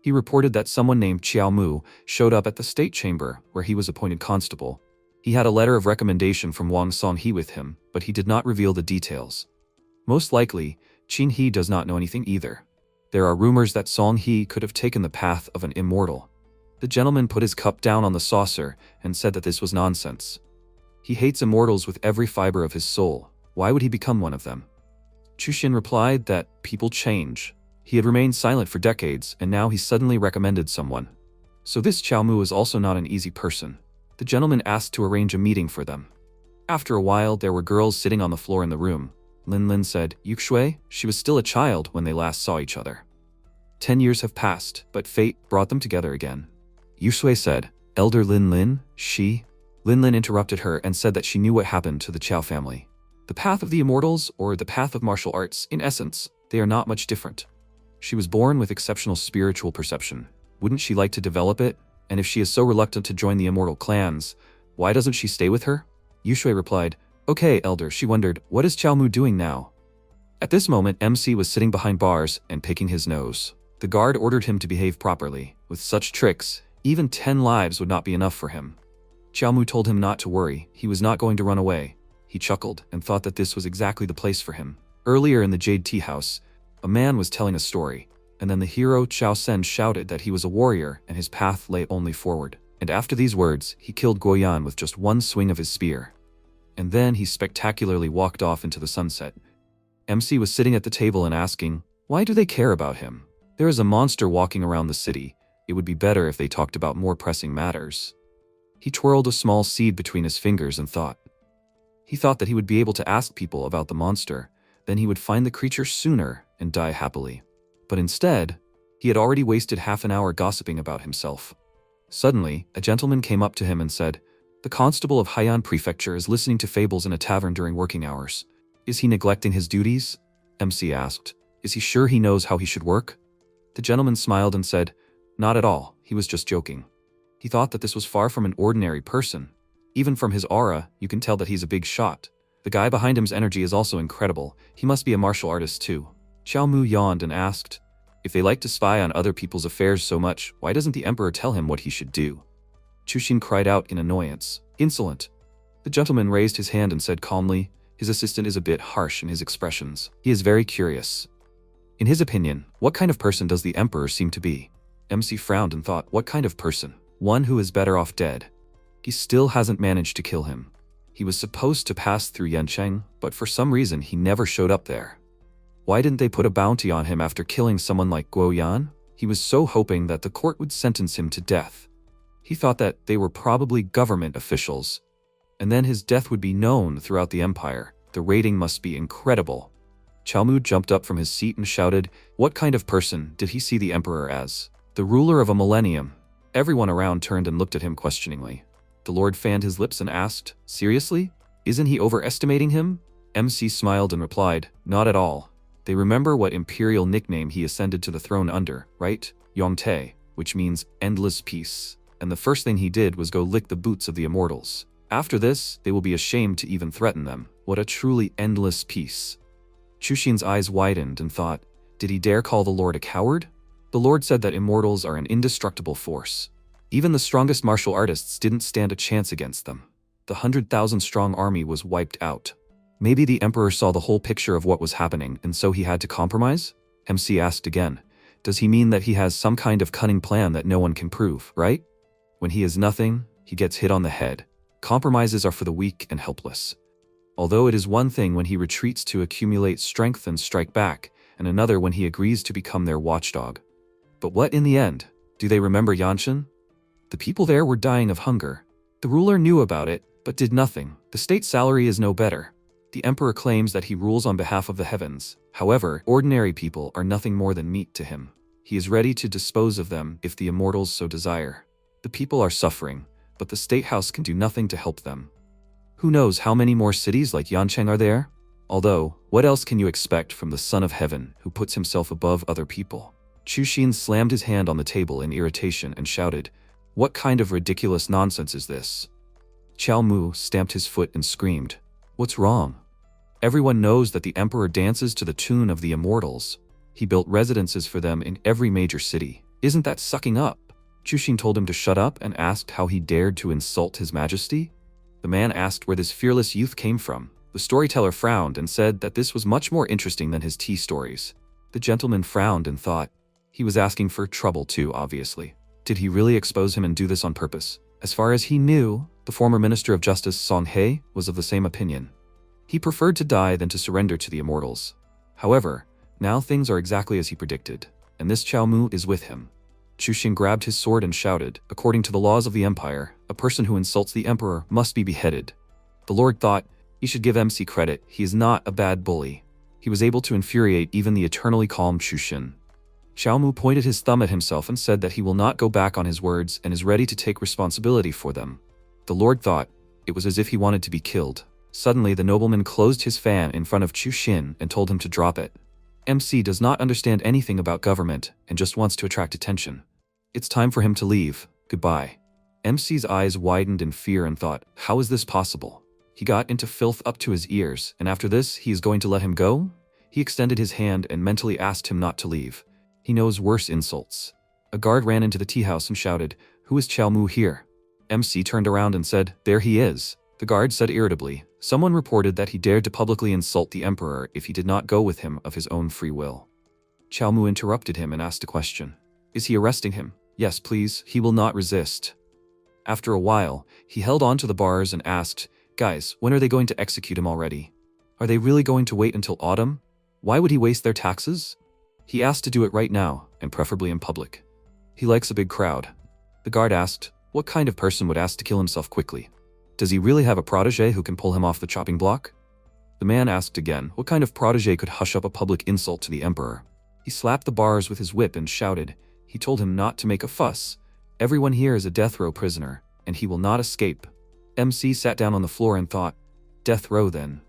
[SPEAKER 1] He reported that someone named Xiaomu showed up at the state chamber, where he was appointed constable. He had a letter of recommendation from Wang Songhe with him, but he did not reveal the details. Most likely, Qin He does not know anything either. There are rumors that Song He could have taken the path of an immortal. The gentleman put his cup down on the saucer and said that this was nonsense. He hates immortals with every fiber of his soul. Why would he become one of them? Chuxin replied that people change. He had remained silent for decades, and now he suddenly recommended someone. So this Xiaomu is also not an easy person. The gentleman asked to arrange a meeting for them. After a while, there were girls sitting on the floor in the room. Lin Lin said, Yuxue, she was still a child when they last saw each other. 10 years have passed, but fate brought them together again. Yuxue said, Elder Lin Lin, she? Lin Lin interrupted her and said that she knew what happened to the Qiao family. The path of the immortals, or the path of martial arts, in essence, they are not much different. She was born with exceptional spiritual perception. Wouldn't she like to develop it? And if she is so reluctant to join the immortal clans, why doesn't she stay with her? Yuxue replied, Okay, Elder. She wondered, what is Xiaomu doing now? At this moment, MC was sitting behind bars and picking his nose. The guard ordered him to behave properly. With such tricks, even 10 lives would not be enough for him. Xiaomu told him not to worry. He was not going to run away. He chuckled and thought that this was exactly the place for him. Earlier in the Jade Tea House, a man was telling a story, and then the hero Xiao Sen shouted that he was a warrior and his path lay only forward. And after these words, he killed Guoyan with just one swing of his spear. And then he spectacularly walked off into the sunset. MC was sitting at the table and asking, why do they care about him? There is a monster walking around the city. It would be better if they talked about more pressing matters. He twirled a small seed between his fingers and thought. He thought that he would be able to ask people about the monster, then he would find the creature sooner and die happily. But instead, he had already wasted half an hour gossiping about himself. Suddenly, a gentleman came up to him and said, The constable of Haiyan Prefecture is listening to fables in a tavern during working hours. Is he neglecting his duties? MC asked. Is he sure he knows how he should work? The gentleman smiled and said, Not at all, he was just joking. He thought that this was far from an ordinary person. Even from his aura, you can tell that he's a big shot. The guy behind him's energy is also incredible. He must be a martial artist too. Xiaomu yawned and asked, If they like to spy on other people's affairs so much, why doesn't the emperor tell him what he should do? Chuxin cried out in annoyance. Insolent. The gentleman raised his hand and said calmly, his assistant is a bit harsh in his expressions. He is very curious. In his opinion, what kind of person does the emperor seem to be? MC frowned and thought, what kind of person? One who is better off dead. He still hasn't managed to kill him. He was supposed to pass through Yancheng, but for some reason he never showed up there. Why didn't they put a bounty on him after killing someone like Guoyan? He was so hoping that the court would sentence him to death. He thought that they were probably government officials, and then his death would be known throughout the empire. The rating must be incredible. Xiaomu jumped up from his seat and shouted, what kind of person did he see the emperor as? The ruler of a millennium. Everyone around turned and looked at him questioningly. The lord fanned his lips and asked, seriously? Isn't he overestimating him? MC smiled and replied, not at all. They remember what imperial nickname he ascended to the throne under, right? Yongtae, which means endless peace. And the first thing he did was go lick the boots of the immortals. After this, they will be ashamed to even threaten them. What a truly endless peace. Chushin's eyes widened and thought, did he dare call the Lord a coward? The Lord said that immortals are an indestructible force. Even the strongest martial artists didn't stand a chance against them. The 100,000-strong army was wiped out. Maybe the Emperor saw the whole picture of what was happening and so he had to compromise? MC asked again, does he mean that he has some kind of cunning plan that no one can prove, right? When he is nothing, he gets hit on the head. Compromises are for the weak and helpless. Although it is one thing when he retreats to accumulate strength and strike back, and another when he agrees to become their watchdog. But what in the end? Do they remember Yanshan? The people there were dying of hunger. The ruler knew about it, but did nothing. The state salary is no better. The emperor claims that he rules on behalf of the heavens. However, ordinary people are nothing more than meat to him. He is ready to dispose of them if the immortals so desire. The people are suffering, but the state house can do nothing to help them. Who knows how many more cities like Yancheng are there? Although, what else can you expect from the Son of Heaven who puts himself above other people? Chushin slammed his hand on the table in irritation and shouted, what kind of ridiculous nonsense is this? Xiaomu stamped his foot and screamed, what's wrong? Everyone knows that the emperor dances to the tune of the immortals. He built residences for them in every major city. Isn't that sucking up? Chushin told him to shut up and asked how he dared to insult his majesty. The man asked where this fearless youth came from. The storyteller frowned and said that this was much more interesting than his tea stories. The gentleman frowned and thought, he was asking for trouble too, obviously. Did he really expose him and do this on purpose? As far as he knew, the former Minister of Justice Song He was of the same opinion. He preferred to die than to surrender to the immortals. However, now things are exactly as he predicted, and this Xiaomu is with him. Chushin grabbed his sword and shouted, according to the laws of the empire, a person who insults the emperor must be beheaded. The lord thought, he should give MC credit, he is not a bad bully. He was able to infuriate even the eternally calm Chushin. Xiaomu pointed his thumb at himself and said that he will not go back on his words and is ready to take responsibility for them. The lord thought, it was as if he wanted to be killed. Suddenly the nobleman closed his fan in front of Chushin and told him to drop it. MC does not understand anything about government and just wants to attract attention. It's time for him to leave. Goodbye. MC's eyes widened in fear and thought, how is this possible? He got into filth up to his ears, and after this, he is going to let him go? He extended his hand and mentally asked him not to leave. He knows worse insults. A guard ran into the tea house and shouted, who is Xiaomu here? MC turned around and said, there he is. The guard said irritably, someone reported that he dared to publicly insult the emperor if he did not go with him of his own free will. Xiaomu interrupted him and asked a question. Is he arresting him? Yes, please, he will not resist. After a while, he held on to the bars and asked, guys, when are they going to execute him already? Are they really going to wait until autumn? Why would he waste their taxes? He asked to do it right now, and preferably in public. He likes a big crowd. The guard asked, what kind of person would ask to kill himself quickly? Does he really have a protege who can pull him off the chopping block? The man asked again, what kind of protege could hush up a public insult to the emperor? He slapped the bars with his whip and shouted, he told him not to make a fuss. Everyone here is a death row prisoner, and he will not escape. MC sat down on the floor and thought, death row then.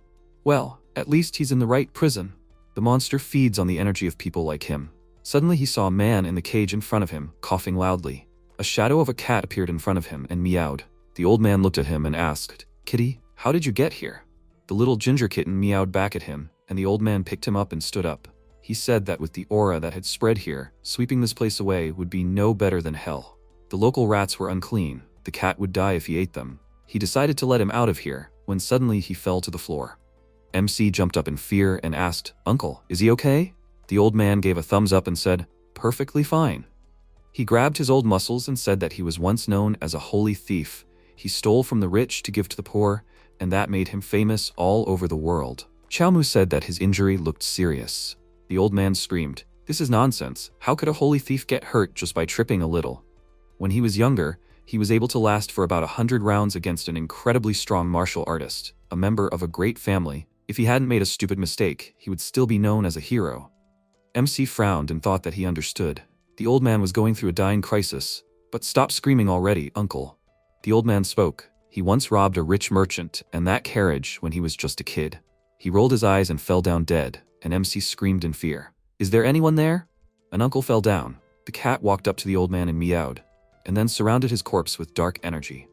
[SPEAKER 1] Well, at least he's in the right prison. The monster feeds on the energy of people like him. Suddenly he saw a man in the cage in front of him, coughing loudly. A shadow of a cat appeared in front of him and meowed. The old man looked at him and asked, Kitty, how did you get here? The little ginger kitten meowed back at him, and the old man picked him up and stood up. He said that with the aura that had spread here, sweeping this place away would be no better than hell. The local rats were unclean. The cat would die if he ate them. He decided to let him out of here, when suddenly he fell to the floor. MC jumped up in fear and asked, Uncle, is he okay? The old man gave a thumbs up and said, perfectly fine. He grabbed his old muscles and said that he was once known as a holy thief. He stole from the rich to give to the poor, and that made him famous all over the world. Xiaomu said that his injury looked serious. The old man screamed, this is nonsense. How could a holy thief get hurt just by tripping a little? When he was younger, he was able to last for about 100 rounds against an incredibly strong martial artist, a member of a great family. If he hadn't made a stupid mistake, he would still be known as a hero. MC frowned and thought that he understood. The old man was going through a dying crisis. But stop screaming already, uncle. The old man spoke. He once robbed a rich merchant, and that carriage when he was just a kid. He rolled his eyes and fell down dead, and MC screamed in fear. Is there anyone there? An uncle fell down. The cat walked up to the old man and meowed, and then surrounded his corpse with dark energy.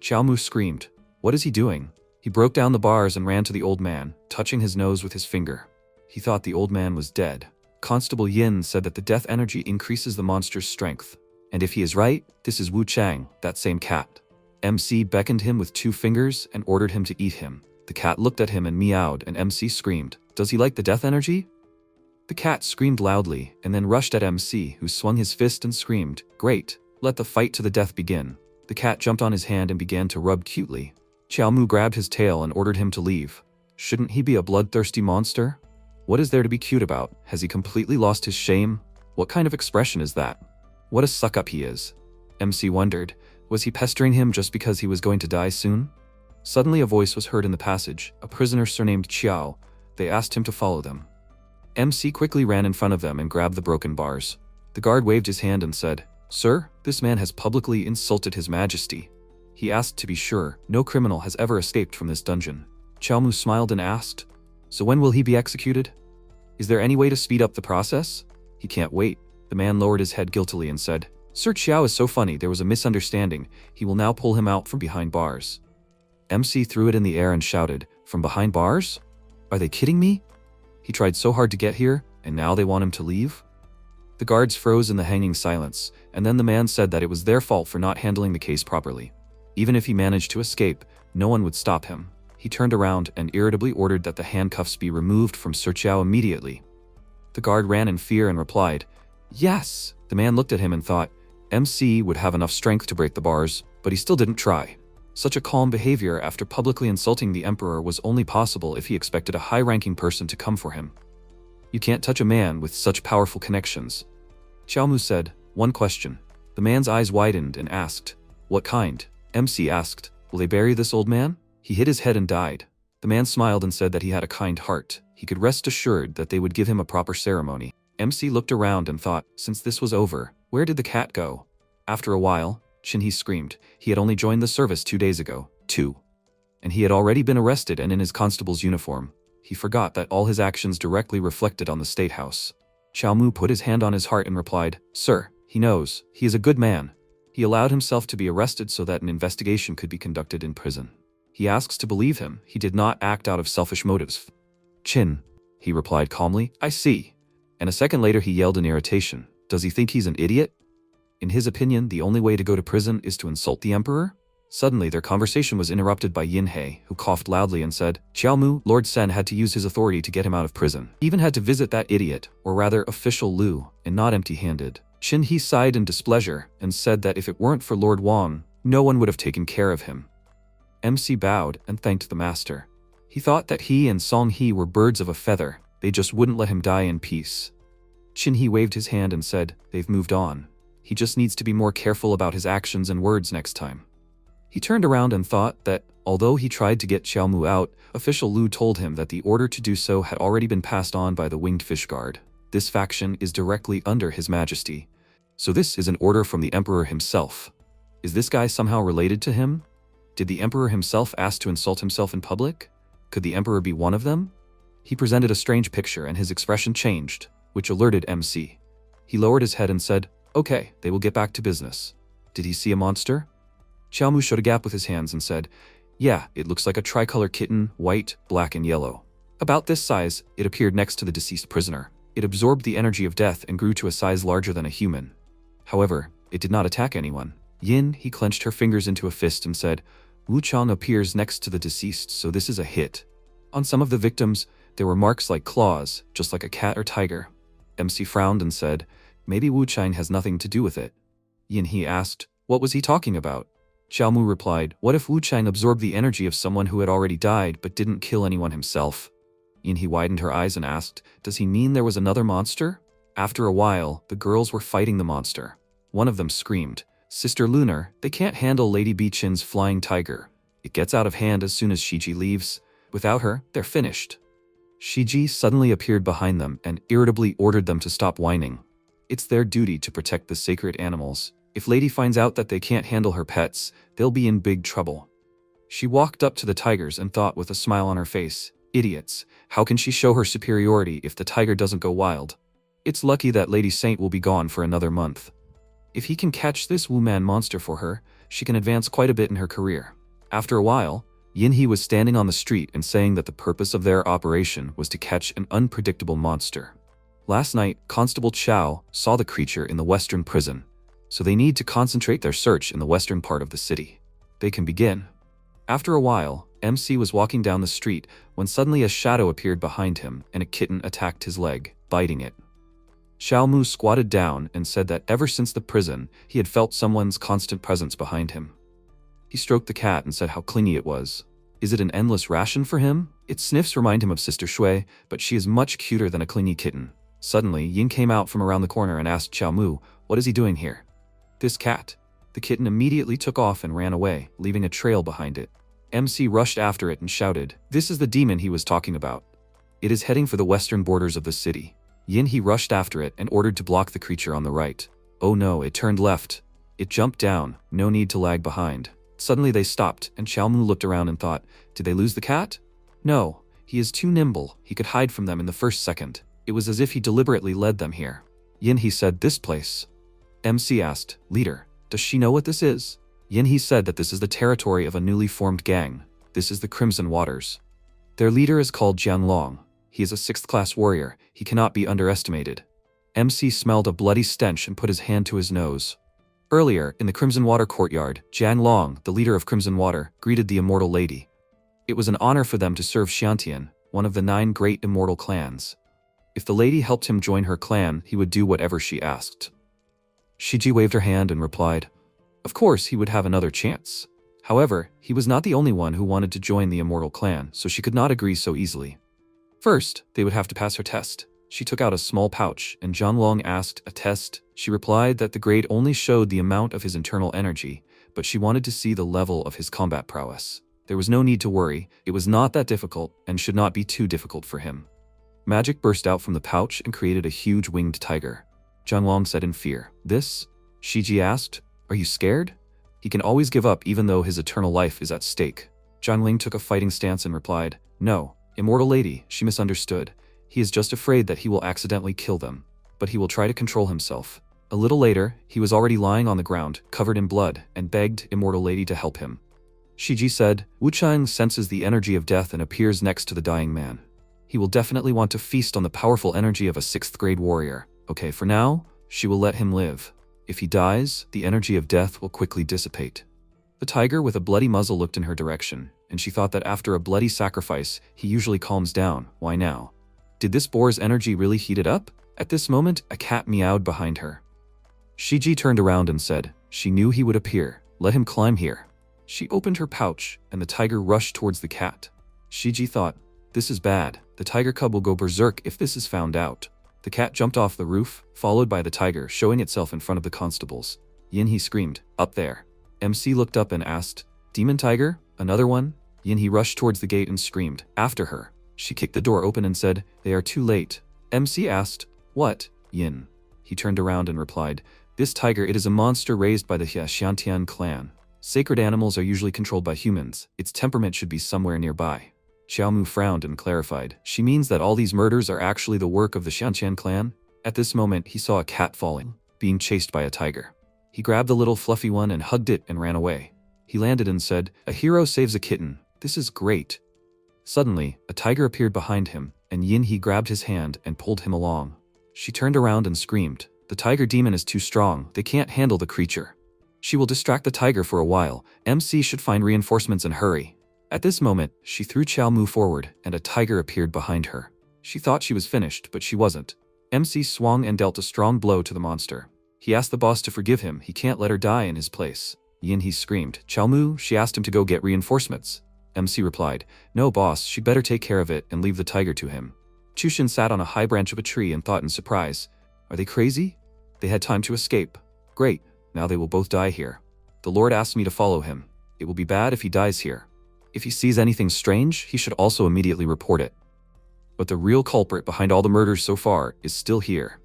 [SPEAKER 1] Xiaomu screamed. What is he doing? He broke down the bars and ran to the old man, touching his nose with his finger. He thought the old man was dead. Constable Yin said that the death energy increases the monster's strength. And if he is right, this is Wu Chang, that same cat. MC beckoned him with 2 fingers and ordered him to eat him. The cat looked at him and meowed, and MC screamed, Does he like the death energy? The cat screamed loudly and then rushed at MC, who swung his fist and screamed, Great, let the fight to the death begin. The cat jumped on his hand and began to rub cutely. Xiaomu grabbed his tail and ordered him to leave. Shouldn't he be a bloodthirsty monster? What is there to be cute about? Has he completely lost his shame? What kind of expression is that? What a suck-up he is. MC wondered, was he pestering him just because he was going to die soon? Suddenly a voice was heard in the passage, a prisoner surnamed Qiao. They asked him to follow them. MC quickly ran in front of them and grabbed the broken bars. The guard waved his hand and said, Sir, this man has publicly insulted His Majesty. He asked to be sure no criminal has ever escaped from this dungeon. Xiaomu smiled and asked, So when will he be executed? Is there any way to speed up the process? He can't wait. The man lowered his head guiltily and said, Sir Qiao is so funny, there was a misunderstanding. He will now pull him out from behind bars. MC threw it in the air and shouted, From behind bars? Are they kidding me? He tried so hard to get here, and now they want him to leave? The guards froze in the hanging silence, and then the man said that it was their fault for not handling the case properly. Even if he managed to escape, no one would stop him. He turned around and irritably ordered that the handcuffs be removed from Sir Qiao immediately. The guard ran in fear and replied, Yes! The man looked at him and thought, MC would have enough strength to break the bars, but he still didn't try. Such a calm behavior after publicly insulting the emperor was only possible if he expected a high-ranking person to come for him. You can't touch a man with such powerful connections. Xiaomu said, One question. The man's eyes widened and asked, What kind? MC asked, Will they bury this old man? He hit his head and died. The man smiled and said that he had a kind heart. He could rest assured that they would give him a proper ceremony. MC looked around and thought, since this was over, where did the cat go? After a while, Shinhee screamed. He had only joined the service 2 days ago, and he had already been arrested and in his constable's uniform. He forgot that all his actions directly reflected on the State House. Xiaomu put his hand on his heart and replied, Sir, he knows. He is a good man. He allowed himself to be arrested so that an investigation could be conducted in prison. He asks to believe him. He did not act out of selfish motives. Chin, he replied calmly, I see. And a second later he yelled in irritation, Does he think he's an idiot? In his opinion, the only way to go to prison is to insult the emperor? Suddenly their conversation was interrupted by Yin He, who coughed loudly and said, Xiaomu, Lord Sen had to use his authority to get him out of prison. He even had to visit that idiot, or rather official Lu, and not empty-handed. Shin He sighed in displeasure and said that if it weren't for Lord Wang, no one would have taken care of him. MC bowed and thanked the master. He thought that he and Song He were birds of a feather. They just wouldn't let him die in peace. Chin He waved his hand and said, They've moved on. He just needs to be more careful about his actions and words next time. He turned around and thought that, although he tried to get Xiaomu out, official Lu told him that the order to do so had already been passed on by the Winged Fish Guard. This faction is directly under His Majesty. So this is an order from the Emperor himself. Is this guy somehow related to him? Did the Emperor himself ask to insult himself in public? Could the Emperor be one of them? He presented a strange picture and his expression changed, which alerted MC. He lowered his head and said, Okay, they will get back to business. Did he see a monster? Xiaomu showed a gap with his hands and said, Yeah, it looks like a tricolor kitten, white, black, and yellow. About this size, it appeared next to the deceased prisoner. It absorbed the energy of death and grew to a size larger than a human. However, it did not attack anyone. Yin, he clenched her fingers into a fist and said, Wu Chang appears next to the deceased, so this is a hit. On some of the victims, there were marks like claws, just like a cat or tiger. MC frowned and said, Maybe Wu Chang has nothing to do with it. Yin He asked, What was he talking about? Xiaomu replied, What if Wu Chang absorbed the energy of someone who had already died but didn't kill anyone himself? Yin He widened her eyes and asked, Does he mean there was another monster? After a while, the girls were fighting the monster. One of them screamed, Sister Lunar, they can't handle Lady Bi Chin's flying tiger. It gets out of hand as soon as Shiji leaves. Without her, they're finished. Shiji suddenly appeared behind them and irritably ordered them to stop whining. It's their duty to protect the sacred animals. If Lady finds out that they can't handle her pets, they'll be in big trouble. She walked up to the tigers and thought with a smile on her face, idiots, how can she show her superiority if the tiger doesn't go wild? It's lucky that Lady Saint will be gone for another month. If he can catch this Wu-Man monster for her, she can advance quite a bit in her career. After a while, Yinhe was standing on the street and saying that the purpose of their operation was to catch an unpredictable monster. Last night, Constable Chao saw the creature in the western prison, so they need to concentrate their search in the western part of the city. They can begin. After a while, MC was walking down the street when suddenly a shadow appeared behind him and a kitten attacked his leg, biting it. Xiaomu squatted down and said that ever since the prison, he had felt someone's constant presence behind him. He stroked the cat and said how clingy it was. Is it an endless ration for him? Its sniffs remind him of Sister Shui, but she is much cuter than a clingy kitten. Suddenly, Yin came out from around the corner and asked Xiaomu, what is he doing here? This cat. The kitten immediately took off and ran away, leaving a trail behind it. MC rushed after it and shouted, this is the demon he was talking about. It is heading for the western borders of the city. Yinhe rushed after it and ordered to block the creature on the right. Oh no, it turned left. It jumped down, no need to lag behind. Suddenly they stopped, and Xiaomu looked around and thought, did they lose the cat? No, he is too nimble, he could hide from them in the first second. It was as if he deliberately led them here. Yinhe said, this place. MC asked, leader, does she know what this is? Yinhe said that this is the territory of a newly formed gang. This is the Crimson Waters. Their leader is called Jianlong. He is a 6th class warrior, he cannot be underestimated. MC smelled a bloody stench and put his hand to his nose. Earlier, in the Crimson Water courtyard, Jianlong, the leader of Crimson Water, greeted the immortal lady. It was an honor for them to serve Xiantian, one of the 9 great immortal clans. If the lady helped him join her clan, he would do whatever she asked. Shiji waved her hand and replied, of course he would have another chance. However, he was not the only one who wanted to join the immortal clan, so she could not agree so easily. First, they would have to pass her test. She took out a small pouch, and Jianlong asked, a test? She replied that the grade only showed the amount of his internal energy, but she wanted to see the level of his combat prowess. There was no need to worry, it was not that difficult, and should not be too difficult for him. Magic burst out from the pouch and created a huge winged tiger. Jianlong said in fear, this? Shiji asked, are you scared? He can always give up even though his eternal life is at stake. Jianling took a fighting stance and replied, no, immortal lady, she misunderstood. He is just afraid that he will accidentally kill them. But he will try to control himself. A little later, he was already lying on the ground, covered in blood, and begged immortal lady to help him. Shiji said, Wuchang senses the energy of death and appears next to the dying man. He will definitely want to feast on the powerful energy of a 6th grade warrior. Okay, for now, she will let him live. If he dies, the energy of death will quickly dissipate. The tiger with a bloody muzzle looked in her direction, and she thought that after a bloody sacrifice, he usually calms down. Why now? Did this boar's energy really heat it up? At this moment, a cat meowed behind her. Shiji turned around and said, she knew he would appear. Let him climb here. She opened her pouch, and the tiger rushed towards the cat. Shiji thought, this is bad. The tiger cub will go berserk if this is found out. The cat jumped off the roof, followed by the tiger showing itself in front of the constables. Yinhe screamed, up there. MC looked up and asked, demon tiger? Another one? Yinhe rushed towards the gate and screamed, after her. She kicked the door open and said, they are too late. MC asked, what? Yin. He turned around and replied, this tiger, it is a monster raised by the Xiantian clan. Sacred animals are usually controlled by humans. Its temperament should be somewhere nearby. Xiaomu frowned and clarified, she means that all these murders are actually the work of the Xiantian clan? At this moment, he saw a cat falling, being chased by a tiger. He grabbed the little fluffy one and hugged it and ran away. He landed and said, a hero saves a kitten. This is great. Suddenly, a tiger appeared behind him, and Yinhe grabbed his hand and pulled him along. She turned around and screamed, the tiger demon is too strong, they can't handle the creature. She will distract the tiger for a while, MC should find reinforcements and hurry. At this moment, she threw Xiaomu forward, and a tiger appeared behind her. She thought she was finished, but she wasn't. MC swung and dealt a strong blow to the monster. He asked the boss to forgive him, he can't let her die in his place. Yinhe screamed, Xiaomu, she asked him to go get reinforcements. MC replied, no boss, she'd better take care of it and leave the tiger to him. Chushin sat on a high branch of a tree and thought in surprise, are they crazy? They had time to escape. Great, now they will both die here. The Lord asked me to follow him. It will be bad if he dies here. If he sees anything strange, he should also immediately report it. But the real culprit behind all the murders so far is still here.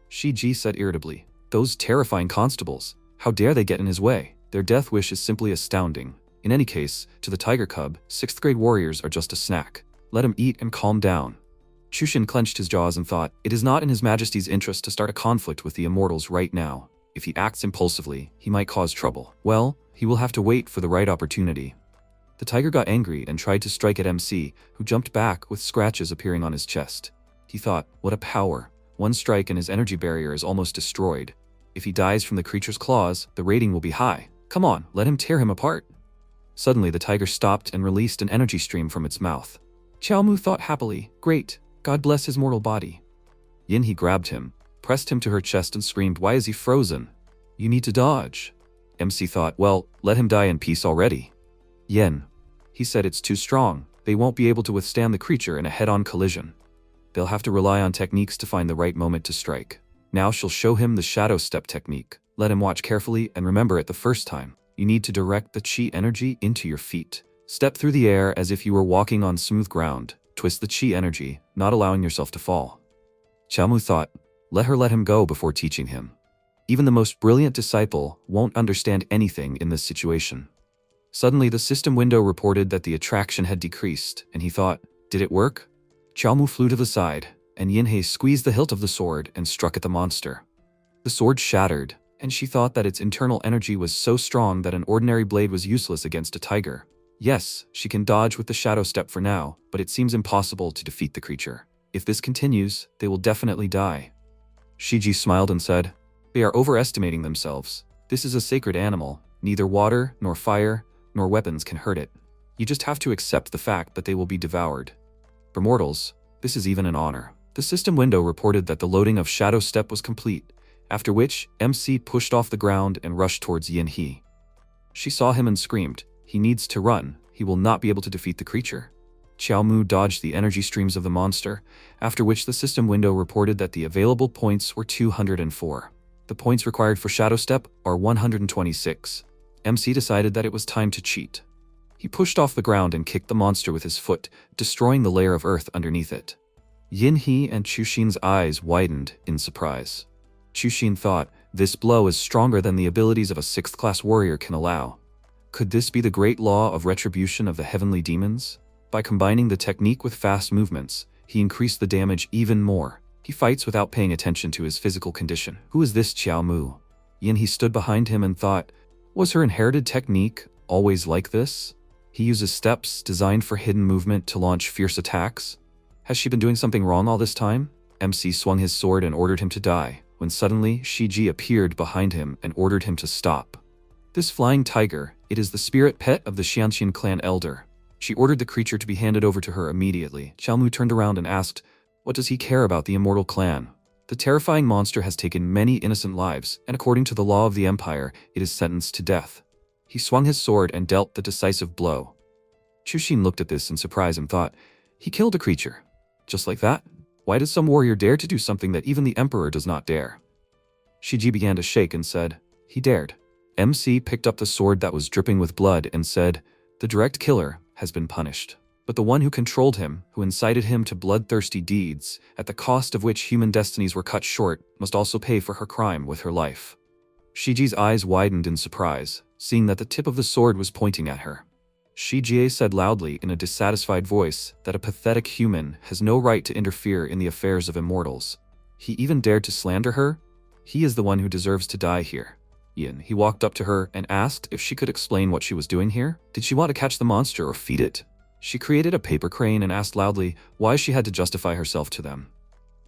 [SPEAKER 1] Shiji said irritably. Those terrifying constables. How dare they get in his way? Their death wish is simply astounding. In any case, to the tiger cub, 6th grade warriors are just a snack. Let him eat and calm down. Chushin clenched his jaws and thought, it is not in his majesty's interest to start a conflict with the immortals right now. If he acts impulsively, he might cause trouble. Well, he will have to wait for the right opportunity. The tiger got angry and tried to strike at MC, who jumped back with scratches appearing on his chest. He thought, what a power. One strike and his energy barrier is almost destroyed. If he dies from the creature's claws, the rating will be high. Come on, let him tear him apart. Suddenly, the tiger stopped and released an energy stream from its mouth. Xiaomu thought happily, great, God bless his mortal body. Yinhe grabbed him, pressed him to her chest and screamed, why is he frozen? You need to dodge. MC thought, well, let him die in peace already. Yen. He said it's too strong. They won't be able to withstand the creature in a head-on collision. They'll have to rely on techniques to find the right moment to strike. Now she'll show him the shadow step technique. Let him watch carefully and remember it the first time. You need to direct the chi energy into your feet. Step through the air as if you were walking on smooth ground. Twist the chi energy, not allowing yourself to fall. Xiaomu thought, let him go before teaching him. Even the most brilliant disciple won't understand anything in this situation. Suddenly, the system window reported that the attraction had decreased, and he thought, did it work? Xiaomu flew to the side, and Yinhe squeezed the hilt of the sword and struck at the monster. The sword shattered, and she thought that its internal energy was so strong that an ordinary blade was useless against a tiger. Yes, she can dodge with the shadow step for now, but it seems impossible to defeat the creature. If this continues, they will definitely die. Shiji smiled and said, they are overestimating themselves. This is a sacred animal. Neither water, nor fire, nor weapons can hurt it. You just have to accept the fact that they will be devoured. For mortals, this is even an honor. The system window reported that the loading of Shadow Step was complete, after which MC pushed off the ground and rushed towards Yinhe. She saw him and screamed, he needs to run. He will not be able to defeat the creature. Xiaomu dodged the energy streams of the monster, after which the system window reported that the available points were 204. The points required for Shadow Step are 126. MC decided that it was time to cheat. He pushed off the ground and kicked the monster with his foot, destroying the layer of earth underneath it. Yinhe and Chushin's eyes widened in surprise. Chushin thought, this blow is stronger than the abilities of a 6th-class warrior can allow. Could this be the great law of retribution of the heavenly demons? By combining the technique with fast movements, he increased the damage even more. He fights without paying attention to his physical condition. Who is this Xiaomu? Yinhe stood behind him and thought, was her inherited technique always like this? He uses steps designed for hidden movement to launch fierce attacks? Has she been doing something wrong all this time? MC swung his sword and ordered him to die, when suddenly Shiji appeared behind him and ordered him to stop. This flying tiger, it is the spirit pet of the Xianxian clan elder. She ordered the creature to be handed over to her immediately. Xiaomu turned around and asked, what does he care about the immortal clan? The terrifying monster has taken many innocent lives, and according to the law of the Empire, it is sentenced to death. He swung his sword and dealt the decisive blow. Chushin looked at this in surprise and thought, he killed a creature. Just like that? Why does some warrior dare to do something that even the Emperor does not dare? Shiji began to shake and said, he dared. MC picked up the sword that was dripping with blood and said, the direct killer has been punished. But the one who controlled him, who incited him to bloodthirsty deeds, at the cost of which human destinies were cut short, must also pay for her crime with her life. Shiji's eyes widened in surprise, seeing that the tip of the sword was pointing at her. Shiji said loudly in a dissatisfied voice that a pathetic human has no right to interfere in the affairs of immortals. He even dared to slander her? He is the one who deserves to die here. He walked up to her and asked if she could explain what she was doing here. Did she want to catch the monster or feed it? She created a paper crane and asked loudly why she had to justify herself to them.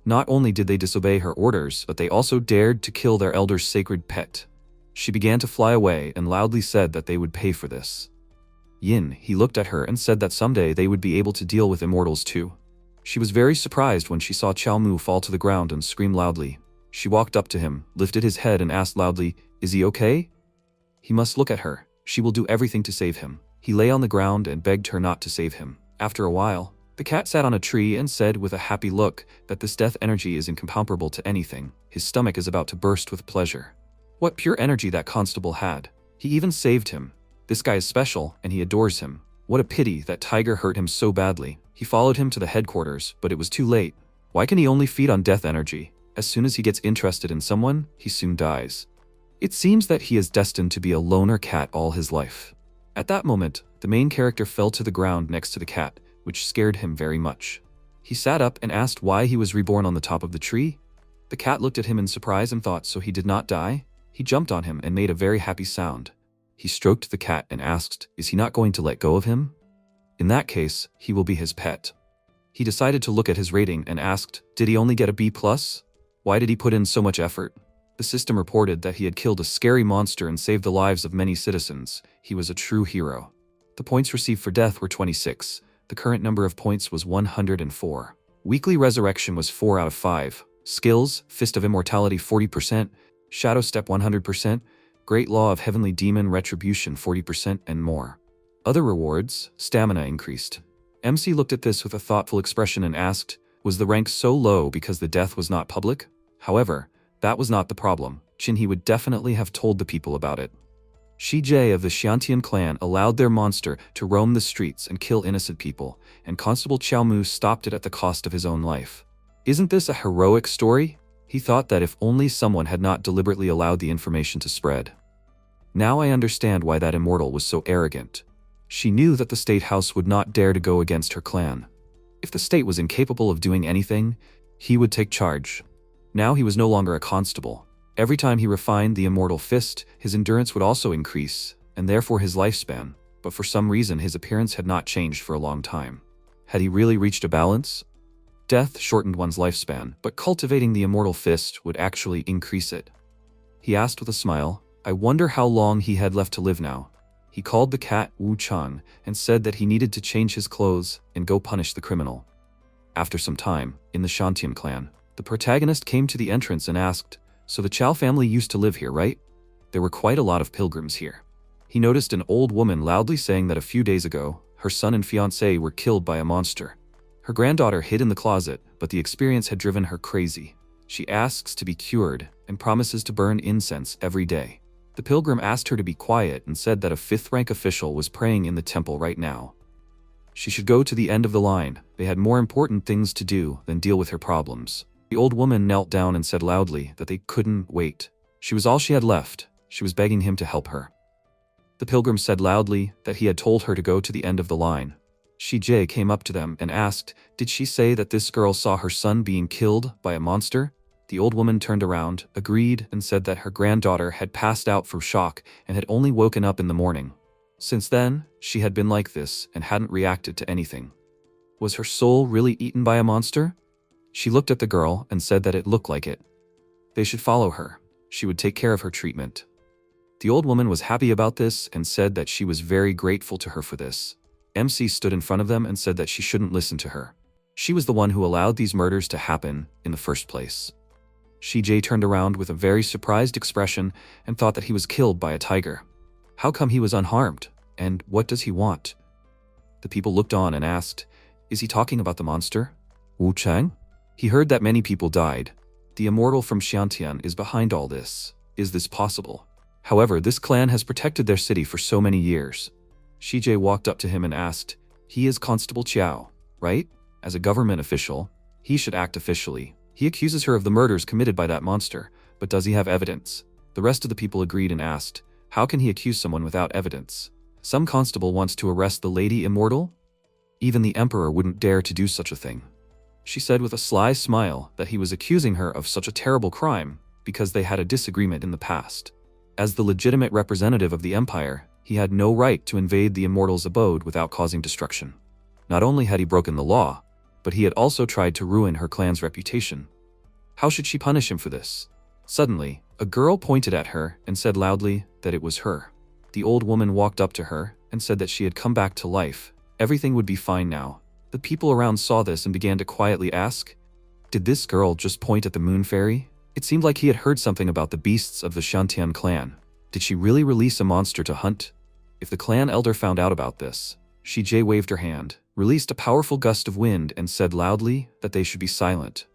[SPEAKER 1] Not only did they disobey her orders, but they also dared to kill their elder's sacred pet. She began to fly away and loudly said that they would pay for this. He looked at her and said that someday they would be able to deal with immortals too. She was very surprised when she saw Xiaomu fall to the ground and scream loudly. She walked up to him, lifted his head and asked loudly, is he okay? He must look at her. She will do everything to save him. He lay on the ground and begged her not to save him. After a while, the cat sat on a tree and said with a happy look that this death energy is incomparable to anything. His stomach is about to burst with pleasure. What pure energy that constable had. He even saved him. This guy is special, and he adores him. What a pity that tiger hurt him so badly. He followed him to the headquarters, but it was too late. Why can he only feed on death energy? As soon as he gets interested in someone, he soon dies. It seems that he is destined to be a loner cat all his life. At that moment, the main character fell to the ground next to the cat, which scared him very much. He sat up and asked why he was reborn on the top of the tree. The cat looked at him in surprise and thought, so he did not die? He jumped on him and made a very happy sound. He stroked the cat and asked, is he not going to let go of him? In that case, he will be his pet. He decided to look at his rating and asked, did he only get a B+? Why did he put in so much effort? The system reported that he had killed a scary monster and saved the lives of many citizens. He was a true hero. The points received for death were 26. The current number of points was 104. Weekly resurrection was 4 out of 5. Skills, Fist of Immortality 40%, Shadow Step 100%, Great Law of Heavenly Demon Retribution 40%, and more. Other rewards, stamina increased. MC looked at this with a thoughtful expression and asked, was the rank so low because the death was not public? However, that was not the problem. Chinhe would definitely have told the people about it. Shi Jie of the Xiantian clan allowed their monster to roam the streets and kill innocent people, and Constable Xiaomu stopped it at the cost of his own life. Isn't this a heroic story? He thought that if only someone had not deliberately allowed the information to spread. Now I understand why that immortal was so arrogant. She knew that the state house would not dare to go against her clan. If the state was incapable of doing anything, he would take charge. Now he was no longer a constable. Every time he refined the immortal fist, his endurance would also increase, and therefore his lifespan, but for some reason his appearance had not changed for a long time. Had he really reached a balance? Death shortened one's lifespan, but cultivating the immortal fist would actually increase it. He asked with a smile, I wonder how long he had left to live now. He called the cat Wu Chang and said that he needed to change his clothes and go punish the criminal. After some time, in the Xiantian clan, the protagonist came to the entrance and asked, so the Chow family used to live here, right? There were quite a lot of pilgrims here. He noticed an old woman loudly saying that a few days ago, her son and fiancé were killed by a monster. Her granddaughter hid in the closet, but the experience had driven her crazy. She asks to be cured and promises to burn incense every day. The pilgrim asked her to be quiet and said that a 5th-rank official was praying in the temple right now. She should go to the end of the line. They had more important things to do than deal with her problems. The old woman knelt down and said loudly that they couldn't wait. She was all she had left. She was begging him to help her. The pilgrim said loudly that he had told her to go to the end of the line. Shi Jie came up to them and asked, did she say that this girl saw her son being killed by a monster? The old woman turned around, agreed, and said that her granddaughter had passed out from shock and had only woken up in the morning. Since then, she had been like this and hadn't reacted to anything. Was her soul really eaten by a monster? She looked at the girl and said that it looked like it. They should follow her. She would take care of her treatment. The old woman was happy about this and said that she was very grateful to her for this. MC stood in front of them and said that she shouldn't listen to her. She was the one who allowed these murders to happen in the first place. Shi Jie turned around with a very surprised expression and thought that he was killed by a tiger. How come he was unharmed? And what does he want? The people looked on and asked, is he talking about the monster? Wu Chang? He heard that many people died. The immortal from Xiantian is behind all this. Is this possible? However, this clan has protected their city for so many years. Shi Jie walked up to him and asked, he is Constable Qiao, right? As a government official, he should act officially. He accuses her of the murders committed by that monster, but does he have evidence? The rest of the people agreed and asked, how can he accuse someone without evidence? Some constable wants to arrest the Lady Immortal? Even the Emperor wouldn't dare to do such a thing. She said with a sly smile that he was accusing her of such a terrible crime because they had a disagreement in the past. As the legitimate representative of the Empire, he had no right to invade the Immortal's abode without causing destruction. Not only had he broken the law, but he had also tried to ruin her clan's reputation. How should she punish him for this? Suddenly, a girl pointed at her and said loudly that it was her. The old woman walked up to her and said that she had come back to life. Everything would be fine now. The people around saw this and began to quietly ask, did this girl just point at the moon fairy? It seemed like he had heard something about the beasts of the Xiantian clan. Did she really release a monster to hunt? If the clan elder found out about this, Shi Jie waved her hand, released a powerful gust of wind and said loudly that they should be silent.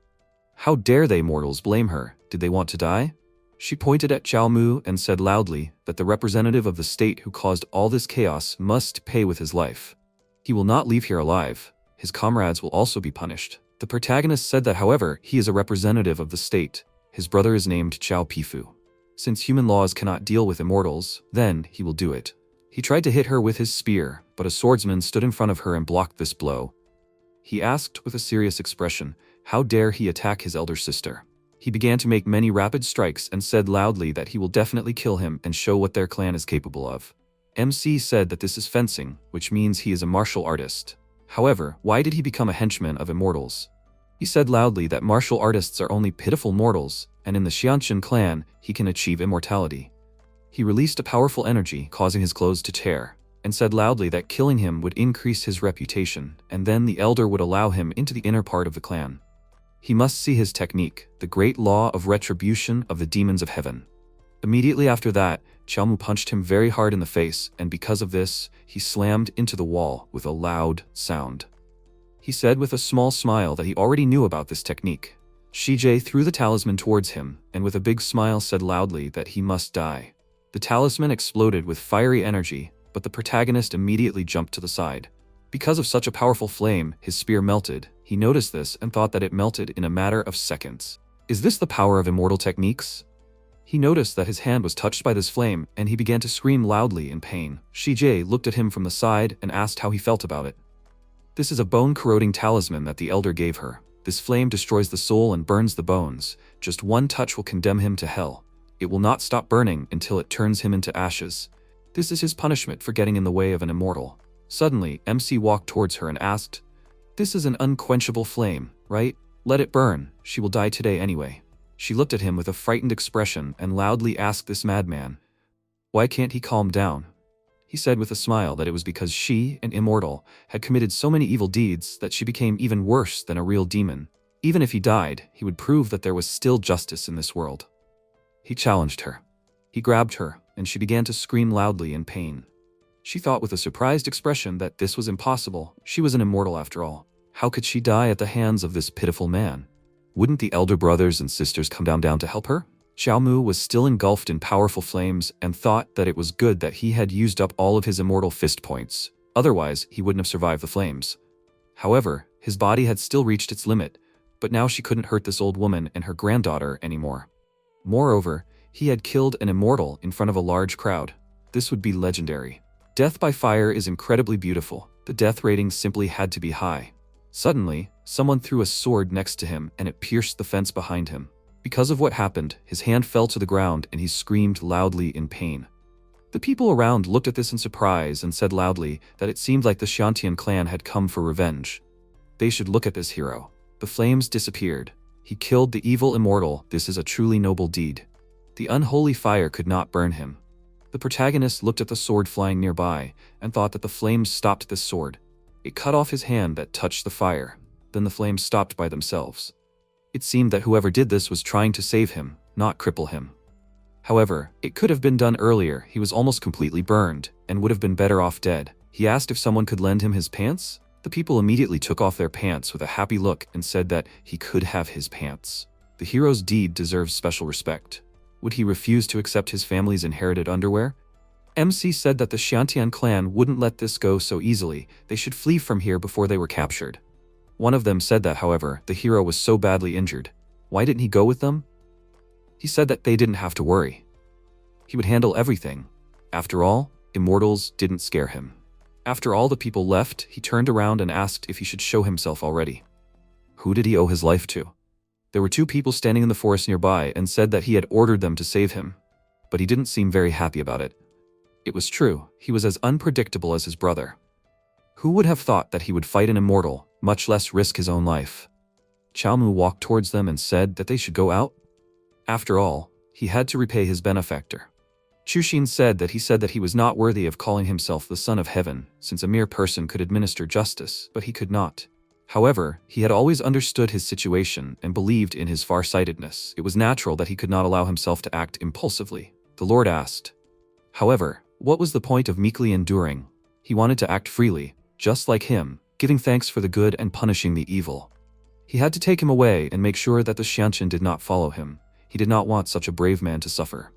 [SPEAKER 1] How dare they mortals blame her? Did they want to die? She pointed at Xiaomu and said loudly that the representative of the state who caused all this chaos must pay with his life. He will not leave here alive. His comrades will also be punished. The protagonist said that, however, he is a representative of the state. His brother is named Chao Pifu. Since human laws cannot deal with immortals, then he will do it. He tried to hit her with his spear, but a swordsman stood in front of her and blocked this blow. He asked with a serious expression, how dare he attack his elder sister? He began to make many rapid strikes and said loudly that he will definitely kill him and show what their clan is capable of. MC said that this is fencing, which means he is a martial artist. However, why did he become a henchman of immortals? He said loudly that martial artists are only pitiful mortals, and in the Xiantian clan, he can achieve immortality. He released a powerful energy, causing his clothes to tear, and said loudly that killing him would increase his reputation, and then the elder would allow him into the inner part of the clan. He must see his technique, the great law of retribution of the demons of heaven. Immediately after that, Xiaomu punched him very hard in the face, and because of this, he slammed into the wall with a loud sound. He said with a small smile that he already knew about this technique. Shijie threw the talisman towards him, and with a big smile said loudly that he must die. The talisman exploded with fiery energy, but the protagonist immediately jumped to the side. Because of such a powerful flame, his spear melted. He noticed this and thought that it melted in a matter of seconds. Is this the power of immortal techniques? He noticed that his hand was touched by this flame, and he began to scream loudly in pain. Shijie looked at him from the side and asked how he felt about it. This is a bone-corroding talisman that the elder gave her. This flame destroys the soul and burns the bones. Just one touch will condemn him to hell. It will not stop burning until it turns him into ashes. This is his punishment for getting in the way of an immortal. Suddenly, MC walked towards her and asked, "This is an unquenchable flame, right? Let it burn. She will die today anyway." She looked at him with a frightened expression and loudly asked this madman, "Why can't he calm down?" He said with a smile that it was because she, an immortal, had committed so many evil deeds that she became even worse than a real demon. Even if he died, he would prove that there was still justice in this world. He challenged her. He grabbed her, and she began to scream loudly in pain. She thought with a surprised expression that this was impossible. She was an immortal after all. How could she die at the hands of this pitiful man? Wouldn't the elder brothers and sisters come down to help her? Xiaomu was still engulfed in powerful flames and thought that it was good that he had used up all of his immortal fist points. Otherwise, he wouldn't have survived the flames. However, his body had still reached its limit, but now she couldn't hurt this old woman and her granddaughter anymore. Moreover, he had killed an immortal in front of a large crowd. This would be legendary. Death by fire is incredibly beautiful. The death rating simply had to be high. Suddenly, someone threw a sword next to him and it pierced the fence behind him. Because of what happened, his hand fell to the ground and he screamed loudly in pain. The people around looked at this in surprise and said loudly that it seemed like the Xiantian clan had come for revenge. They should look at this hero. The flames disappeared. He killed the evil immortal. This is a truly noble deed. The unholy fire could not burn him. The protagonist looked at the sword flying nearby and thought that the flames stopped this sword. It cut off his hand that touched the fire. Then the flames stopped by themselves. It seemed that whoever did this was trying to save him, not cripple him. However, it could have been done earlier. He was almost completely burned and would have been better off dead. He asked if someone could lend him his pants. The people immediately took off their pants with a happy look and said that he could have his pants. The hero's deed deserves special respect. Would he refuse to accept his family's inherited underwear? MC said that the Xiantian clan wouldn't let this go so easily. They should flee from here before they were captured. One of them said that, however, the hero was so badly injured. Why didn't he go with them? He said that they didn't have to worry. He would handle everything. After all, immortals didn't scare him. After all the people left, he turned around and asked if he should show himself already. Who did he owe his life to? There were two people standing in the forest nearby and said that he had ordered them to save him. But he didn't seem very happy about it. It was true, he was as unpredictable as his brother. Who would have thought that he would fight an immortal, much less risk his own life? Xiaomu walked towards them and said that they should go out. After all, he had to repay his benefactor. Chuxin said that he was not worthy of calling himself the son of heaven, since a mere person could administer justice, but he could not. However, he had always understood his situation and believed in his far-sightedness. It was natural that he could not allow himself to act impulsively. The Lord asked. However, what was the point of meekly enduring? He wanted to act freely, just like him, giving thanks for the good and punishing the evil. He had to take him away and make sure that the Xiantian did not follow him. He did not want such a brave man to suffer.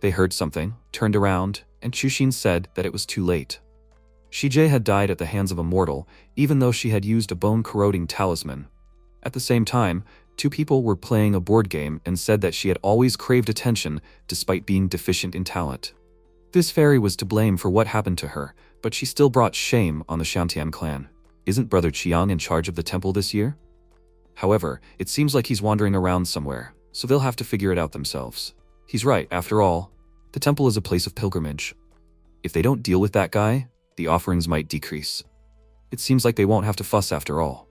[SPEAKER 1] They heard something, turned around, and Chuxin said that it was too late. Shijie had died at the hands of a mortal, even though she had used a bone-corroding talisman. At the same time, two people were playing a board game and said that she had always craved attention despite being deficient in talent. This fairy was to blame for what happened to her, but she still brought shame on the Shantian clan. Isn't Brother Qiang in charge of the temple this year? However, it seems like he's wandering around somewhere, so they'll have to figure it out themselves. He's right, after all. The temple is a place of pilgrimage. If they don't deal with that guy, the offerings might decrease. It seems like they won't have to fuss after all.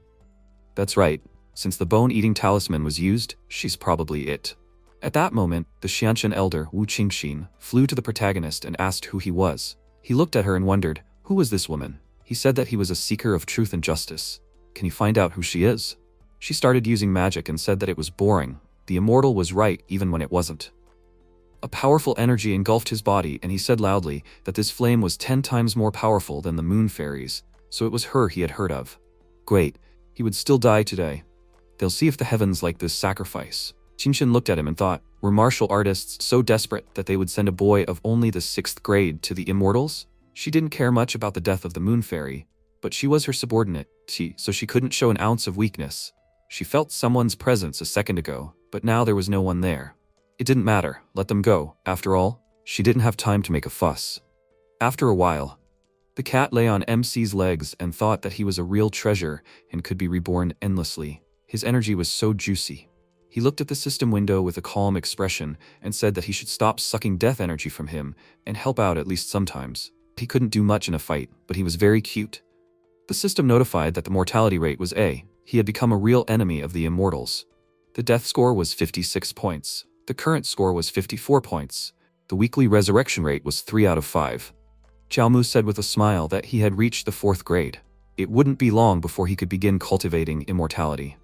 [SPEAKER 1] That's right. Since the bone-eating talisman was used, she's probably it. At that moment, the Xiantian elder, Wu Qingxin, flew to the protagonist and asked who he was. He looked at her and wondered, who was this woman? He said that he was a seeker of truth and justice. Can you find out who she is? She started using magic and said that it was boring. The immortal was right even when it wasn't. A powerful energy engulfed his body and he said loudly that this flame was 10 times more powerful than the moon fairies, so it was her he had heard of. Great, he would still die today. They'll see if the heavens like this sacrifice. Qingxin looked at him and thought, were martial artists so desperate that they would send a boy of only the 6th grade to the immortals? She didn't care much about the death of the moon fairy, but she was her subordinate, so she couldn't show an ounce of weakness. She felt someone's presence a second ago, but now there was no one there. It didn't matter, let them go. After all, she didn't have time to make a fuss. After a while, the cat lay on MC's legs and thought that he was a real treasure and could be reborn endlessly. His energy was so juicy. He looked at the system window with a calm expression and said that he should stop sucking death energy from him and help out at least sometimes. He couldn't do much in a fight, but he was very cute. The system notified that the mortality rate was A. He had become a real enemy of the immortals. The death score was 56 points. The current score was 54 points. The weekly resurrection rate was 3 out of 5. Xiaomu said with a smile that he had reached the 4th grade. It wouldn't be long before he could begin cultivating immortality.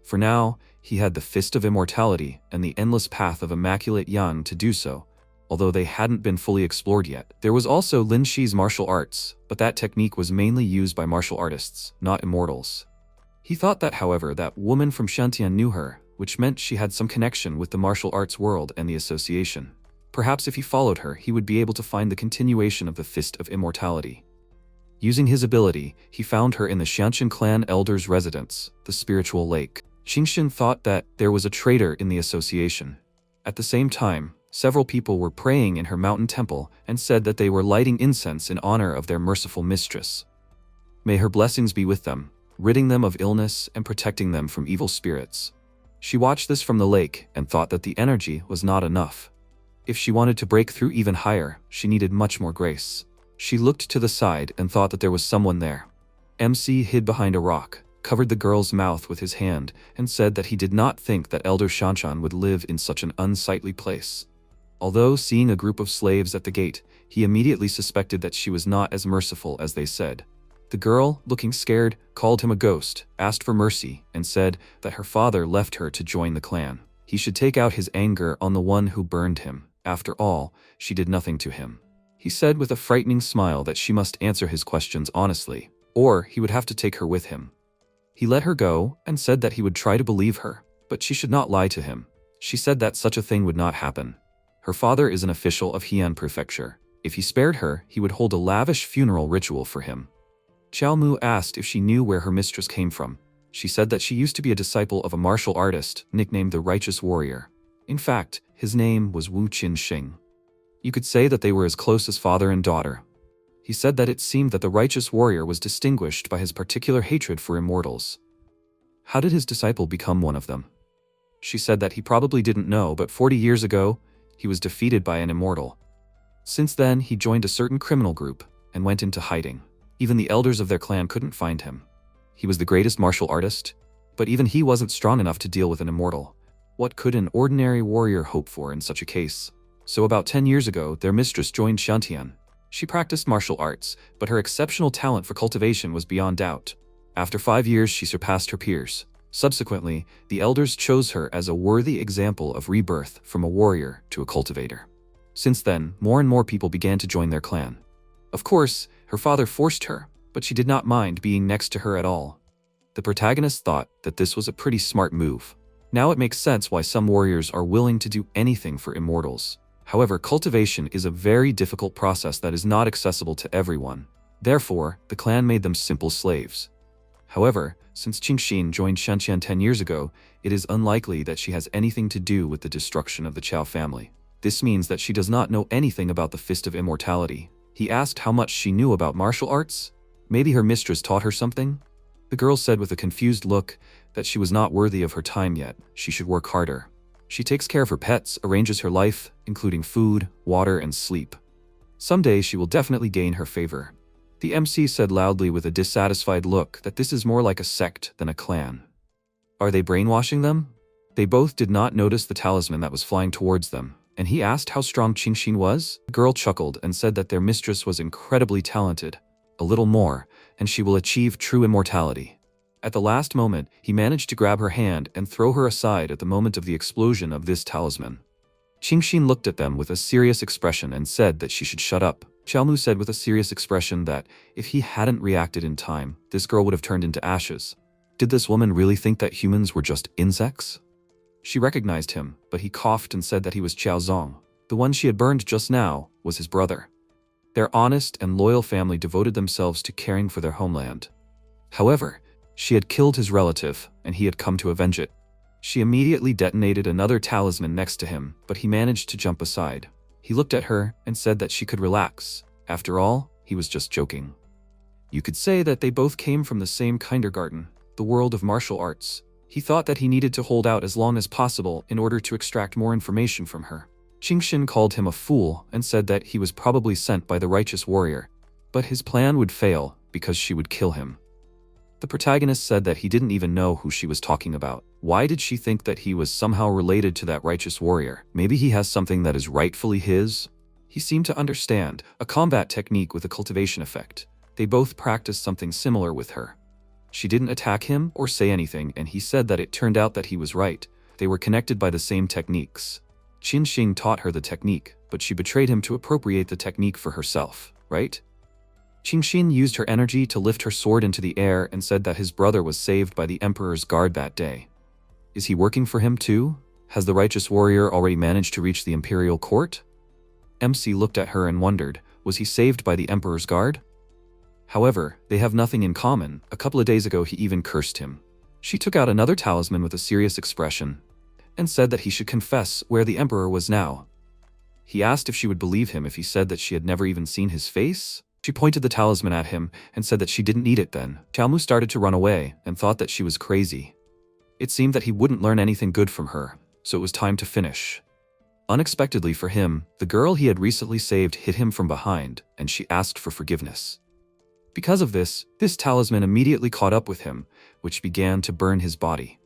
[SPEAKER 1] For now, he had the Fist of Immortality and the endless path of Immaculate Yan to do so, although they hadn't been fully explored yet. There was also Lin Shi's martial arts, but that technique was mainly used by martial artists, not immortals. He thought that, however, that woman from Shantian knew her, which meant she had some connection with the martial arts world and the association. Perhaps if he followed her, he would be able to find the continuation of the Fist of Immortality. Using his ability, he found her in the Xiantian clan elder's residence, the spiritual lake. Qingxin thought that there was a traitor in the association. At the same time, several people were praying in her mountain temple and said that they were lighting incense in honor of their merciful mistress. May her blessings be with them, ridding them of illness and protecting them from evil spirits. She watched this from the lake and thought that the energy was not enough. If she wanted to break through even higher, she needed much more grace. She looked to the side and thought that there was someone there. MC hid behind a rock, covered the girl's mouth with his hand, and said that he did not think that Elder Shanchan would live in such an unsightly place. Although seeing a group of slaves at the gate, he immediately suspected that she was not as merciful as they said. The girl, looking scared, called him a ghost, asked for mercy, and said that her father left her to join the clan. He should take out his anger on the one who burned him. After all, she did nothing to him. He said with a frightening smile that she must answer his questions honestly, or he would have to take her with him. He let her go and said that he would try to believe her, but she should not lie to him. She said that such a thing would not happen. Her father is an official of Heian Prefecture. If he spared her, he would hold a lavish funeral ritual for him. Xiaomu asked if she knew where her mistress came from. She said that she used to be a disciple of a martial artist nicknamed the Righteous Warrior. In fact, his name was Wu Qinxing. You could say that they were as close as father and daughter. He said that it seemed that the Righteous Warrior was distinguished by his particular hatred for immortals. How did his disciple become one of them? She said that he probably didn't know, but 40 years ago, he was defeated by an immortal. Since then, he joined a certain criminal group and went into hiding. Even the elders of their clan couldn't find him. He was the greatest martial artist, but even he wasn't strong enough to deal with an immortal. What could an ordinary warrior hope for in such a case? So about 10 years ago, their mistress joined Shantian. She practiced martial arts, but her exceptional talent for cultivation was beyond doubt. After 5 years, she surpassed her peers. Subsequently, the elders chose her as a worthy example of rebirth from a warrior to a cultivator. Since then, more and more people began to join their clan. Of course, her father forced her, but she did not mind being next to her at all. The protagonist thought that this was a pretty smart move. Now it makes sense why some warriors are willing to do anything for immortals. However, cultivation is a very difficult process that is not accessible to everyone. Therefore, the clan made them simple slaves. However, since Qingxin joined Shanqian 10 years ago, it is unlikely that she has anything to do with the destruction of the Qiao family. This means that she does not know anything about the Fist of Immortality. He asked how much she knew about martial arts. Maybe her mistress taught her something? The girl said with a confused look that she was not worthy of her time yet. She should work harder. She takes care of her pets, arranges her life, including food, water, and sleep. Someday she will definitely gain her favor. The MC said loudly with a dissatisfied look that this is more like a sect than a clan. Are they brainwashing them? They both did not notice the talisman that was flying towards them, and he asked how strong Qingxin was. The girl chuckled and said that their mistress was incredibly talented. A little more, and she will achieve true immortality. At the last moment, he managed to grab her hand and throw her aside at the moment of the explosion of this talisman. Qingxin looked at them with a serious expression and said that she should shut up. Xiaomu said with a serious expression that, if he hadn't reacted in time, this girl would have turned into ashes. Did this woman really think that humans were just insects? She recognized him, but he coughed and said that he was Qiao Zong. The one she had burned just now was his brother. Their honest and loyal family devoted themselves to caring for their homeland. However, she had killed his relative, and he had come to avenge it. She immediately detonated another talisman next to him, but he managed to jump aside. He looked at her and said that she could relax. After all, he was just joking. You could say that they both came from the same kindergarten, the world of martial arts. He thought that he needed to hold out as long as possible in order to extract more information from her. Qingxin called him a fool and said that he was probably sent by the righteous warrior, but his plan would fail because she would kill him. The protagonist said that he didn't even know who she was talking about. Why did she think that he was somehow related to that righteous warrior? Maybe he has something that is rightfully his? He seemed to understand a combat technique with a cultivation effect. They both practiced something similar with her. She didn't attack him or say anything, and he said that it turned out that he was right. They were connected by the same techniques. Qingxin taught her the technique, but she betrayed him to appropriate the technique for herself, right? Qingxin used her energy to lift her sword into the air and said that his brother was saved by the Emperor's guard that day. Is he working for him too? Has the righteous warrior already managed to reach the imperial court? MC looked at her and wondered, was he saved by the Emperor's guard? However, they have nothing in common. A couple of days ago he even cursed him. She took out another talisman with a serious expression and said that he should confess where the Emperor was now. He asked if she would believe him if he said that she had never even seen his face. She pointed the talisman at him and said that she didn't need it then. Xiaomu started to run away and thought that she was crazy. It seemed that he wouldn't learn anything good from her, so it was time to finish. Unexpectedly for him, the girl he had recently saved hit him from behind, and she asked for forgiveness. Because of this talisman immediately caught up with him, which began to burn his body.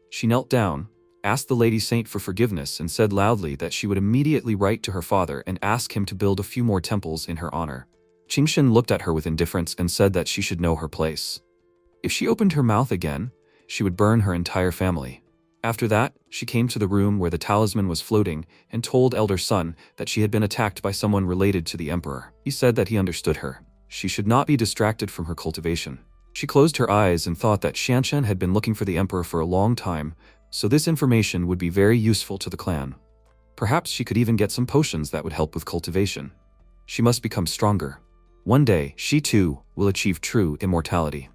[SPEAKER 1] She knelt down, asked the Lady Saint for forgiveness, and said loudly that she would immediately write to her father and ask him to build a few more temples in her honor. Qingxin looked at her with indifference and said that she should know her place. If she opened her mouth again, she would burn her entire family. After that, she came to the room where the talisman was floating and told Elder Sun that she had been attacked by someone related to the Emperor. He said that he understood her. She should not be distracted from her cultivation. She closed her eyes and thought that Xianqian had been looking for the Emperor for a long time, so this information would be very useful to the clan. Perhaps she could even get some potions that would help with cultivation. She must become stronger. One day, she too will achieve true immortality.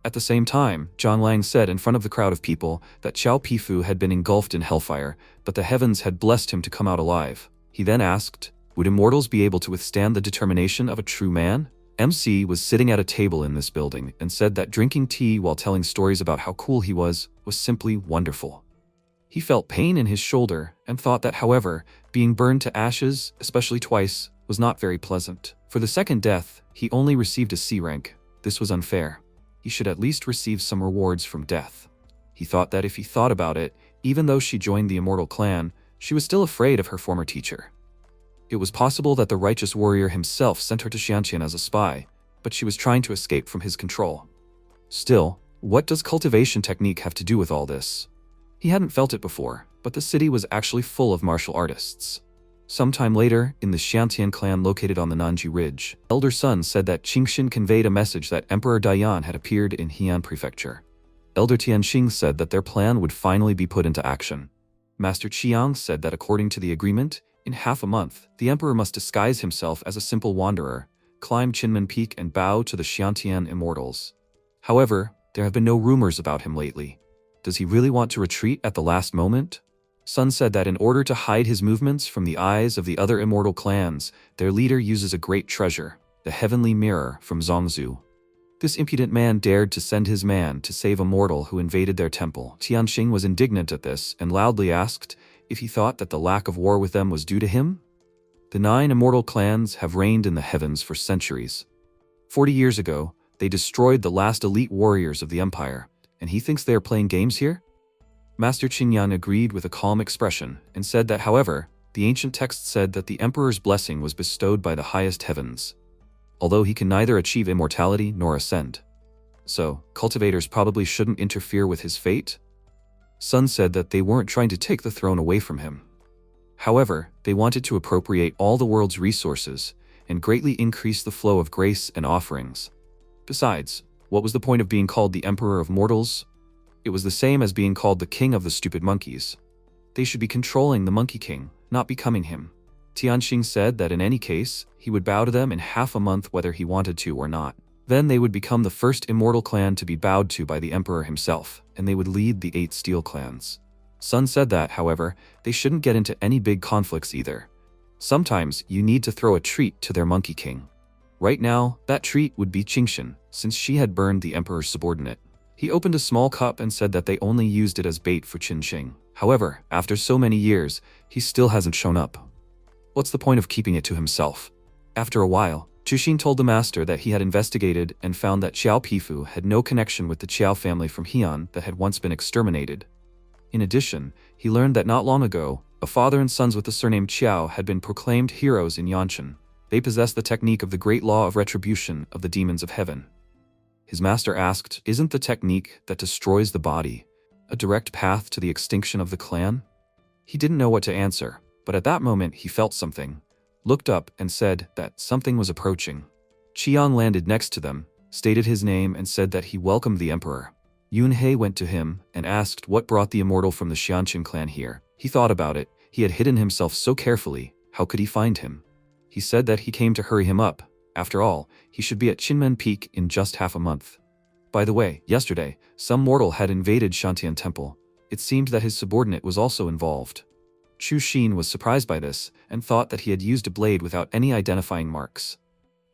[SPEAKER 1] At the same time, Zhang Lang said in front of the crowd of people that Xiao Pifu had been engulfed in hellfire, but the heavens had blessed him to come out alive. He then asked, would immortals be able to withstand the determination of a true man? MC was sitting at a table in this building and said that drinking tea while telling stories about how cool he was simply wonderful. He felt pain in his shoulder and thought that, however, being burned to ashes, especially twice, was not very pleasant. For the second death, he only received a C rank. This was unfair. He should at least receive some rewards from death. He thought that if he thought about it, even though she joined the Immortal clan, she was still afraid of her former teacher. It was possible that the righteous warrior himself sent her to Xianqian as a spy, but she was trying to escape from his control. Still, what does cultivation technique have to do with all this? He hadn't felt it before, but the city was actually full of martial artists. Sometime later, in the Xiantian clan located on the Nanji Ridge, Elder Sun said that Qingxin conveyed a message that Emperor Daiyan had appeared in Heian Prefecture. Elder Tianxing said that their plan would finally be put into action. Master Qiang said that according to the agreement, in half a month, the Emperor must disguise himself as a simple wanderer, climb Qinmen Peak and bow to the Xiantian immortals. However, there have been no rumors about him lately. Does he really want to retreat at the last moment? Sun said that in order to hide his movements from the eyes of the other immortal clans, their leader uses a great treasure, the heavenly mirror from Zhongzhou. This impudent man dared to send his man to save a mortal who invaded their temple. Tianxing was indignant at this and loudly asked if he thought that the lack of war with them was due to him. The 9 immortal clans have reigned in the heavens for centuries. 40 years ago, they destroyed the last elite warriors of the empire, and he thinks they are playing games here? Master Qinyan agreed with a calm expression and said that, however, the ancient text said that the emperor's blessing was bestowed by the highest heavens, although he can neither achieve immortality nor ascend. So, cultivators probably shouldn't interfere with his fate? Sun said that they weren't trying to take the throne away from him. However, they wanted to appropriate all the world's resources and greatly increase the flow of grace and offerings. Besides, what was the point of being called the Emperor of Mortals? It was the same as being called the King of the Stupid Monkeys. They should be controlling the Monkey King, not becoming him. Tianxing said that in any case, he would bow to them in half a month whether he wanted to or not. Then they would become the first immortal clan to be bowed to by the Emperor himself, and they would lead the 8 steel clans. Sun said that, however, they shouldn't get into any big conflicts either. Sometimes you need to throw a treat to their Monkey King. Right now, that treat would be Qingxin, since she had burned the Emperor's subordinate. He opened a small cup and said that they only used it as bait for Qingxin. However, after so many years, he still hasn't shown up. What's the point of keeping it to himself? After a while, Chuxin told the master that he had investigated and found that Qiao Pifu had no connection with the Qiao family from Heian that had once been exterminated. In addition, he learned that not long ago, a father and sons with the surname Qiao had been proclaimed heroes in Yanshan. They possessed the technique of the great law of retribution of the demons of heaven. His master asked, isn't the technique that destroys the body a direct path to the extinction of the clan? He didn't know what to answer, but at that moment he felt something, looked up and said that something was approaching. Qiang landed next to them, stated his name and said that he welcomed the emperor. Yunhei went to him and asked what brought the immortal from the Xianqin clan here. He thought about it. He had hidden himself so carefully. How could he find him? He said that he came to hurry him up. After all, he should be at Qinmen Peak in just half a month. By the way, yesterday, some mortal had invaded Shantian Temple. It seemed that his subordinate was also involved. Chu Xin was surprised by this and thought that he had used a blade without any identifying marks.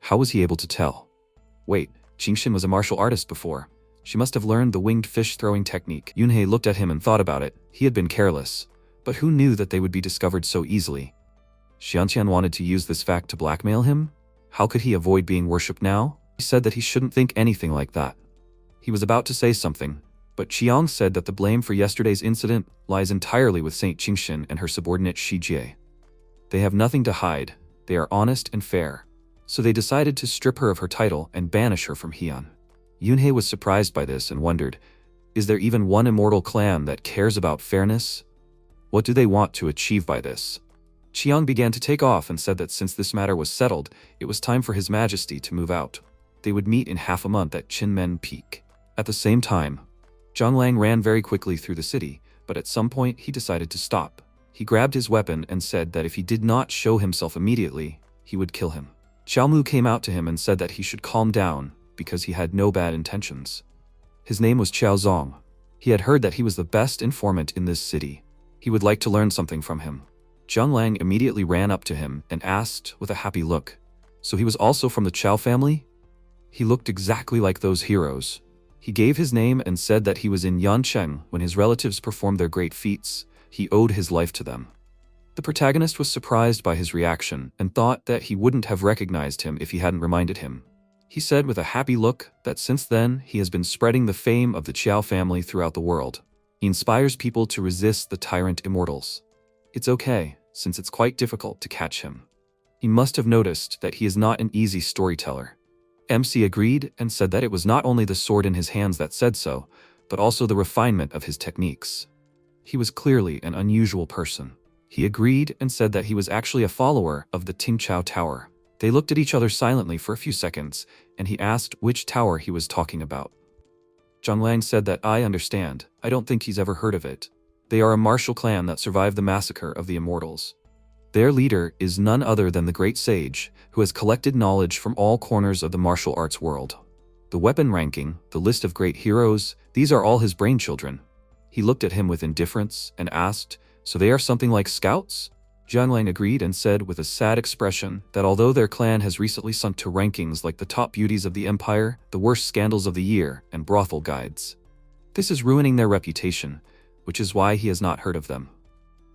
[SPEAKER 1] How was he able to tell? Wait, Qingxin was a martial artist before. She must have learned the winged fish throwing technique. Yunhei looked at him and thought about it. He had been careless. But who knew that they would be discovered so easily? Xiantian wanted to use this fact to blackmail him? How could he avoid being worshipped now? He said that he shouldn't think anything like that. He was about to say something, but Qiang said that the blame for yesterday's incident lies entirely with Saint Qingxin and her subordinate Shi Jie. They have nothing to hide. They are honest and fair. So they decided to strip her of her title and banish her from Heian. Yunhei was surprised by this and wondered, is there even one immortal clan that cares about fairness? What do they want to achieve by this? Qiang began to take off and said that since this matter was settled, it was time for His Majesty to move out. They would meet in half a month at Qinmen Peak. At the same time, Zhang Lang ran very quickly through the city, but at some point he decided to stop. He grabbed his weapon and said that if he did not show himself immediately, he would kill him. Xiaomu came out to him and said that he should calm down because he had no bad intentions. His name was Qiao Zong. He had heard that he was the best informant in this city. He would like to learn something from him. Zhang Lang immediately ran up to him and asked with a happy look, so he was also from the Qiao family? He looked exactly like those heroes. He gave his name and said that he was in Yancheng when his relatives performed their great feats. He owed his life to them. The protagonist was surprised by his reaction and thought that he wouldn't have recognized him if he hadn't reminded him. He said with a happy look that since then he has been spreading the fame of the Qiao family throughout the world. He inspires people to resist the tyrant immortals. It's okay, since it's quite difficult to catch him. He must have noticed that he is not an easy storyteller. MC agreed and said that it was not only the sword in his hands that said so, but also the refinement of his techniques. He was clearly an unusual person. He agreed and said that he was actually a follower of the Tingqiao Tower. They looked at each other silently for a few seconds, and he asked which tower he was talking about. Zhang Lang said that I understand. I don't think he's ever heard of it. They are a martial clan that survived the massacre of the immortals. Their leader is none other than the great sage, who has collected knowledge from all corners of the martial arts world. The weapon ranking, the list of great heroes, these are all his brainchildren. He looked at him with indifference and asked, "So they are something like scouts?" Jianlang agreed and said with a sad expression that although their clan has recently sunk to rankings like the top beauties of the empire, the worst scandals of the year, and brothel guides. This is ruining their reputation, which is why he has not heard of them.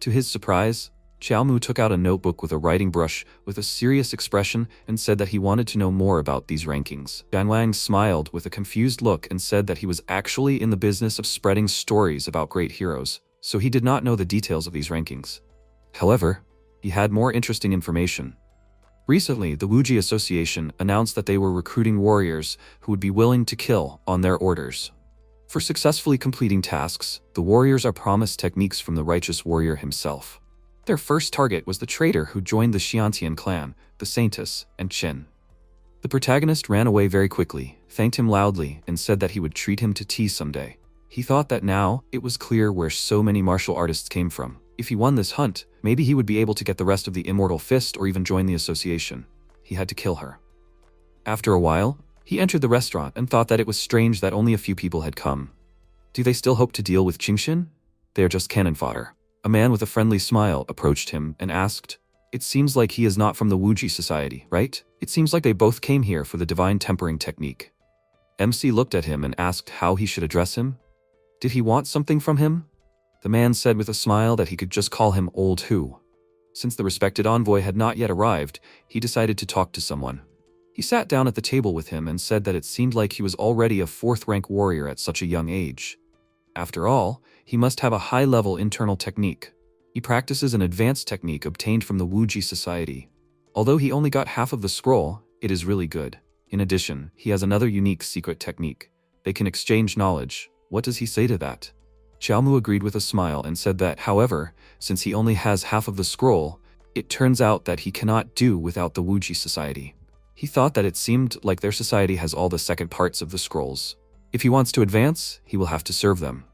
[SPEAKER 1] To his surprise, Xiaomu took out a notebook with a writing brush with a serious expression and said that he wanted to know more about these rankings. Jianlang smiled with a confused look and said that he was actually in the business of spreading stories about great heroes, so he did not know the details of these rankings. However, he had more interesting information. Recently, the Wuji Association announced that they were recruiting warriors who would be willing to kill on their orders. For successfully completing tasks, the warriors are promised techniques from the righteous warrior himself. Their first target was the traitor who joined the Xiantian clan, the Saintess, and Qin. The protagonist ran away very quickly, thanked him loudly, and said that he would treat him to tea someday. He thought that now it was clear where so many martial artists came from. If he won this hunt, maybe he would be able to get the rest of the Immortal Fist or even join the association. He had to kill her. After a while, he entered the restaurant and thought that it was strange that only a few people had come. Do they still hope to deal with Qingxin? They are just cannon fodder. A man with a friendly smile approached him and asked, "It seems like he is not from the Wuji Society, right? It seems like they both came here for the divine tempering technique." MC looked at him and asked how he should address him. Did he want something from him? The man said with a smile that he could just call him Old Hu. Since the respected envoy had not yet arrived, he decided to talk to someone. He sat down at the table with him and said that it seemed like he was already a 4th-rank warrior at such a young age. After all, he must have a high-level internal technique. He practices an advanced technique obtained from the Wuji Society. Although he only got half of the scroll, it is really good. In addition, he has another unique secret technique. They can exchange knowledge. What does he say to that? Xiaomu agreed with a smile and said that, however, since he only has half of the scroll, it turns out that he cannot do without the Wuji Society. He thought that it seemed like their society has all the second parts of the scrolls. If he wants to advance, he will have to serve them.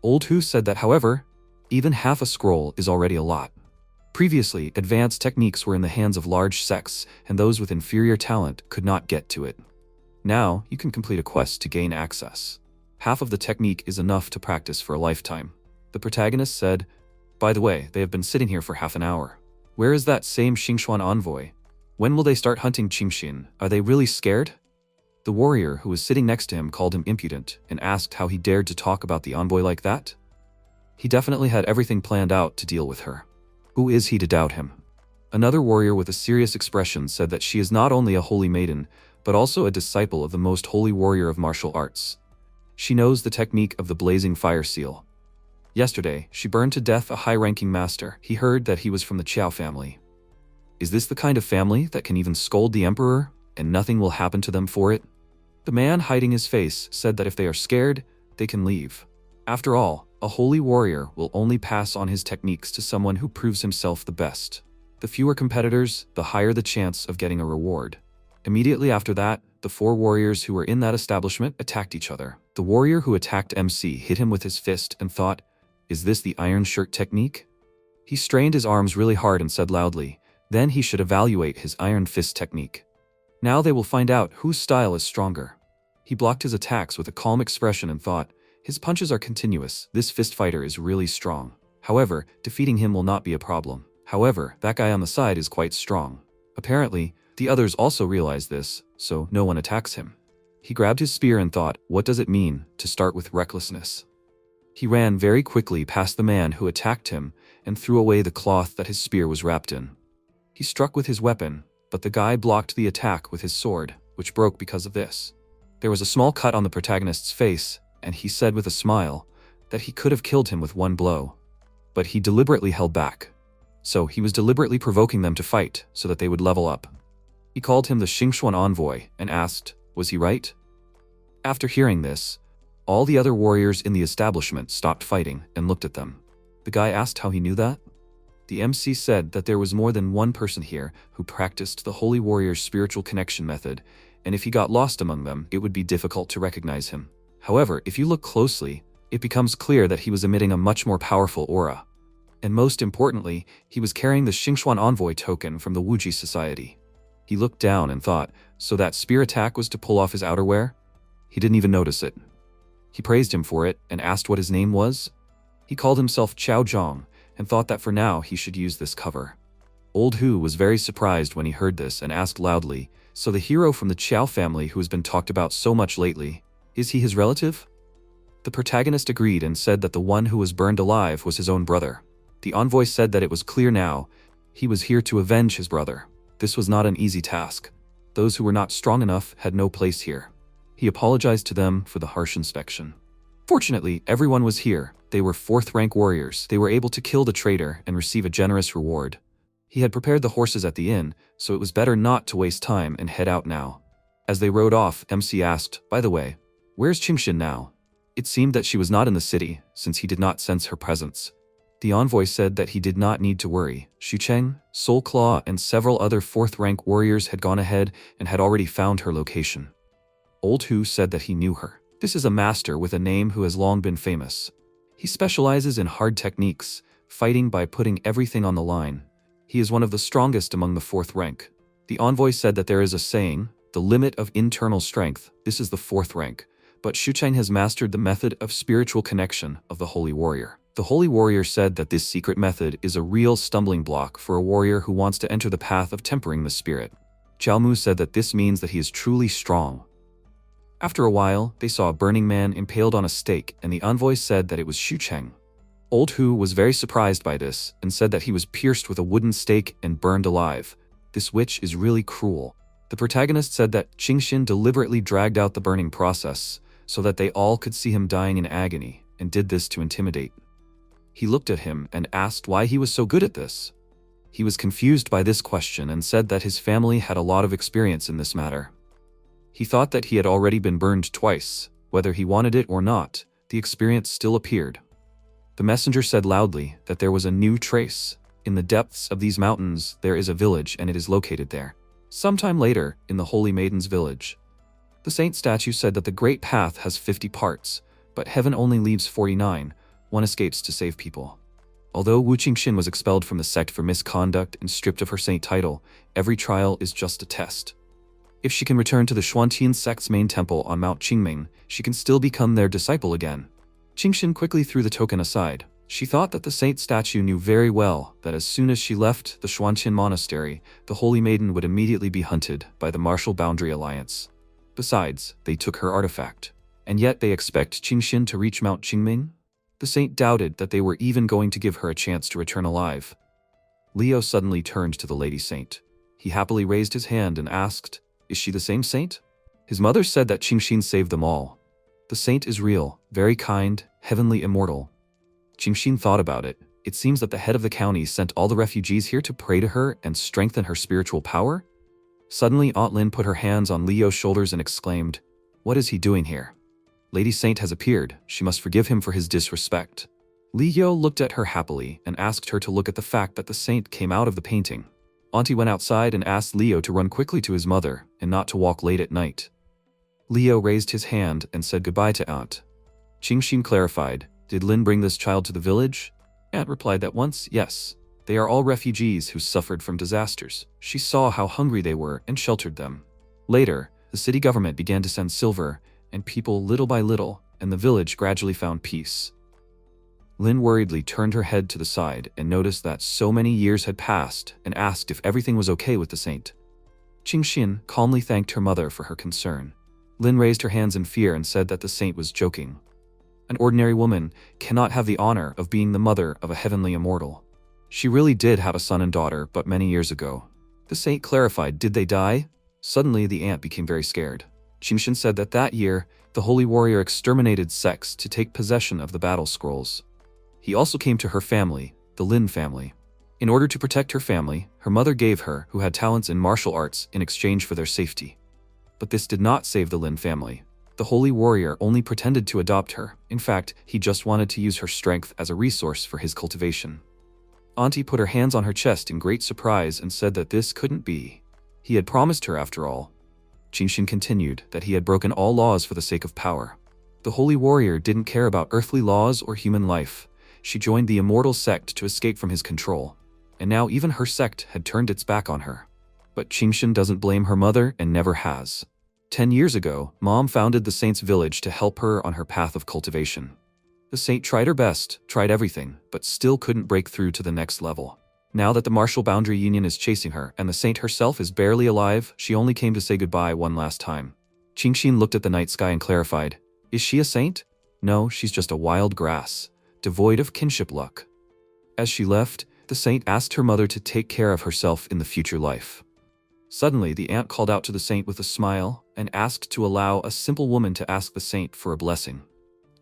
[SPEAKER 1] Old Hu said that, however, even half a scroll is already a lot. Previously, advanced techniques were in the hands of large sects, and those with inferior talent could not get to it. Now, you can complete a quest to gain access. Half of the technique is enough to practice for a lifetime. The protagonist said, "By the way, they have been sitting here for half an hour. Where is that same Xingxuan envoy? When will they start hunting Qingxin? Are they really scared?" The warrior who was sitting next to him called him impudent and asked how he dared to talk about the envoy like that. He definitely had everything planned out to deal with her. Who is he to doubt him? Another warrior with a serious expression said that she is not only a holy maiden, but also a disciple of the most holy warrior of martial arts. She knows the technique of the blazing fire seal. Yesterday, she burned to death a high-ranking master. He heard that he was from the Qiao family. Is this the kind of family that can even scold the emperor, and nothing will happen to them for it? The man hiding his face said that if they are scared, they can leave. After all, a holy warrior will only pass on his techniques to someone who proves himself the best. The fewer competitors, the higher the chance of getting a reward. Immediately after that, the 4 warriors who were in that establishment attacked each other. The warrior who attacked MC hit him with his fist and thought, "Is this the iron shirt technique?" He strained his arms really hard and said loudly, then he should evaluate his iron fist technique. Now they will find out whose style is stronger. He blocked his attacks with a calm expression and thought, his punches are continuous, this fist fighter is really strong. However, defeating him will not be a problem. However, that guy on the side is quite strong. Apparently, the others also realize this, so no one attacks him. He grabbed his spear and thought, what does it mean to start with recklessness? He ran very quickly past the man who attacked him and threw away the cloth that his spear was wrapped in. He struck with his weapon, but the guy blocked the attack with his sword, which broke because of this. There was a small cut on the protagonist's face, and he said with a smile that he could have killed him with one blow. But he deliberately held back. So he was deliberately provoking them to fight so that they would level up. He called him the Xingxuan envoy and asked, was he right? After hearing this, all the other warriors in the establishment stopped fighting and looked at them. The guy asked how he knew that. The MC said that there was more than one person here who practiced the Holy Warrior's spiritual connection method, and if he got lost among them, it would be difficult to recognize him. However, if you look closely, it becomes clear that he was emitting a much more powerful aura. And most importantly, he was carrying the Xingxuan envoy token from the Wuji Society. He looked down and thought, so that spear attack was to pull off his outerwear? He didn't even notice it. He praised him for it and asked what his name was. He called himself Chao Zhang and thought that for now he should use this cover. Old Hu was very surprised when he heard this and asked loudly, so the hero from the Chao family who has been talked about so much lately, is he his relative? The protagonist agreed and said that the one who was burned alive was his own brother. The envoy said that it was clear now, he was here to avenge his brother. This was not an easy task. Those who were not strong enough had no place here. He apologized to them for the harsh inspection. Fortunately, everyone was here. They were 4th rank warriors. They were able to kill the traitor and receive a generous reward. He had prepared the horses at the inn, so it was better not to waste time and head out now. As they rode off, MC asked, "By the way, where's Qingxin now?" It seemed that she was not in the city, since he did not sense her presence. The envoy said that he did not need to worry. Xu Cheng, Soul Claw, and several other 4th rank warriors had gone ahead and had already found her location. Old Hu said that he knew her. This is a master with a name who has long been famous. He specializes in hard techniques, fighting by putting everything on the line. He is one of the strongest among the 4th rank. The envoy said that there is a saying, the limit of internal strength, this is the 4th rank, but Xu Cheng has mastered the method of spiritual connection of the Holy Warrior. The Holy Warrior said that this secret method is a real stumbling block for a warrior who wants to enter the path of tempering the spirit. Xiaomu said that this means that he is truly strong. After a while, they saw a burning man impaled on a stake, and the envoy said that it was Xu Cheng. Old Hu was very surprised by this and said that he was pierced with a wooden stake and burned alive. This witch is really cruel. The protagonist said that Qingxin deliberately dragged out the burning process so that they all could see him dying in agony, and did this to intimidate. He looked at him and asked why he was so good at this. He was confused by this question and said that his family had a lot of experience in this matter. He thought that he had already been burned twice. Whether he wanted it or not, the experience still appeared. The messenger said loudly that there was a new trace. In the depths of these mountains, there is a village and it is located there. Sometime later, in the Holy Maiden's village. The saint statue said that the Great Path has 50 parts, but heaven only leaves 49. One escapes to save people. Although Wu Qingxin was expelled from the sect for misconduct and stripped of her saint title, every trial is just a test. If she can return to the Xuantian sect's main temple on Mount Qingming, she can still become their disciple again. Qingxin quickly threw the token aside. She thought that the saint statue knew very well that as soon as she left the Xuantian monastery, the Holy Maiden would immediately be hunted by the Martial Boundary Alliance. Besides, they took her artifact. And yet they expect Qingxin to reach Mount Qingming? The saint doubted that they were even going to give her a chance to return alive. Leo suddenly turned to the lady saint. He happily raised his hand and asked, "Is she the same saint?" His mother said that Qingxin saved them all. The saint is real, very kind, heavenly immortal. Qingxin thought about it. It seems that the head of the county sent all the refugees here to pray to her and strengthen her spiritual power? Suddenly Aunt Lin put her hands on Leo's shoulders and exclaimed, "What is he doing here?" Lady Saint has appeared. She must forgive him for his disrespect. Leo looked at her happily and asked her to look at the fact that the saint came out of the painting. Auntie went outside and asked Leo to run quickly to his mother and not to walk late at night. Leo raised his hand and said goodbye to Aunt. Qingxin clarified, "Did Lin bring this child to the village?" Aunt replied that once, yes. They are all refugees who suffered from disasters. She saw how hungry they were and sheltered them. Later, the city government began to send silver and people little by little, and the village gradually found peace. Lin worriedly turned her head to the side and noticed that so many years had passed and asked if everything was okay with the saint. Qingxin calmly thanked her mother for her concern. Lin raised her hands in fear and said that the saint was joking. An ordinary woman cannot have the honor of being the mother of a heavenly immortal. She really did have a son and daughter, but many years ago. The saint clarified, "Did they die?" Suddenly the aunt became very scared. Qingxin said that that year, the holy warrior exterminated sects to take possession of the battle scrolls. He also came to her family, the Lin family. In order to protect her family, her mother gave her, who had talents in martial arts, in exchange for their safety. But this did not save the Lin family. The holy warrior only pretended to adopt her. In fact, he just wanted to use her strength as a resource for his cultivation. Auntie put her hands on her chest in great surprise and said that this couldn't be. He had promised her after all. Qingxin continued that he had broken all laws for the sake of power. The holy warrior didn't care about earthly laws or human life. She joined the immortal sect to escape from his control, and now even her sect had turned its back on her. But Qingshan doesn't blame her mother and never has. 10 years ago, Mom founded the saint's village to help her on her path of cultivation. The saint tried her best, tried everything, but still couldn't break through to the next level. Now that the martial boundary union is chasing her and the saint herself is barely alive, she only came to say goodbye one last time. Qingshan looked at the night sky and clarified, "Is she a saint? No, she's just a wild grass, devoid of kinship luck." As she left, the saint asked her mother to take care of herself in the future life. Suddenly, the aunt called out to the saint with a smile and asked to allow a simple woman to ask the saint for a blessing.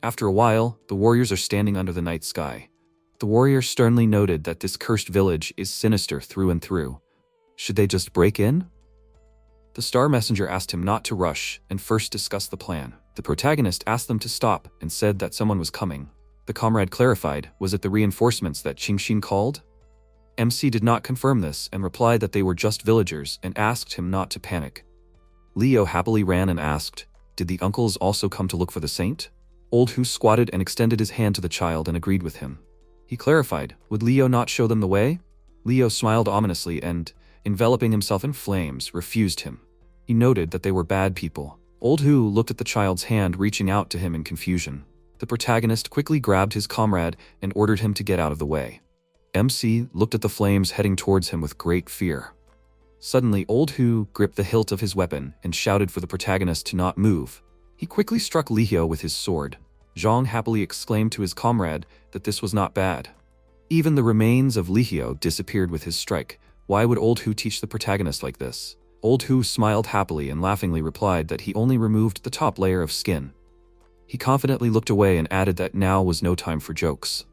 [SPEAKER 1] After a while, the warriors are standing under the night sky. The warrior sternly noted that this cursed village is sinister through and through. Should they just break in? The star messenger asked him not to rush and first discuss the plan. The protagonist asked them to stop and said that someone was coming. The comrade clarified, was it the reinforcements that Qingshan called? MC did not confirm this and replied that they were just villagers and asked him not to panic. Leo happily ran and asked, did the uncles also come to look for the saint? Old Hu squatted and extended his hand to the child and agreed with him. He clarified, would Leo not show them the way? Leo smiled ominously and, enveloping himself in flames, refused him. He noted that they were bad people. Old Hu looked at the child's hand reaching out to him in confusion. The protagonist quickly grabbed his comrade and ordered him to get out of the way. MC looked at the flames heading towards him with great fear. Suddenly, Old Hu gripped the hilt of his weapon and shouted for the protagonist to not move. He quickly struck Lihio with his sword. Zhang happily exclaimed to his comrade that this was not bad. Even the remains of Lihio disappeared with his strike. Why would Old Hu teach the protagonist like this? Old Hu smiled happily and laughingly replied that he only removed the top layer of skin. He confidently looked away and added that now was no time for jokes.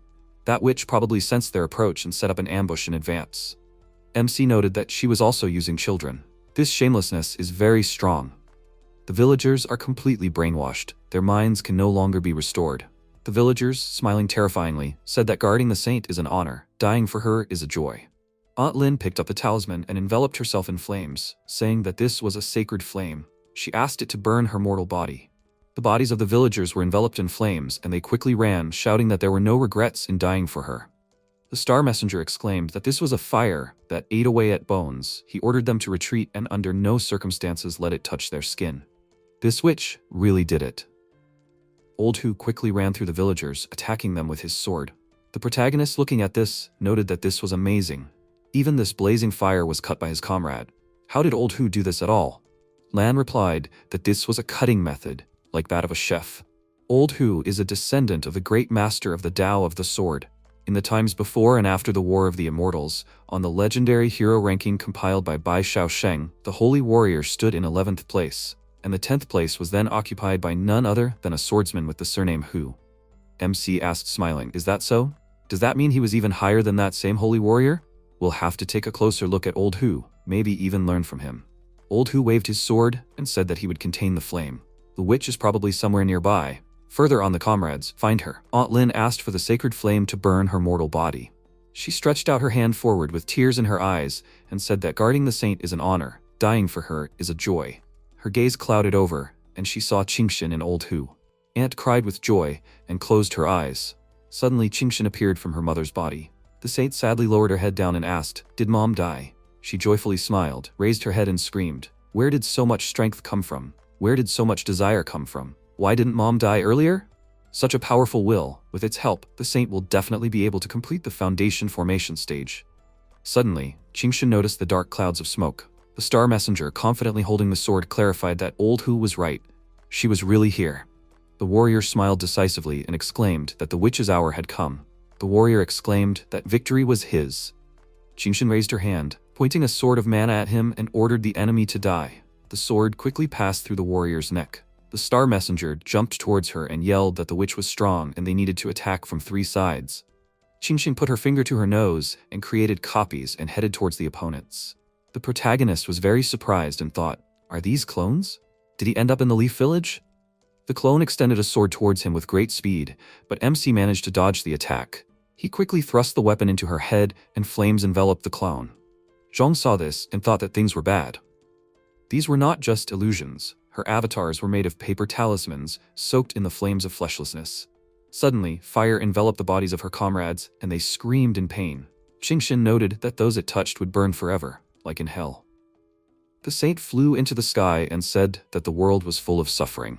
[SPEAKER 1] That witch probably sensed their approach and set up an ambush in advance. MC noted that she was also using children. This shamelessness is very strong. The villagers are completely brainwashed. Their minds can no longer be restored. The villagers, smiling terrifyingly, said that guarding the saint is an honor, dying for her is a joy. Aunt Lin picked up the talisman and enveloped herself in flames, saying that this was a sacred flame. She asked it to burn her mortal body. The bodies of the villagers were enveloped in flames and they quickly ran, shouting that there were no regrets in dying for her. The star messenger exclaimed that this was a fire that ate away at bones. He ordered them to retreat and under no circumstances let it touch their skin. This witch really did it. Old Hu quickly ran through the villagers, attacking them with his sword. The protagonist, looking at this, noted that this was amazing. Even this blazing fire was cut by his comrade. How did Old Hu do this at all? Lan replied that this was a cutting method, like that of a chef. Old Hu is a descendant of the great master of the Tao of the Sword. In the times before and after the War of the Immortals, on the legendary hero ranking compiled by Bai Shaosheng, the holy warrior stood in 11th place, and the 10th place was then occupied by none other than a swordsman with the surname Hu. MC asked smiling, is that so? Does that mean he was even higher than that same holy warrior? We'll have to take a closer look at Old Hu, maybe even learn from him. Old Hu waved his sword and said that he would contain the flame. The witch is probably somewhere nearby. Further on, the comrades find her. Aunt Lin asked for the sacred flame to burn her mortal body. She stretched out her hand forward with tears in her eyes and said that guarding the saint is an honor, dying for her is a joy. Her gaze clouded over, and she saw Qingshan and Old Hu. Aunt cried with joy and closed her eyes. Suddenly, Qingshan appeared from her mother's body. The saint sadly lowered her head down and asked, did Mom die? She joyfully smiled, raised her head and screamed, where did so much strength come from? Where did so much desire come from? Why didn't Mom die earlier? Such a powerful will. With its help, the saint will definitely be able to complete the foundation formation stage. Suddenly, Qingshan noticed the dark clouds of smoke. The star messenger, confidently holding the sword, clarified that Old Hu was right. She was really here. The warrior smiled decisively and exclaimed that the witch's hour had come. The warrior exclaimed that victory was his. Qingshan raised her hand, pointing a sword of mana at him, and ordered the enemy to die. The sword quickly passed through the warrior's neck. The star messenger jumped towards her and yelled that the witch was strong and they needed to attack from 3 sides. Qingshan put her finger to her nose and created copies and headed towards the opponents. The protagonist was very surprised and thought, are these clones? Did he end up in the Leaf Village? The clone extended a sword towards him with great speed, but MC managed to dodge the attack. He quickly thrust the weapon into her head and flames enveloped the clone. Zhang saw this and thought that things were bad. These were not just illusions. Her avatars were made of paper talismans, soaked in the flames of fleshlessness. Suddenly, fire enveloped the bodies of her comrades, and they screamed in pain. Qingxin noted that those it touched would burn forever, like in hell. The saint flew into the sky and said that the world was full of suffering.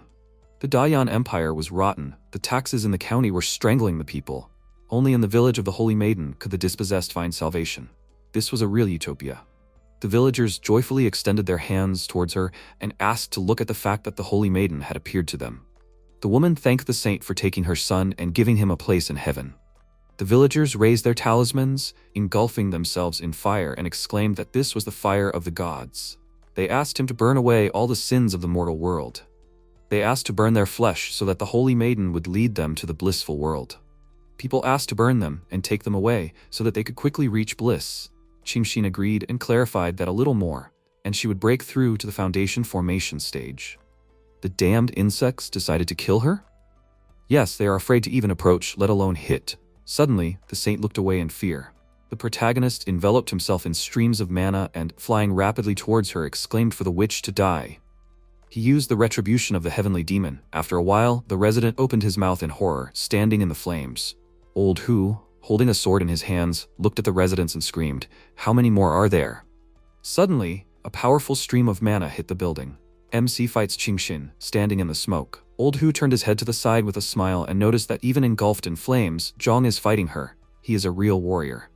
[SPEAKER 1] The Dayan Empire was rotten, the taxes in the county were strangling the people. Only in the village of the Holy Maiden could the dispossessed find salvation. This was a real utopia. The villagers joyfully extended their hands towards her and asked to look at the fact that the Holy Maiden had appeared to them. The woman thanked the saint for taking her son and giving him a place in heaven. The villagers raised their talismans, engulfing themselves in fire, and exclaimed that this was the fire of the gods. They asked him to burn away all the sins of the mortal world. They asked to burn their flesh so that the Holy Maiden would lead them to the blissful world. People asked to burn them and take them away so that they could quickly reach bliss. Qingxin agreed and clarified that a little more, and she would break through to the foundation formation stage. The damned insects decided to kill her? Yes, they are afraid to even approach, let alone hit. Suddenly, the saint looked away in fear. The protagonist enveloped himself in streams of mana and, flying rapidly towards her, exclaimed for the witch to die. He used the retribution of the heavenly demon. After a while, the resident opened his mouth in horror, standing in the flames. Old Hu, holding a sword in his hands, looked at the residents and screamed, "How many more are there?" Suddenly, a powerful stream of mana hit the building. MC fights Qingxin, standing in the smoke. Old Hu turned his head to the side with a smile and noticed that even engulfed in flames, Zhang is fighting her. He is a real warrior.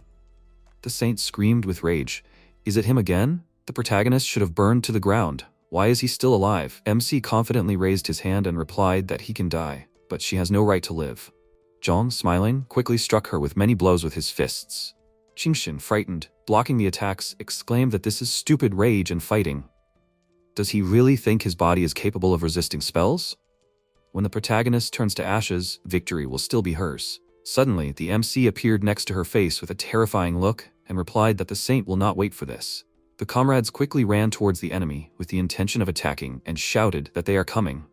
[SPEAKER 1] The saint screamed with rage. Is it him again? The protagonist should have burned to the ground. Why is he still alive? MC confidently raised his hand and replied that he can die, but she has no right to live. Zhang, smiling, quickly struck her with many blows with his fists. Qingxin, frightened, blocking the attacks, exclaimed that this is stupid rage and fighting. Does he really think his body is capable of resisting spells? When the protagonist turns to ashes, victory will still be hers. Suddenly, the MC appeared next to her face with a terrifying look and replied that the saint will not wait for this. The comrades quickly ran towards the enemy with the intention of attacking and shouted that they are coming.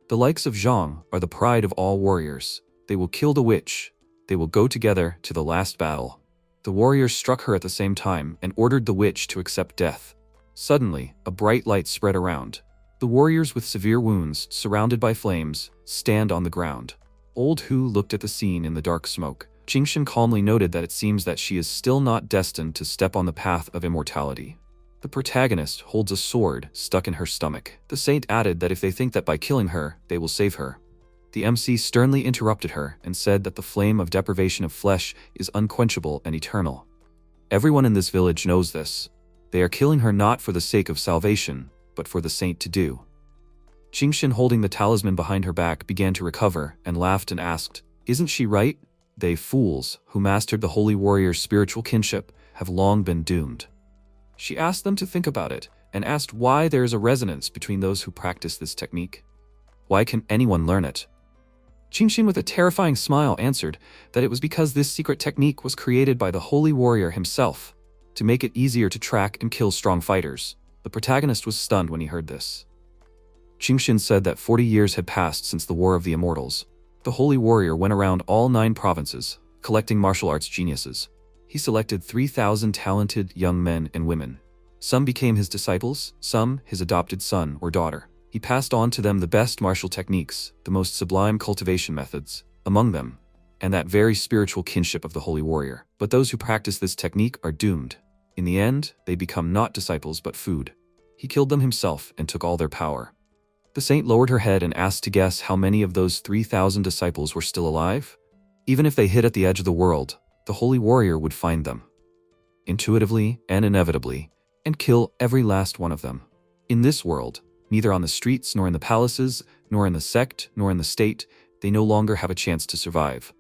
[SPEAKER 1] The likes of Zhang are the pride of all warriors. They will kill the witch. They will go together to the last battle. The warriors struck her at the same time and ordered the witch to accept death. Suddenly, a bright light spread around. The warriors with severe wounds, surrounded by flames, stand on the ground. Old Hu looked at the scene in the dark smoke. Qingxin calmly noted that it seems that she is still not destined to step on the path of immortality. The protagonist holds a sword stuck in her stomach. The saint added that if they think that by killing her, they will save her. The MC sternly interrupted her and said that the flame of deprivation of flesh is unquenchable and eternal. Everyone in this village knows this. They are killing her not for the sake of salvation, but for the saint to do. Qingxin, holding the talisman behind her back, began to recover and laughed and asked, "Isn't she right? They fools, who mastered the holy warrior's spiritual kinship, have long been doomed." She asked them to think about it and asked why there is a resonance between those who practice this technique. Why can anyone learn it? Qingxin, with a terrifying smile, answered that it was because this secret technique was created by the holy warrior himself, to make it easier to track and kill strong fighters. The protagonist was stunned when he heard this. Qingxin said that 40 years had passed since the War of the Immortals. The holy warrior went around all 9 provinces, collecting martial arts geniuses. He selected 3,000 talented young men and women. Some became his disciples, some his adopted son or daughter. He passed on to them the best martial techniques, the most sublime cultivation methods, among them, and that very spiritual kinship of the holy warrior. But those who practice this technique are doomed. In the end, they become not disciples but food. He killed them himself and took all their power. The saint lowered her head and asked to guess how many of those 3,000 disciples were still alive. Even if they hid at the edge of the world, the holy warrior would find them, intuitively and inevitably, and kill every last one of them. In this world, neither on the streets nor in the palaces, nor in the sect, nor in the state, they no longer have a chance to survive.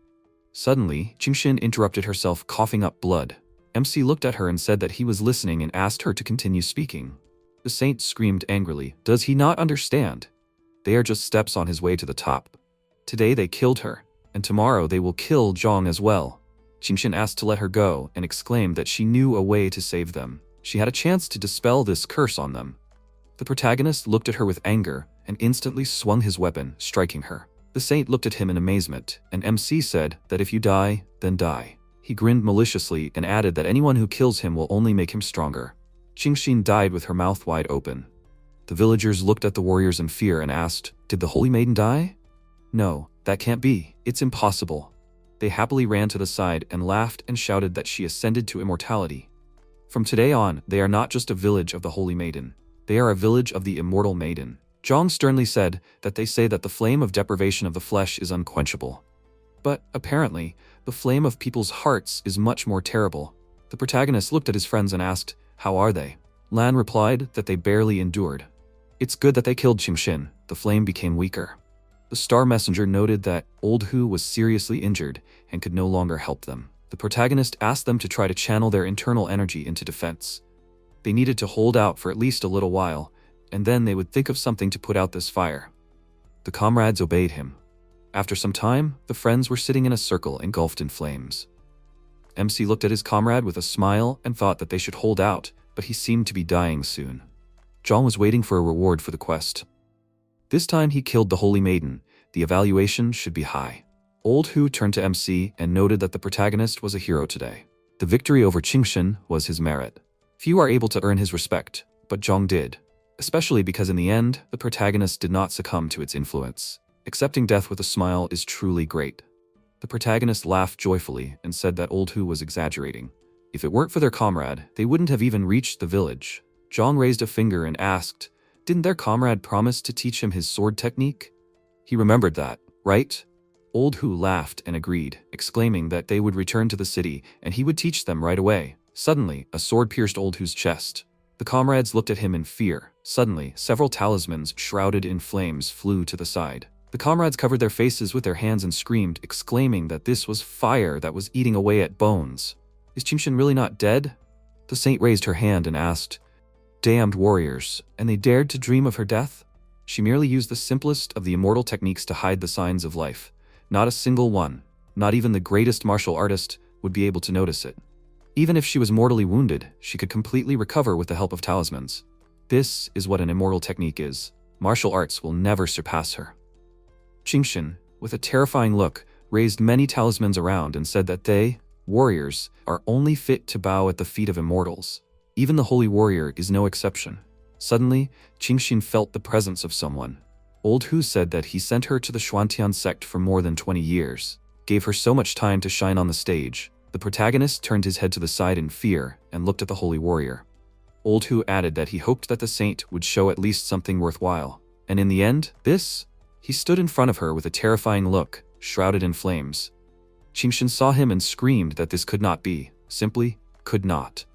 [SPEAKER 1] Suddenly, Qingxin interrupted herself, coughing up blood. MC looked at her and said that he was listening and asked her to continue speaking. The saint screamed angrily, "Does he not understand? They are just steps on his way to the top. Today they killed her, and tomorrow they will kill Zhang as well." Qingxin asked to let her go and exclaimed that she knew a way to save them. She had a chance to dispel this curse on them. The protagonist looked at her with anger and instantly swung his weapon, striking her. The saint looked at him in amazement, and MC said that if you die, then die. He grinned maliciously and added that anyone who kills him will only make him stronger. Qingxin died with her mouth wide open. The villagers looked at the warriors in fear and asked, "Did the Holy Maiden die?" "No, That can't be. It's impossible. They happily ran to the side and laughed and shouted that she ascended to immortality. From today on, they are not just a village of the Holy Maiden. They are a village of the Immortal Maiden. Zhang sternly said that they say that the flame of deprivation of the flesh is unquenchable. But, apparently, the flame of people's hearts is much more terrible. The protagonist looked at his friends and asked, "How are they?" Lan replied that they barely endured. It's good that they killed Qingxin. The flame became weaker. The Star Messenger noted that Old Hu was seriously injured and could no longer help them. The protagonist asked them to try to channel their internal energy into defense. They needed to hold out for at least a little while, and then they would think of something to put out this fire. The comrades obeyed him. After some time, the friends were sitting in a circle engulfed in flames. MC looked at his comrade with a smile and thought that they should hold out, but he seemed to be dying soon. Zhang was waiting for a reward for the quest. This time he killed the Holy Maiden. The evaluation should be high. Old Hu turned to MC and noted that the protagonist was a hero today. The victory over Qingxin was his merit. Few are able to earn his respect, but Zhang did, especially because in the end, the protagonist did not succumb to its influence. Accepting death with a smile is truly great. The protagonist laughed joyfully and said that Old Hu was exaggerating. If it weren't for their comrade, they wouldn't have even reached the village. Zhang raised a finger and asked, didn't their comrade promise to teach him his sword technique? He remembered that, right? Old Hu laughed and agreed, exclaiming that they would return to the city and he would teach them right away. Suddenly, a sword pierced Old Hu's chest. The comrades looked at him in fear. Suddenly, several talismans shrouded in flames flew to the side. The comrades covered their faces with their hands and screamed, exclaiming that this was fire that was eating away at bones. Is Qingxin really not dead? The saint raised her hand and asked, damned warriors, and they dared to dream of her death? She merely used the simplest of the immortal techniques to hide the signs of life. Not a single one, not even the greatest martial artist, would be able to notice it. Even if she was mortally wounded, she could completely recover with the help of talismans. This is what an immortal technique is. Martial arts will never surpass her. Qingxin, with a terrifying look, raised many talismans around and said that they, warriors, are only fit to bow at the feet of immortals. Even the holy warrior is no exception. Suddenly, Qingxin felt the presence of someone. Old Hu said that he sent her to the Xuantian sect for more than 20 years, gave her so much time to shine on the stage. The protagonist turned his head to the side in fear and looked at the holy warrior. Old Hu added that he hoped that the saint would show at least something worthwhile. And in the end, he stood in front of her with a terrifying look, shrouded in flames. Qingxin saw him and screamed that this could not be, simply could not.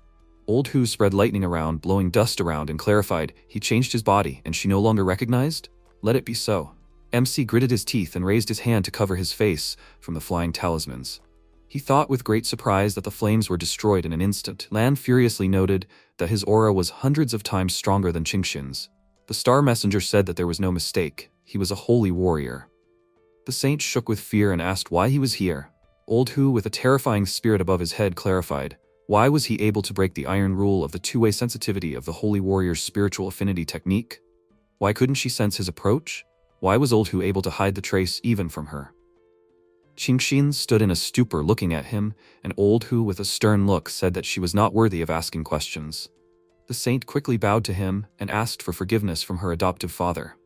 [SPEAKER 1] Old Hu spread lightning around, blowing dust around, and clarified he changed his body and she no longer recognized? Let it be so. MC gritted his teeth and raised his hand to cover his face from the flying talismans. He thought with great surprise that the flames were destroyed in an instant. Lan furiously noted that his aura was hundreds of times stronger than Qingxin's. The Star Messenger said that there was no mistake. He was a holy warrior. The saint shook with fear and asked why he was here. Old Hu, with a terrifying spirit above his head, clarified. Why was he able to break the iron rule of the two-way sensitivity of the holy warrior's spiritual affinity technique? Why couldn't she sense his approach? Why was Old Hu able to hide the trace even from her? Qingxin stood in a stupor looking at him, and Old Hu, with a stern look, said that she was not worthy of asking questions. The saint quickly bowed to him and asked for forgiveness from her adoptive father.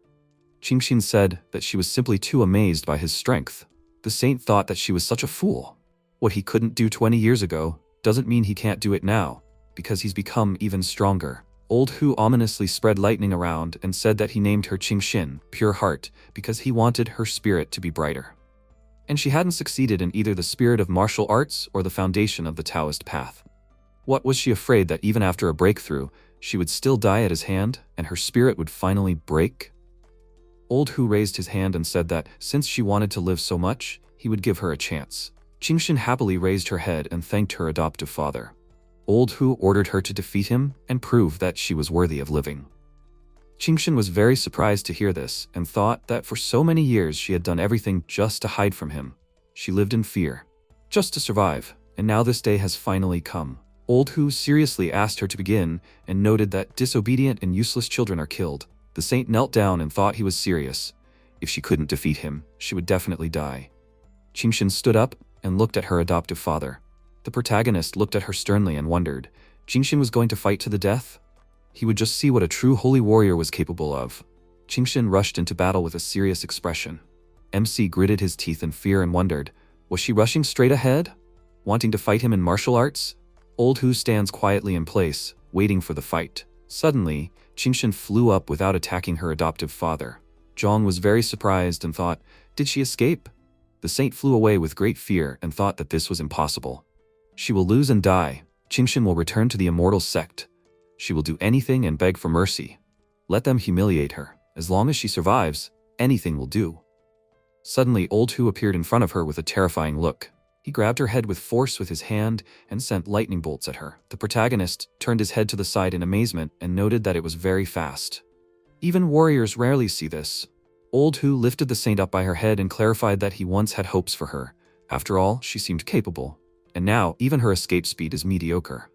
[SPEAKER 1] Qingxin said that she was simply too amazed by his strength. The saint thought that she was such a fool. What he couldn't do 20 years ago doesn't mean he can't do it now, because he's become even stronger. Old Hu ominously spread lightning around and said that he named her Qingxin, pure heart, because he wanted her spirit to be brighter. And she hadn't succeeded in either the spirit of martial arts or the foundation of the Taoist path. What was she afraid that even after a breakthrough, she would still die at his hand and her spirit would finally break? Old Hu raised his hand and said that, since she wanted to live so much, he would give her a chance. Qingxin happily raised her head and thanked her adoptive father. Old Hu ordered her to defeat him and prove that she was worthy of living. Qingxin was very surprised to hear this and thought that for so many years she had done everything just to hide from him. She lived in fear, just to survive, and now this day has finally come. Old Hu seriously asked her to begin and noted that disobedient and useless children are killed. The saint knelt down and thought he was serious. If she couldn't defeat him, she would definitely die. Qingxin stood up and looked at her adoptive father. The protagonist looked at her sternly and wondered, Qingxin was going to fight to the death? He would just see what a true holy warrior was capable of. Qingxin rushed into battle with a serious expression. MC gritted his teeth in fear and wondered, was she rushing straight ahead, wanting to fight him in martial arts? Old Hu stands quietly in place, waiting for the fight. Suddenly, Qingshan flew up without attacking her adoptive father. Zhang was very surprised and thought, did she escape? The saint flew away with great fear and thought that this was impossible. She will lose and die. Qingshan will return to the immortal sect. She will do anything and beg for mercy. Let them humiliate her. As long as she survives, anything will do. Suddenly, Old Hu appeared in front of her with a terrifying look. He grabbed her head with force with his hand and sent lightning bolts at her. The protagonist turned his head to the side in amazement and noted that it was very fast. Even warriors rarely see this. Old Hu lifted the saint up by her head and clarified that he once had hopes for her. After all, she seemed capable. And now, even her escape speed is mediocre.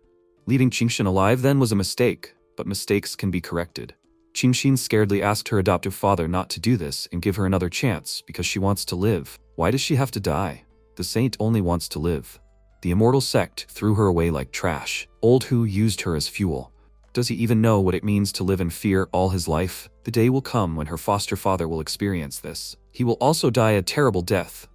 [SPEAKER 1] Leaving Qingshan alive then was a mistake, but mistakes can be corrected. Qingshan scaredly asked her adoptive father not to do this and give her another chance because she wants to live. Why does she have to die? The saint only wants to live. The immortal sect threw her away like trash. Old Hu used her as fuel. Does he even know what it means to live in fear all his life? The day will come when her foster father will experience this. He will also die a terrible death.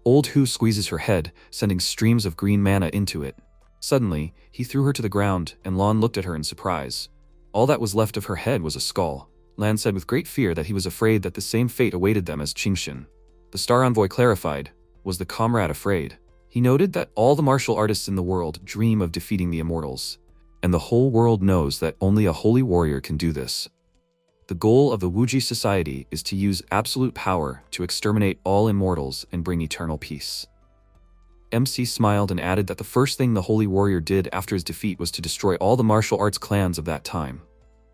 [SPEAKER 1] Old Hu squeezes her head, sending streams of green mana into it. Suddenly, he threw her to the ground, and Lan looked at her in surprise. All that was left of her head was a skull. Lan said with great fear that he was afraid that the same fate awaited them as Qingshan. The Star Envoy clarified, was the comrade afraid? He noted that all the martial artists in the world dream of defeating the immortals, and the whole world knows that only a holy warrior can do this. The goal of the Wuji society is to use absolute power to exterminate all immortals and bring eternal peace. MC smiled and added that the first thing the holy warrior did after his defeat was to destroy all the martial arts clans of that time.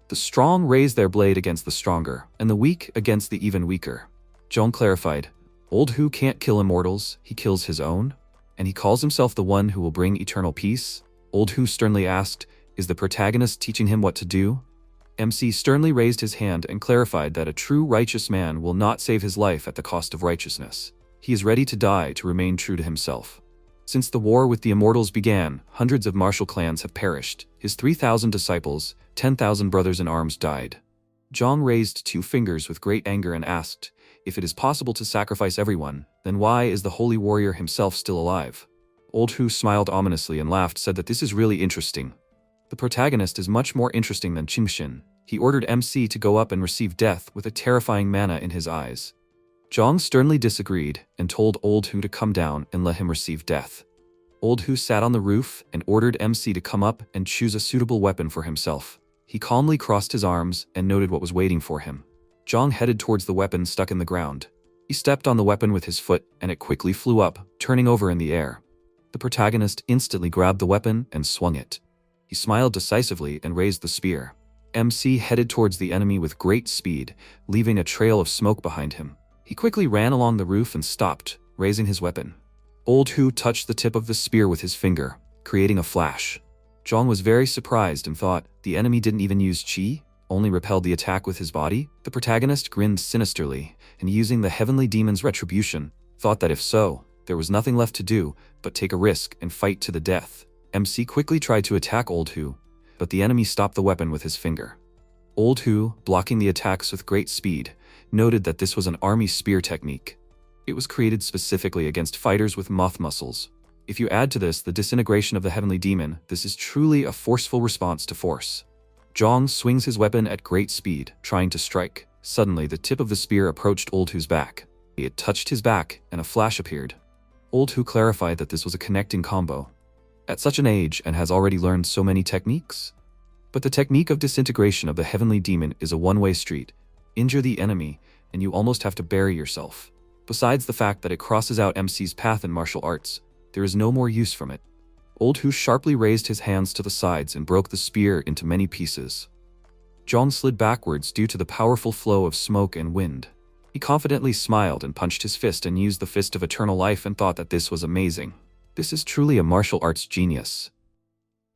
[SPEAKER 1] The strong raise their blade against the stronger, and the weak against the even weaker. Zhang clarified, Old Hu can't kill immortals, he kills his own, and he calls himself the one who will bring eternal peace. Old Hu sternly asked, is the protagonist teaching him what to do? MC sternly raised his hand and clarified that a true righteous man will not save his life at the cost of righteousness. He is ready to die to remain true to himself. Since the war with the immortals began, hundreds of martial clans have perished. His 3,000 disciples, 10,000 brothers in arms died. Zhang raised 2 fingers with great anger and asked, if it is possible to sacrifice everyone, then why is the holy warrior himself still alive? Old Hu smiled ominously and laughed, said that this is really interesting. The protagonist is much more interesting than Qingshan. He ordered MC to go up and receive death with a terrifying mana in his eyes. Zhang sternly disagreed and told Old Hu to come down and let him receive death. Old Hu sat on the roof and ordered MC to come up and choose a suitable weapon for himself. He calmly crossed his arms and noted what was waiting for him. Zhang headed towards the weapon stuck in the ground. He stepped on the weapon with his foot and it quickly flew up, turning over in the air. The protagonist instantly grabbed the weapon and swung it. He smiled decisively and raised the spear. MC headed towards the enemy with great speed, leaving a trail of smoke behind him. He quickly ran along the roof and stopped, raising his weapon. Old Hu touched the tip of the spear with his finger, creating a flash. Zhang was very surprised and thought, the enemy didn't even use chi, only repelled the attack with his body? The protagonist grinned sinisterly, and using the heavenly demon's retribution, thought that if so, there was nothing left to do but take a risk and fight to the death. MC quickly tried to attack Old Hu, but the enemy stopped the weapon with his finger. Old Hu, blocking the attacks with great speed, noted that this was an army spear technique. It was created specifically against fighters with moth muscles. If you add to this the disintegration of the heavenly demon, this is truly a forceful response to force. Zhang swings his weapon at great speed, trying to strike. Suddenly, the tip of the spear approached Old Hu's back. It touched his back, and a flash appeared. Old Hu clarified that this was a connecting combo. At such an age and has already learned so many techniques? But the technique of disintegration of the heavenly demon is a one-way street. Injure the enemy, and you almost have to bury yourself. Besides the fact that it crosses out MC's path in martial arts, there is no more use from it. Old Hu sharply raised his hands to the sides and broke the spear into many pieces. Zhang slid backwards due to the powerful flow of smoke and wind. He confidently smiled and punched his fist and used the fist of eternal life and thought that this was amazing. This is truly a martial arts genius.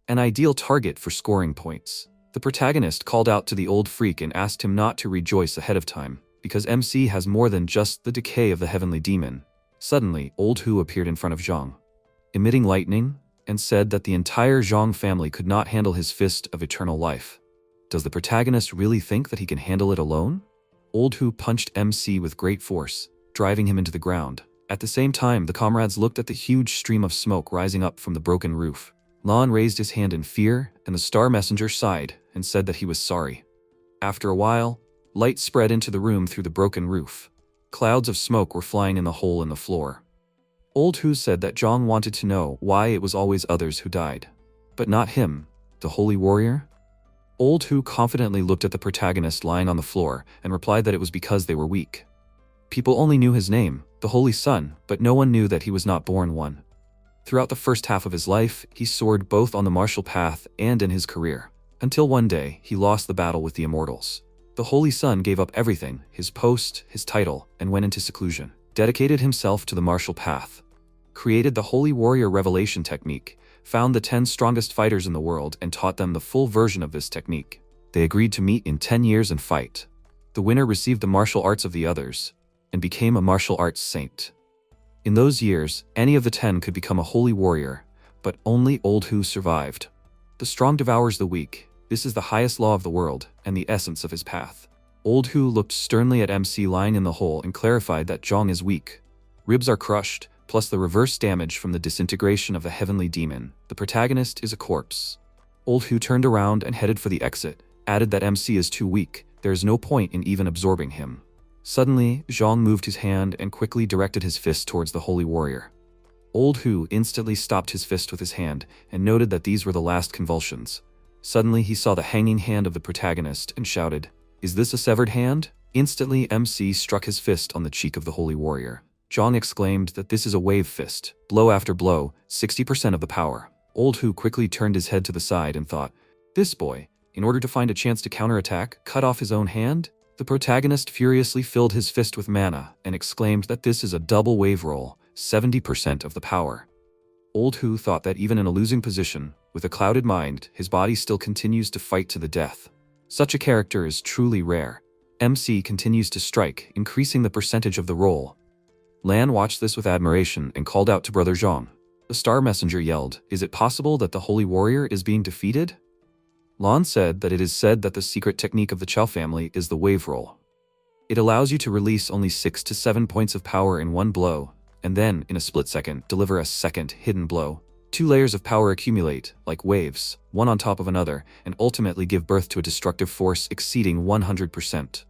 [SPEAKER 1] An ideal target for scoring points. The protagonist called out to the old freak and asked him not to rejoice ahead of time, because MC has more than just the decay of the heavenly demon. Suddenly, Old Hu appeared in front of Zhang, emitting lightning, and said that the entire Zhang family could not handle his fist of eternal life. Does the protagonist really think that he can handle it alone? Old Hu punched MC with great force. driving him into the ground. At the same time, the comrades looked at the huge stream of smoke rising up from the broken roof. Lan raised his hand in fear, and the Star Messenger sighed and said that he was sorry. After a while, light spread into the room through the broken roof. Clouds of smoke were flying in the hole in the floor. Old Hu said that Zhang wanted to know why it was always others who died. But not him, the holy warrior? Old Hu confidently looked at the protagonist lying on the floor and replied that it was because they were weak. People only knew his name, the Holy Sun, but no one knew that he was not born one. Throughout the first half of his life, he soared both on the martial path and in his career, until one day he lost the battle with the immortals. The Holy Sun gave up everything, his post, his title, and went into seclusion, dedicated himself to the martial path, created the Holy Warrior Revelation technique, found the 10 strongest fighters in the world and taught them the full version of this technique. They agreed to meet in 10 years and fight. The winner received the martial arts of the others, and became a martial arts saint. In those years, any of the 10 could become a holy warrior, but only Old Hu survived. The strong devours the weak. This is the highest law of the world, and the essence of his path. Old Hu looked sternly at MC lying in the hole and clarified that Zhang is weak. Ribs are crushed, plus the reverse damage from the disintegration of the heavenly demon. The protagonist is a corpse. Old Hu turned around and headed for the exit, added that MC is too weak. There is no point in even absorbing him. Suddenly, Zhang moved his hand and quickly directed his fist towards the holy warrior. Old Hu instantly stopped his fist with his hand and noted that these were the last convulsions. Suddenly, he saw the hanging hand of the protagonist and shouted, "Is this a severed hand?" Instantly, MC struck his fist on the cheek of the holy warrior. Zhang exclaimed that this is a wave fist. Blow after blow, 60% of the power. Old Hu quickly turned his head to the side and thought, "This boy, in order to find a chance to counterattack, cut off his own hand?" The protagonist furiously filled his fist with mana and exclaimed that this is a double wave roll, 70% of the power. Old Hu thought that even in a losing position, with a clouded mind, his body still continues to fight to the death. Such a character is truly rare. MC continues to strike, increasing the percentage of the roll. Lan watched this with admiration and called out to Brother Zhang. The Star Messenger yelled, "Is it possible that the Holy Warrior is being defeated?" Lan said that it is said that the secret technique of the Chao family is the wave roll. It allows you to release only 6 to 7 points of power in one blow, and then, in a split second, deliver a second hidden blow. 2 layers of power accumulate, like waves, one on top of another, and ultimately give birth to a destructive force exceeding 100%.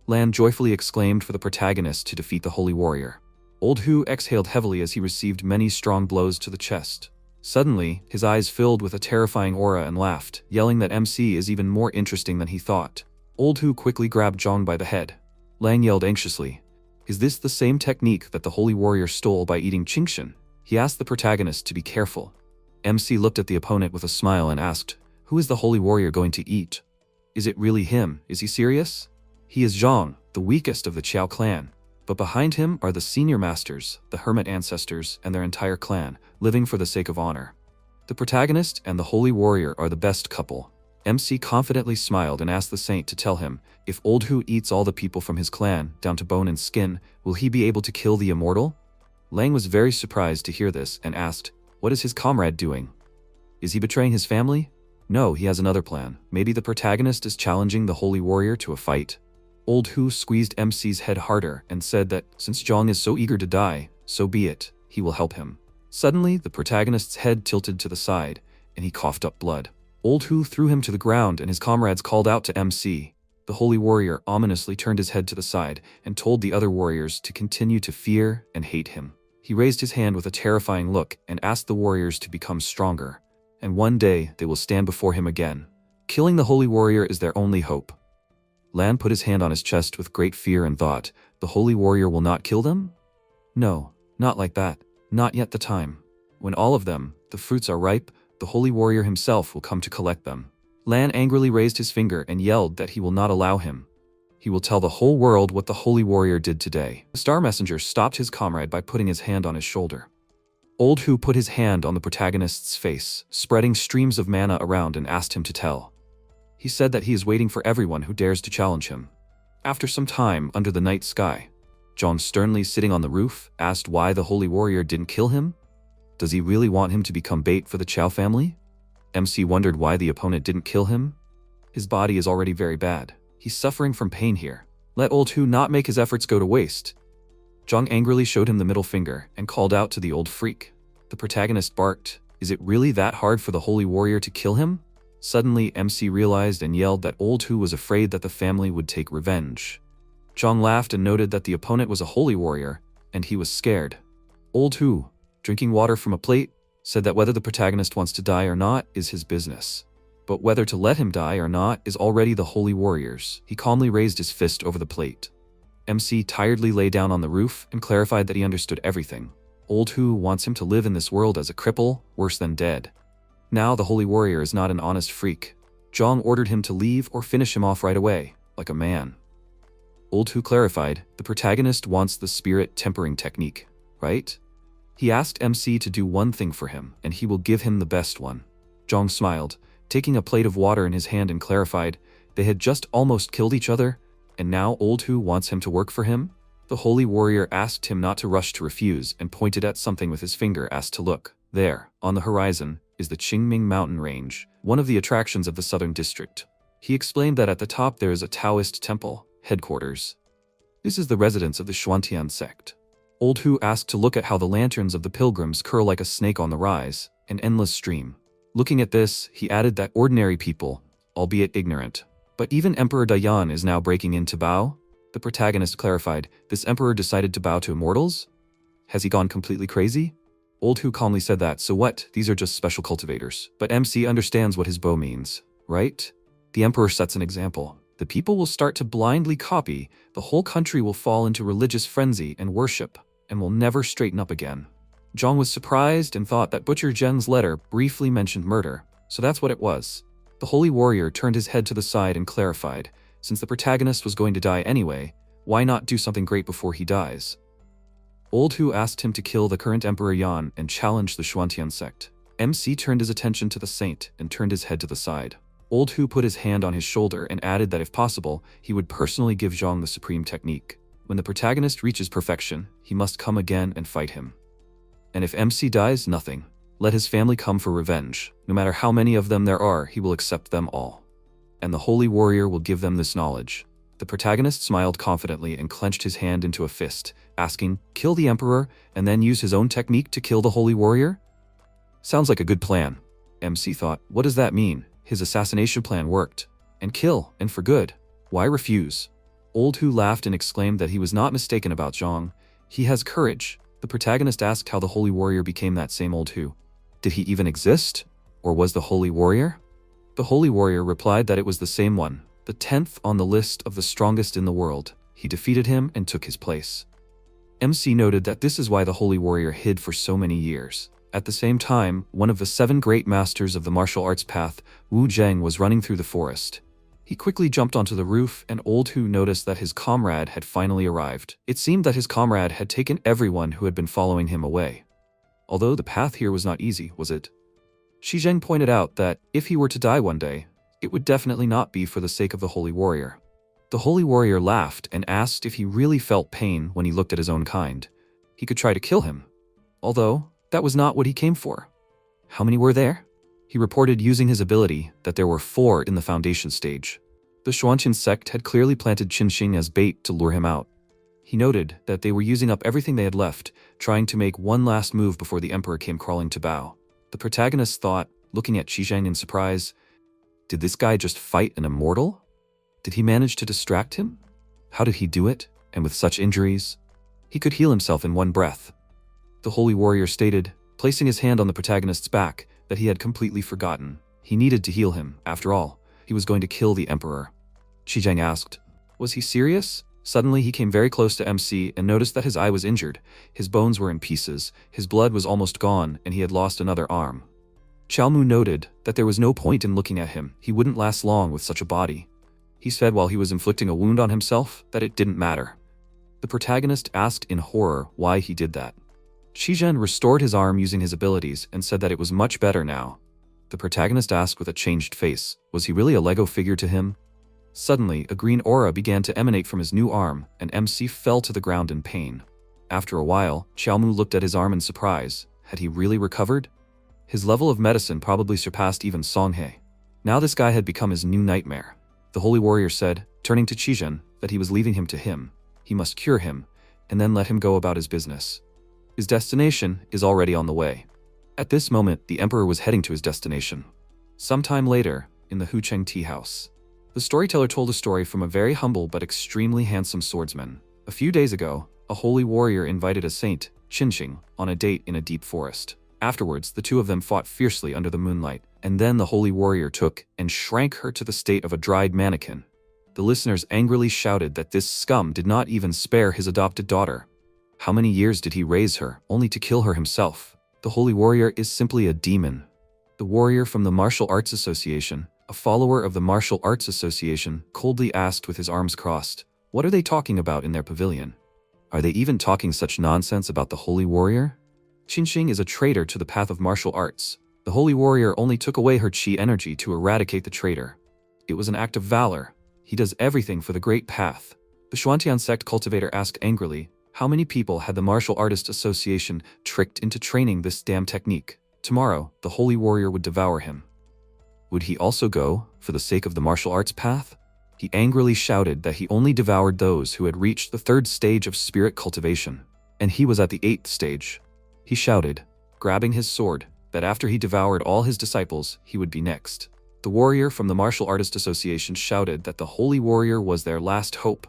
[SPEAKER 1] Lan joyfully exclaimed for the protagonist to defeat the Holy Warrior. Old Hu exhaled heavily as he received many strong blows to the chest. Suddenly, his eyes filled with a terrifying aura and laughed, yelling that MC is even more interesting than he thought. Old Hu quickly grabbed Zhang by the head. Lang yelled anxiously, "Is this the same technique that the Holy Warrior stole by eating Qingshan?" He asked the protagonist to be careful. MC looked at the opponent with a smile and asked, "Who is the Holy Warrior going to eat? Is it really him? Is he serious?" "He is Zhang, the weakest of the Qiao clan. But behind him are the senior masters, the hermit ancestors, and their entire clan, living for the sake of honor. The protagonist and the Holy Warrior are the best couple." MC confidently smiled and asked the saint to tell him, if Old Hu eats all the people from his clan, down to bone and skin, will he be able to kill the immortal? Lang was very surprised to hear this and asked, "What is his comrade doing? Is he betraying his family?" "No, he has another plan. Maybe the protagonist is challenging the Holy Warrior to a fight." Old Hu squeezed MC's head harder and said that, since Zhang is so eager to die, so be it, he will help him. Suddenly, the protagonist's head tilted to the side, and he coughed up blood. Old Hu threw him to the ground and his comrades called out to MC. The Holy Warrior ominously turned his head to the side and told the other warriors to continue to fear and hate him. He raised his hand with a terrifying look and asked the warriors to become stronger, and one day they will stand before him again. Killing the Holy Warrior is their only hope. Lan put his hand on his chest with great fear and thought, the Holy Warrior will not kill them? No, not like that. Not yet the time. When all of them, the fruits are ripe, the Holy Warrior himself will come to collect them. Lan angrily raised his finger and yelled that he will not allow him. He will tell the whole world what the Holy Warrior did today. The Star Messenger stopped his comrade by putting his hand on his shoulder. Old Hu put his hand on the protagonist's face, spreading streams of mana around and asked him to tell. He said that he is waiting for everyone who dares to challenge him. After some time, under the night sky, Zhang, sternly sitting on the roof, asked why the Holy Warrior didn't kill him. Does he really want him to become bait for the Qiao family? MC wondered why the opponent didn't kill him. His body is already very bad. He's suffering from pain here. Let Old Hu not make his efforts go to waste. Zhang angrily showed him the middle finger and called out to the old freak. The protagonist barked, "Is it really that hard for the holy warrior to kill him?" Suddenly, MC realized and yelled that old Hu was afraid that the family would take revenge. Zhang laughed and noted that the opponent was a holy warrior, and he was scared. Old Hu, drinking water from a plate, said that whether the protagonist wants to die or not is his business. But whether to let him die or not is already the holy warrior's. He calmly raised his fist over the plate. MC tiredly lay down on the roof and clarified that he understood everything. Old Hu wants him to live in this world as a cripple, worse than dead. Now the holy warrior is not an honest freak. Zhang ordered him to leave or finish him off right away, like a man. Old Hu clarified, the protagonist wants the spirit tempering technique, right? He asked MC to do one thing for him, and he will give him the best one. Zhang smiled, taking a plate of water in his hand, and clarified, they had just almost killed each other, and now Old Hu wants him to work for him? The holy warrior asked him not to rush to refuse and pointed at something with his finger, asked to look. There, on the horizon, is the Qingming mountain range, one of the attractions of the southern district. He explained that at the top there is a Taoist temple, headquarters. This is the residence of the Xuantian sect. Old Hu asked to look at how the lanterns of the pilgrims curl like a snake on the rise, an endless stream. Looking at this, he added that ordinary people, albeit ignorant, but even Emperor Dayan is now breaking in to bow. The protagonist clarified, this emperor decided to bow to immortals? Has he gone completely crazy? Old Hu calmly said that, so what, these are just special cultivators. But MC understands what his bow means, right? The emperor sets an example. The people will start to blindly copy, the whole country will fall into religious frenzy and worship, and will never straighten up again. Zhang was surprised and thought that Butcher Zheng's letter briefly mentioned murder, so that's what it was. The holy warrior turned his head to the side and clarified, since the protagonist was going to die anyway, why not do something great before he dies? Old Hu asked him to kill the current Emperor Yan and challenge the Xuantian sect. MC turned his attention to the saint and turned his head to the side. Old Hu put his hand on his shoulder and added that if possible, he would personally give Zhang the supreme technique. When the protagonist reaches perfection, he must come again and fight him. And if MC dies, nothing. Let his family come for revenge. No matter how many of them there are, he will accept them all. And the holy warrior will give them this knowledge. The protagonist smiled confidently and clenched his hand into a fist, asking, kill the emperor, and then use his own technique to kill the holy warrior? Sounds like a good plan. MC thought, what does that mean? His assassination plan worked. And kill, and for good. Why refuse? Old Hu laughed and exclaimed that he was not mistaken about Zhang. He has courage. The protagonist asked how the holy warrior became that same Old Hu. Did he even exist? Or was the holy warrior? The holy warrior replied that it was the same one, the 10th on the list of the strongest in the world. He defeated him and took his place. MC noted that this is why the holy warrior hid for so many years. At the same time, one of the 7 great masters of the martial arts path, Wu Zheng, was running through the forest. He quickly jumped onto the roof, and Old Hu noticed that his comrade had finally arrived. It seemed that his comrade had taken everyone who had been following him away. Although the path here was not easy, was it? Xi Zheng pointed out that if he were to die one day, it would definitely not be for the sake of the holy warrior. The holy warrior laughed and asked if he really felt pain when he looked at his own kind. He could try to kill him. Although, that was not what he came for. How many were there? He reported using his ability that there were 4 in the foundation stage. The Xuantian sect had clearly planted Qinxing as bait to lure him out. He noted that they were using up everything they had left, trying to make one last move before the emperor came crawling to bow. The protagonist thought, looking at Xi Zheng in surprise, did this guy just fight an immortal? Did he manage to distract him? How did he do it, and with such injuries? He could heal himself in one breath. The holy warrior stated, placing his hand on the protagonist's back, that he had completely forgotten. He needed to heal him. After all, he was going to kill the emperor. Xi Zheng asked, was he serious? Suddenly he came very close to MC and noticed that his eye was injured. His bones were in pieces, his blood was almost gone, and he had lost another arm. Xiaomu noted that there was no point in looking at him. He wouldn't last long with such a body. He said while he was inflicting a wound on himself that it didn't matter. The protagonist asked in horror why he did that. Xi Zheng restored his arm using his abilities and said that it was much better now. The protagonist asked with a changed face, was he really a Lego figure to him? Suddenly, a green aura began to emanate from his new arm, and MC fell to the ground in pain. After a while, Xiaomu looked at his arm in surprise. Had he really recovered? His level of medicine probably surpassed even Songhe. Now this guy had become his new nightmare. The holy warrior said, turning to Qi Zheng, that he was leaving him to him. He must cure him. and then let him go about his business. His destination is already on the way. At this moment, the emperor was heading to his destination. Sometime later, in the Hucheng tea house, the storyteller told a story from a very humble but extremely handsome swordsman. A few days ago, a holy warrior invited a saint, Qinxing, on a date in a deep forest. Afterwards, the two of them fought fiercely under the moonlight, and then the holy warrior took and shrank her to the state of a dried mannequin. The listeners angrily shouted that this scum did not even spare his adopted daughter. How many years did he raise her, only to kill her himself? The holy warrior is simply a demon. The warrior from the Martial Arts Association, a follower of the Martial Arts Association, coldly asked with his arms crossed, "What are they talking about in their pavilion? Are they even talking such nonsense about the holy warrior? Qinxing is a traitor to the path of martial arts. The holy warrior only took away her chi energy to eradicate the traitor. It was an act of valor. He does everything for the great path." The Xuantian sect cultivator asked angrily, how many people had the Martial Artist Association tricked into training this damn technique? Tomorrow, the holy warrior would devour him. Would he also go, for the sake of the martial arts path? He angrily shouted that he only devoured those who had reached the 3rd stage of spirit cultivation, and he was at the 8th stage. He shouted, grabbing his sword, that after he devoured all his disciples, he would be next. The warrior from the Martial Artist Association shouted that the holy warrior was their last hope.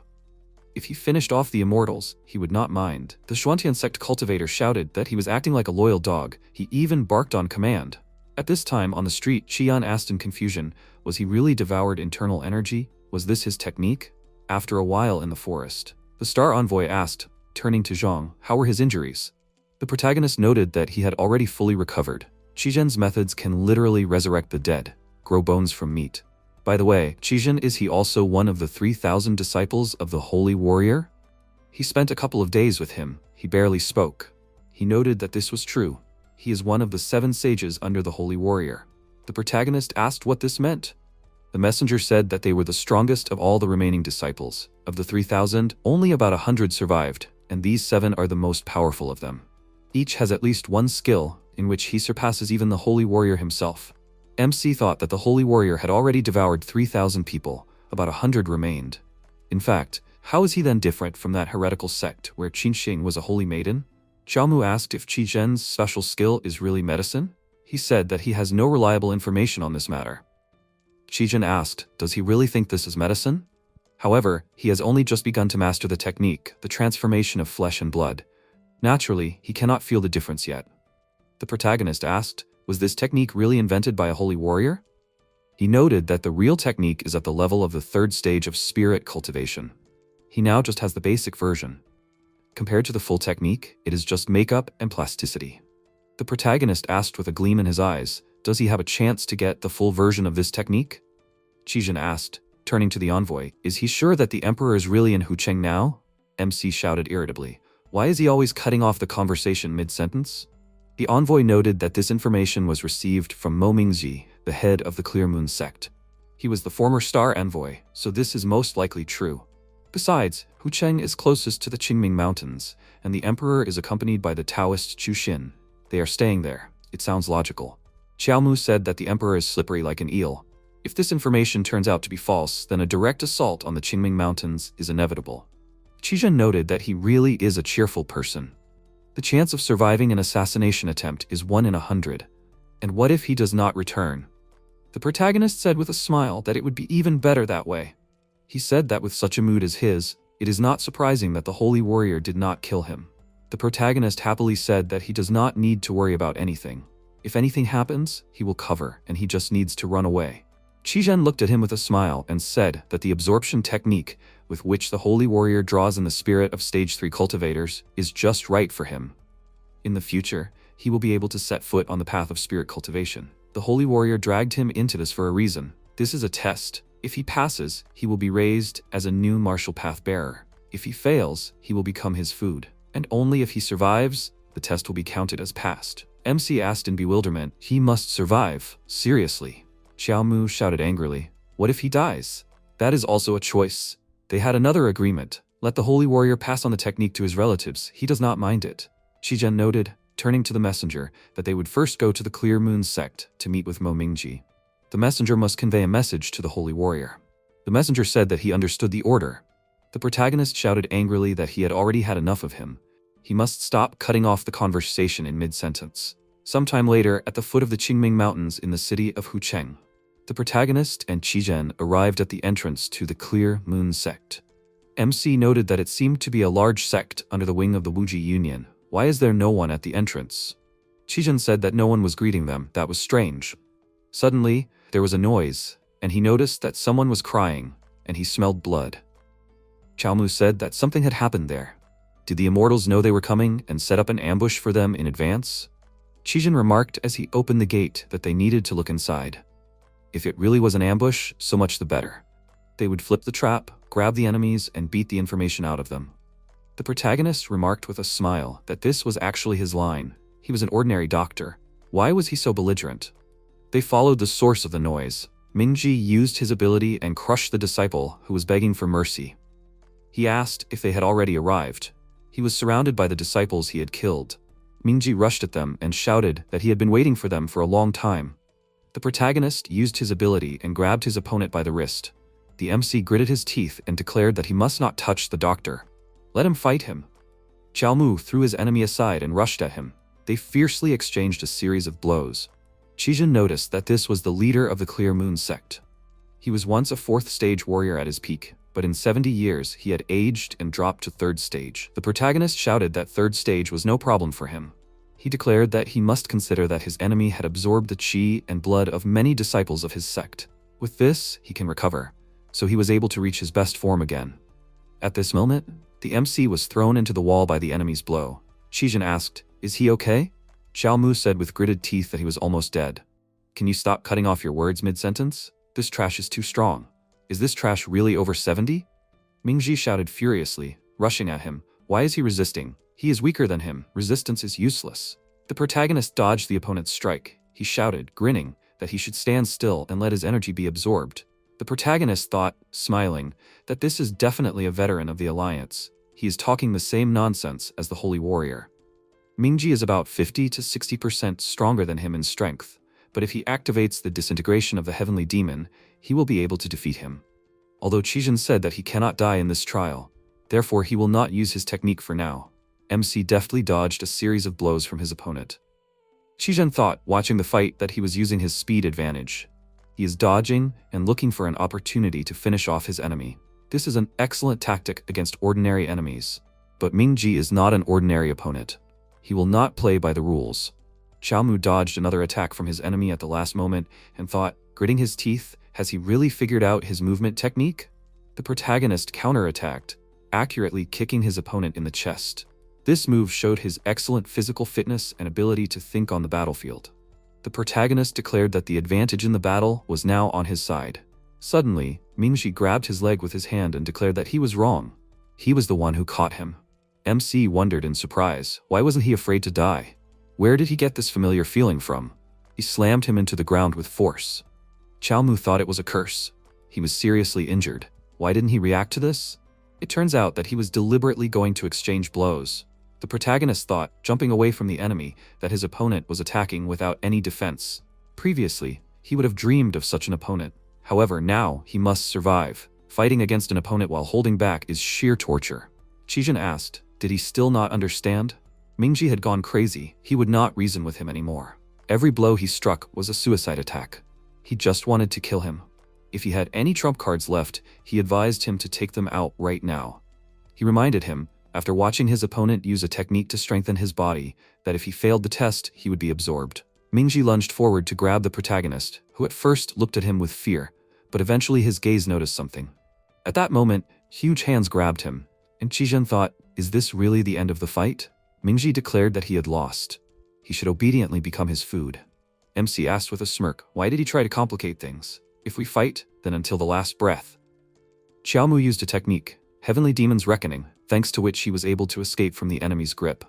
[SPEAKER 1] If he finished off the immortals, he would not mind. The Xuantian sect cultivator shouted that he was acting like a loyal dog. He even barked on command. At this time on the street, Qian asked in confusion, was he really devoured internal energy? Was this his technique? After a while in the forest, the star envoy asked, turning to Zhang, how were his injuries? The protagonist noted that he had already fully recovered. Qizhen's methods can literally resurrect the dead, grow bones from meat. By the way, Qizhen, is he also one of the 3,000 disciples of the holy warrior? He spent a couple of days with him. He barely spoke. He noted that this was true. He is one of the 7 sages under the holy warrior. The protagonist asked what this meant. The messenger said that they were the strongest of all the remaining disciples. Of the 3,000, only about 100 survived, and these 7 are the most powerful of them. Each has at least one skill, in which he surpasses even the holy warrior himself. MC thought that the holy warrior had already devoured 3,000 people, about 100 remained. In fact, how is he then different from that heretical sect where Qinxing was a holy maiden? Xiaomu asked if Qizhen's special skill is really medicine. He said that he has no reliable information on this matter. Qizhen asked, does he really think this is medicine? However, he has only just begun to master the technique, the transformation of flesh and blood. Naturally, he cannot feel the difference yet. The protagonist asked, was this technique really invented by a holy warrior? He noted that the real technique is at the level of the 3rd stage of spirit cultivation. He now just has the basic version. Compared to the full technique, it is just makeup and plasticity. The protagonist asked with a gleam in his eyes, does he have a chance to get the full version of this technique? Qizhen asked, turning to the envoy, is he sure that the emperor is really in Hucheng now? MC shouted irritably, why is he always cutting off the conversation mid-sentence? The envoy noted that this information was received from Mo Mingji, the head of the Clear Moon sect. He was the former star envoy, so this is most likely true. Besides, Hucheng is closest to the Qingming Mountains, and the emperor is accompanied by the Taoist Chu Xin. They are staying there. It sounds logical. Xiaomu said that the emperor is slippery like an eel. If this information turns out to be false, then a direct assault on the Qingming Mountains is inevitable. Qizhen noted that he really is a cheerful person. The chance of surviving an assassination attempt is 1 in 100. And what if he does not return? The protagonist said with a smile that it would be even better that way. He said that with such a mood as his, it is not surprising that the holy warrior did not kill him. The protagonist happily said that he does not need to worry about anything. If anything happens, he will cover, and he just needs to run away. Qizhen looked at him with a smile and said that the absorption technique with which the holy warrior draws in the spirit of stage 3 cultivators is just right for him. In the future, he will be able to set foot on the path of spirit cultivation. The holy warrior dragged him into this for a reason. This is a test. If he passes, he will be raised as a new martial path bearer. If he fails, he will become his food. And only if he survives, the test will be counted as passed. MC asked in bewilderment, he must survive, seriously. Xiaomu shouted angrily, what if he dies? That is also a choice. They had another agreement. Let the holy warrior pass on the technique to his relatives. He does not mind it. Qizhen noted, turning to the messenger, that they would first go to the Clear Moon sect to meet with Mo Mingji. The messenger must convey a message to the holy warrior. The messenger said that he understood the order. The protagonist shouted angrily that he had already had enough of him. He must stop cutting off the conversation in mid-sentence. Sometime later, at the foot of the Qingming Mountains in the city of Hucheng, the protagonist and Qizhen arrived at the entrance to the Clear Moon sect. MC noted that it seemed to be a large sect under the wing of the Wuji Union. Why is there no one at the entrance? Qizhen said that no one was greeting them. That was strange. Suddenly, there was a noise, and he noticed that someone was crying, and he smelled blood. Xiaomu said that something had happened there. Did the immortals know they were coming and set up an ambush for them in advance? Qizhen remarked as he opened the gate that they needed to look inside. If it really was an ambush, so much the better. They would flip the trap, grab the enemies, and beat the information out of them. The protagonist remarked with a smile that this was actually his line. He was an ordinary doctor. Why was he so belligerent? They followed the source of the noise. Mingji used his ability and crushed the disciple who was begging for mercy. He asked if they had already arrived. He was surrounded by the disciples he had killed. Mingji rushed at them and shouted that he had been waiting for them for a long time. The protagonist used his ability and grabbed his opponent by the wrist. The MC gritted his teeth and declared that he must not touch the doctor. Let him fight him. Xiaomu threw his enemy aside and rushed at him. They fiercely exchanged a series of blows. Qizhen noticed that this was the leader of the Clear Moon sect. He was once a 4th stage warrior at his peak, but in 70 years he had aged and dropped to 3rd stage. The protagonist shouted that 3rd stage was no problem for him. He declared that he must consider that his enemy had absorbed the qi and blood of many disciples of his sect. With this, he can recover, so he was able to reach his best form again. At this moment, the MC was thrown into the wall by the enemy's blow. Qizhen asked, "Is he okay?" Xiaomu said with gritted teeth that he was almost dead. "Can you stop cutting off your words mid-sentence? This trash is too strong. Is this trash really over 70? Mingji shouted furiously, rushing at him. Why is he resisting? He is weaker than him. Resistance is useless. The protagonist dodged the opponent's strike. He shouted, grinning, that he should stand still and let his energy be absorbed. The protagonist thought, smiling, that this is definitely a veteran of the Alliance. He is talking the same nonsense as the Holy Warrior. Mingji is about 50 to 60% stronger than him in strength, but if he activates the disintegration of the Heavenly Demon, he will be able to defeat him. Although Qizhen said that he cannot die in this trial, therefore he will not use his technique for now. MC deftly dodged a series of blows from his opponent. Qizhen thought, watching the fight, that he was using his speed advantage. He is dodging and looking for an opportunity to finish off his enemy. This is an excellent tactic against ordinary enemies. But Mingji is not an ordinary opponent. He will not play by the rules. Xiaomu dodged another attack from his enemy at the last moment and thought, gritting his teeth, has he really figured out his movement technique? The protagonist counterattacked, accurately kicking his opponent in the chest. This move showed his excellent physical fitness and ability to think on the battlefield. The protagonist declared that the advantage in the battle was now on his side. Suddenly, Mingji grabbed his leg with his hand and declared that he was wrong. He was the one who caught him. MC wondered in surprise, why wasn't he afraid to die? Where did he get this familiar feeling from? He slammed him into the ground with force. Xiaomu thought it was a curse. He was seriously injured. Why didn't he react to this? It turns out that he was deliberately going to exchange blows. The protagonist thought, jumping away from the enemy, that his opponent was attacking without any defense. Previously, he would have dreamed of such an opponent. However, now he must survive. Fighting against an opponent while holding back is sheer torture. Qizhen asked, did he still not understand? Mingji had gone crazy. He would not reason with him anymore. Every blow he struck was a suicide attack. He just wanted to kill him. If he had any trump cards left, he advised him to take them out right now. He reminded him, after watching his opponent use a technique to strengthen his body, that if he failed the test, he would be absorbed. Mingji lunged forward to grab the protagonist, who at first looked at him with fear, but eventually his gaze noticed something. At that moment, huge hands grabbed him, and Qizhen thought, is this really the end of the fight? Mingji declared that he had lost. He should obediently become his food. MC asked with a smirk, why did he try to complicate things? If we fight, then until the last breath. Xiaomu used a technique, Heavenly Demon's Reckoning, thanks to which he was able to escape from the enemy's grip.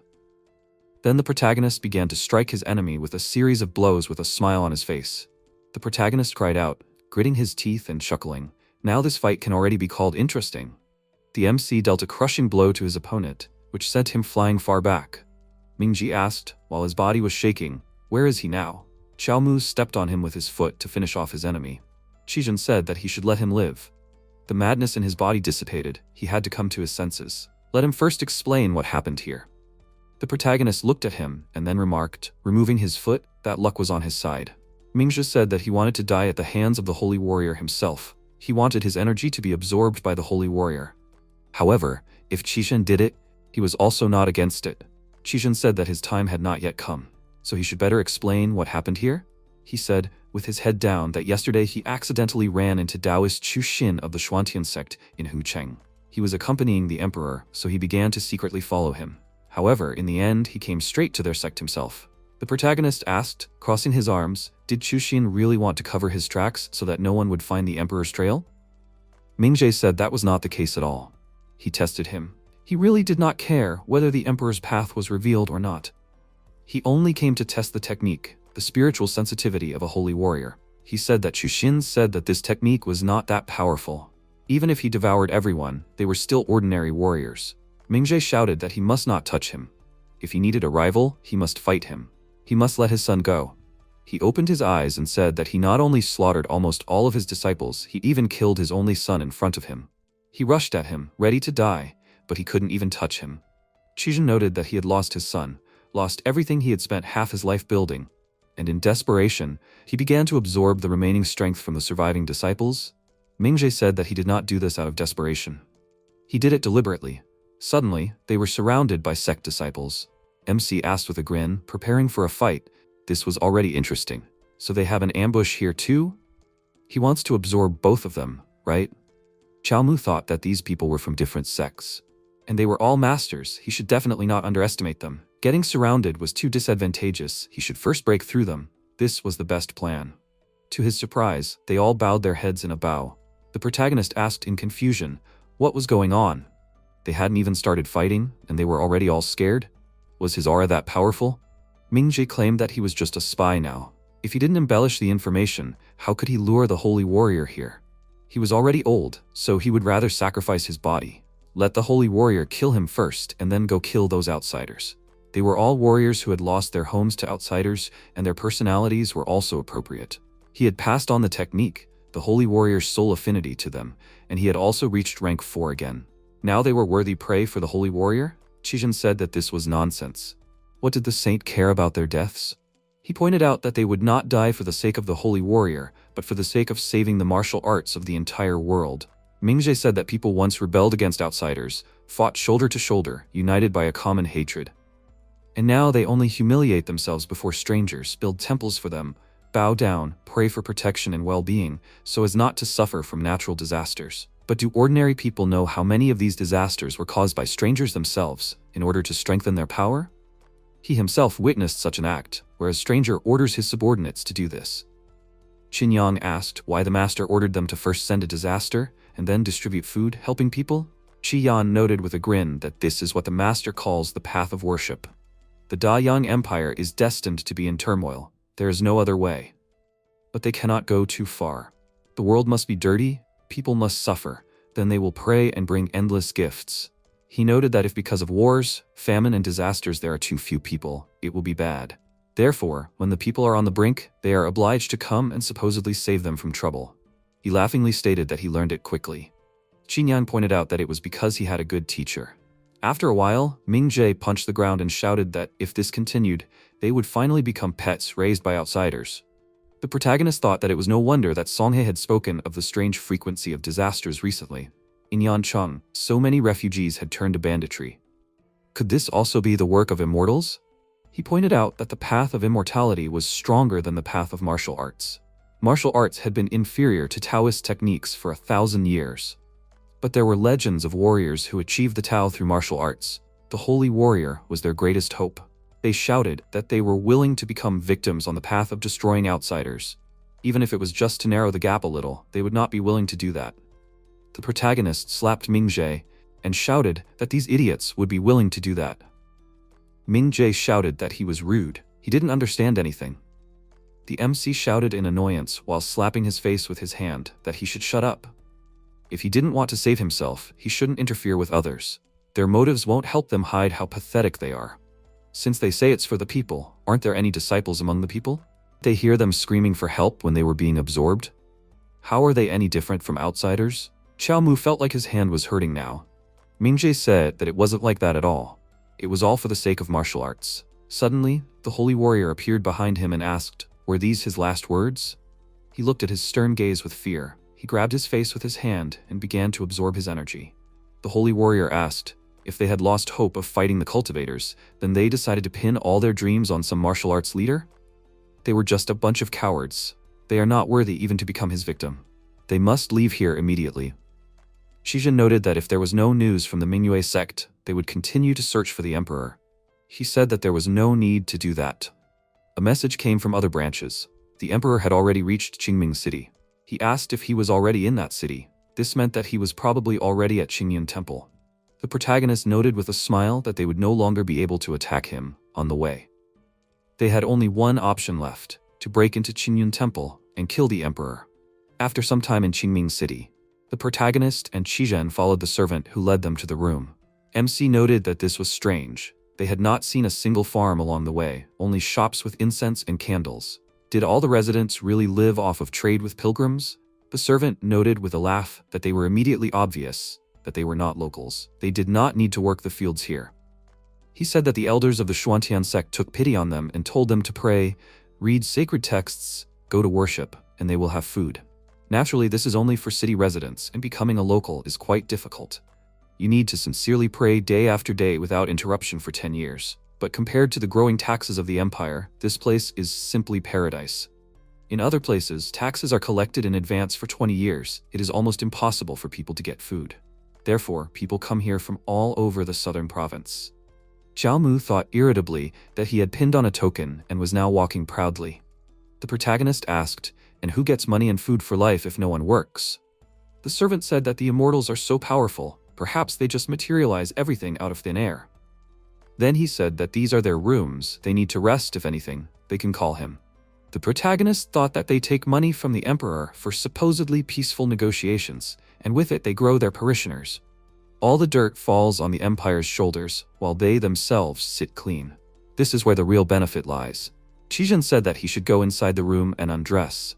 [SPEAKER 1] Then the protagonist began to strike his enemy with a series of blows with a smile on his face. The protagonist cried out, gritting his teeth and chuckling, now this fight can already be called interesting. The MC dealt a crushing blow to his opponent, which sent him flying far back. Mingji asked, while his body was shaking, where is he now? Xiaomu stepped on him with his foot to finish off his enemy. Qizhen said that he should let him live. The madness in his body dissipated. He had to come to his senses. Let him first explain what happened here. The protagonist looked at him and then remarked, removing his foot, that luck was on his side. Mingzhe said that he wanted to die at the hands of the holy warrior himself. He wanted his energy to be absorbed by the holy warrior. However, if Qixin did it, he was also not against it. Qixin said that his time had not yet come, so he should better explain what happened here. He said, with his head down, that yesterday he accidentally ran into Taoist Chu Xin of the Xuantian sect in Hucheng. He was accompanying the emperor, so he began to secretly follow him. However, in the end, he came straight to their sect himself. The protagonist asked, crossing his arms, did Chu Xin really want to cover his tracks so that no one would find the emperor's trail? Mingzhe said that was not the case at all. He tested him. He really did not care whether the emperor's path was revealed or not. He only came to test the technique, the spiritual sensitivity of a holy warrior. He said that Chu Xin said that this technique was not that powerful. Even if he devoured everyone, they were still ordinary warriors. Mingzhe shouted that he must not touch him. If he needed a rival, he must fight him. He must let his son go. He opened his eyes and said that he not only slaughtered almost all of his disciples, he even killed his only son in front of him. He rushed at him, ready to die, but he couldn't even touch him. Qixin noted that he had lost his son, lost everything he had spent half his life building, and in desperation, he began to absorb the remaining strength from the surviving disciples. Mingzhe said that he did not do this out of desperation. He did it deliberately. Suddenly, they were surrounded by sect disciples. MC asked with a grin, preparing for a fight. This was already interesting. So they have an ambush here too? He wants to absorb both of them, right? Xiaomu thought that these people were from different sects. And they were all masters, he should definitely not underestimate them. Getting surrounded was too disadvantageous, he should first break through them. This was the best plan. To his surprise, they all bowed their heads in a bow. The protagonist asked in confusion, what was going on? They hadn't even started fighting, and they were already all scared? Was his aura that powerful? Mingzhe claimed that he was just a spy now. If he didn't embellish the information, how could he lure the holy warrior here? He was already old, so he would rather sacrifice his body. Let the holy warrior kill him first, and then go kill those outsiders. They were all warriors who had lost their homes to outsiders, and their personalities were also appropriate. He had passed on the technique, the holy warrior's soul affinity to them, and he had also reached rank 4 again. Now they were worthy prey for the holy warrior? Qixin said that this was nonsense. What did the saint care about their deaths? He pointed out that they would not die for the sake of the holy warrior, but for the sake of saving the martial arts of the entire world. Mingzhe said that people once rebelled against outsiders, fought shoulder to shoulder, united by a common hatred. And now they only humiliate themselves before strangers, build temples for them, bow down, pray for protection and well-being, so as not to suffer from natural disasters. But do ordinary people know how many of these disasters were caused by strangers themselves, in order to strengthen their power? He himself witnessed such an act, where a stranger orders his subordinates to do this. Qin Yang asked why the master ordered them to first send a disaster, and then distribute food, helping people. Qi Yan noted with a grin that this is what the master calls the path of worship. The Da-Yang Empire is destined to be in turmoil. There is no other way. But they cannot go too far. The world must be dirty, people must suffer, then they will pray and bring endless gifts. He noted that if because of wars, famine and disasters there are too few people, it will be bad. Therefore, when the people are on the brink, they are obliged to come and supposedly save them from trouble. He laughingly stated that he learned it quickly. Qin Yan pointed out that it was because he had a good teacher. After a while, Mingzhe punched the ground and shouted that if this continued, they would finally become pets raised by outsiders. The protagonist thought that it was no wonder that Songhe had spoken of the strange frequency of disasters recently. In Yancheng, so many refugees had turned to banditry. Could this also be the work of immortals? He pointed out that the path of immortality was stronger than the path of martial arts. Martial arts had been inferior to Taoist techniques for 1,000 years. But there were legends of warriors who achieved the Tao through martial arts. The holy warrior was their greatest hope. They shouted that they were willing to become victims on the path of destroying outsiders. Even if it was just to narrow the gap a little, they would not be willing to do that. The protagonist slapped Mingzhe and shouted that these idiots would be willing to do that. Mingzhe shouted that he was rude. He didn't understand anything. The MC shouted in annoyance while slapping his face with his hand that he should shut up. If he didn't want to save himself, he shouldn't interfere with others. Their motives won't help them hide how pathetic they are. Since they say it's for the people, aren't there any disciples among the people? They hear them screaming for help when they were being absorbed? How are they any different from outsiders? Xiaomu felt like his hand was hurting now. Mingji said that it wasn't like that at all. It was all for the sake of martial arts. Suddenly, the holy warrior appeared behind him and asked, were these his last words? He looked at his stern gaze with fear. He grabbed his face with his hand and began to absorb his energy. The holy warrior asked, if they had lost hope of fighting the cultivators, then they decided to pin all their dreams on some martial arts leader? They were just a bunch of cowards. They are not worthy even to become his victim. They must leave here immediately. Shijin noted that if there was no news from the Mingyue sect, they would continue to search for the emperor. He said that there was no need to do that. A message came from other branches. The emperor had already reached Qingming City. He asked if he was already in that city. This meant that he was probably already at Qingyun Temple. The protagonist noted with a smile that they would no longer be able to attack him on the way. They had only one option left, to break into Qingyun Temple and kill the emperor. After some time in Qingming City, the protagonist and Shizhen followed the servant who led them to the room. MC noted that this was strange. They had not seen a single farm along the way, only shops with incense and candles. Did all the residents really live off of trade with pilgrims? The servant noted with a laugh that they were immediately obvious that they were not locals. They did not need to work the fields here. He said that the elders of the Xuantian sect took pity on them and told them to pray, read sacred texts, go to worship, and they will have food. Naturally, this is only for city residents, and becoming a local is quite difficult. You need to sincerely pray day after day without interruption for 10 years. But compared to the growing taxes of the empire, this place is simply paradise. In other places, taxes are collected in advance for 20 years. It is almost impossible for people to get food. Therefore, people come here from all over the southern province. Xiaomu thought irritably that he had pinned on a token and was now walking proudly. The protagonist asked, and who gets money and food for life if no one works? The servant said that the immortals are so powerful, perhaps they just materialize everything out of thin air. Then he said that these are their rooms, they need to rest if anything, they can call him. The protagonist thought that they take money from the emperor for supposedly peaceful negotiations, and with it they grow their parishioners. All the dirt falls on the empire's shoulders, while they themselves sit clean. This is where the real benefit lies. Qijin said that he should go inside the room and undress.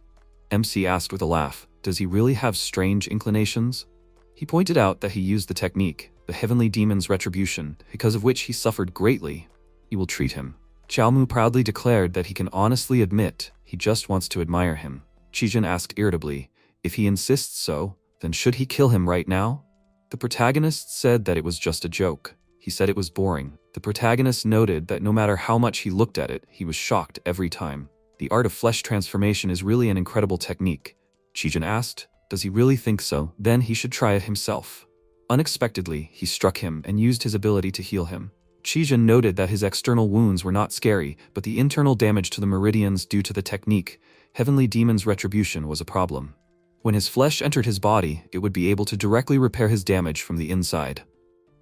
[SPEAKER 1] MC asked with a laugh, does he really have strange inclinations? He pointed out that he used the technique, the heavenly demon's retribution, because of which he suffered greatly. He will treat him. Xiaomu proudly declared that he can honestly admit he just wants to admire him. Qijin asked irritably, if he insists so, then should he kill him right now? The protagonist said that it was just a joke. He said it was boring. The protagonist noted that no matter how much he looked at it, he was shocked every time. The art of flesh transformation is really an incredible technique. Qijin asked, does he really think so? Then he should try it himself. Unexpectedly, he struck him and used his ability to heal him. Qijin noted that his external wounds were not scary, but the internal damage to the meridians due to the technique, heavenly demon's retribution, was a problem. When his flesh entered his body, it would be able to directly repair his damage from the inside.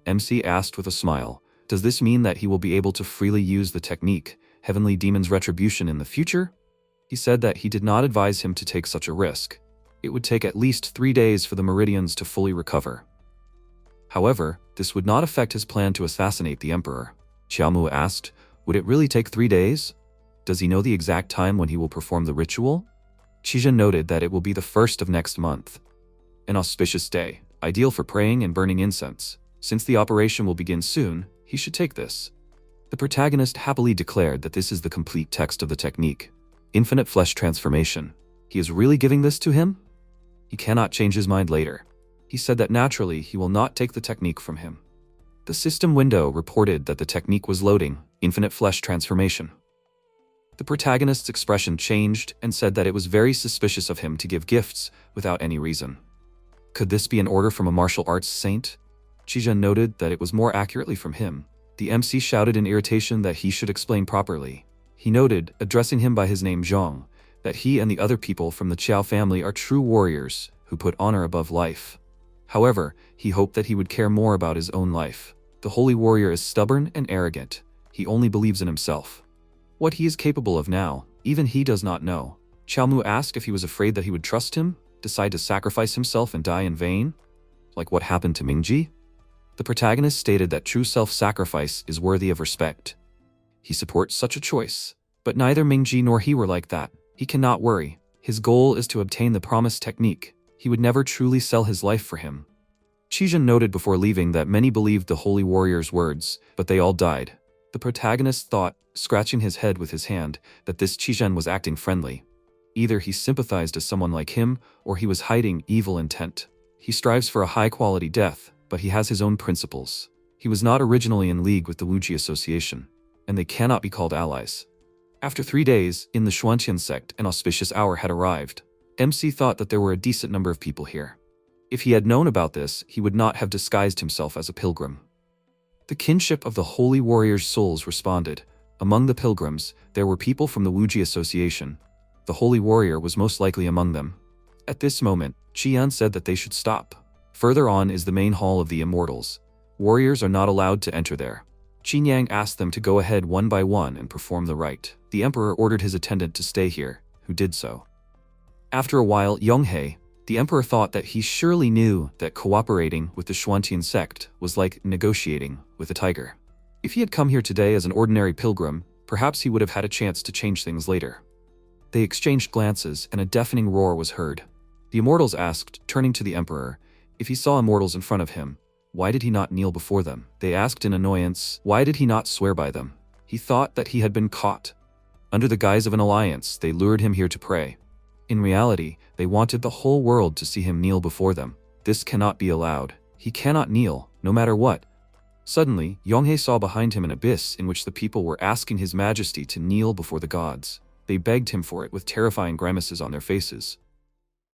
[SPEAKER 1] MC asked with a smile, does this mean that he will be able to freely use the technique, heavenly demon's retribution, in the future? He said that he did not advise him to take such a risk. It would take at least 3 days for the meridians to fully recover. However, this would not affect his plan to assassinate the emperor. Xiaomu asked, would it really take 3 days? Does he know the exact time when he will perform the ritual? Qijin noted that it will be the 1st of next month. An auspicious day, ideal for praying and burning incense. Since the operation will begin soon, he should take this. The protagonist happily declared that this is the complete text of the technique. Infinite flesh transformation. He is really giving this to him? He cannot change his mind later. He said that naturally he will not take the technique from him. The system window reported that the technique was loading, infinite flesh transformation. The protagonist's expression changed and said that it was very suspicious of him to give gifts without any reason. Could this be an order from a martial arts saint? Qijin noted that it was more accurately from him. The MC shouted in irritation that he should explain properly. He noted, addressing him by his name Zhang, that he and the other people from the Qiao family are true warriors who put honor above life. However, he hoped that he would care more about his own life. The holy warrior is stubborn and arrogant. He only believes in himself. What he is capable of now, even he does not know. Xiaomu asked if he was afraid that he would trust him, decide to sacrifice himself and die in vain? Like what happened to Mingji? The protagonist stated that true self-sacrifice is worthy of respect. He supports such a choice, but neither Mingji nor he were like that. He cannot worry. His goal is to obtain the promised technique. He would never truly sell his life for him. Qizhen noted before leaving that many believed the holy warrior's words, but they all died. The protagonist thought, scratching his head with his hand, that this Qizhen was acting friendly. Either he sympathized as someone like him, or he was hiding evil intent. He strives for a high-quality death, but he has his own principles. He was not originally in league with the Wuji Association, and they cannot be called allies. After 3 days, in the Xuanqian sect, an auspicious hour had arrived. MC thought that there were a decent number of people here. If he had known about this, he would not have disguised himself as a pilgrim. The kinship of the holy warrior's souls responded. Among the pilgrims, there were people from the Wuji Association. The holy warrior was most likely among them. At this moment, Qian said that they should stop. Further on is the main hall of the immortals. Warriors are not allowed to enter there. Qinyang asked them to go ahead one by one and perform the rite. The emperor ordered his attendant to stay here, who did so. After a while, Yonghei, the emperor thought that he surely knew that cooperating with the Xuanqian sect was like negotiating with a tiger. If he had come here today as an ordinary pilgrim, perhaps he would have had a chance to change things later. They exchanged glances, and a deafening roar was heard. The immortals asked, turning to the emperor, if he saw immortals in front of him, why did he not kneel before them? They asked in annoyance, why did he not swear by them? He thought that he had been caught. Under the guise of an alliance, they lured him here to pray. In reality, they wanted the whole world to see him kneel before them. This cannot be allowed. He cannot kneel, no matter what. Suddenly, Yonghei saw behind him an abyss in which the people were asking His Majesty to kneel before the gods. They begged him for it with terrifying grimaces on their faces.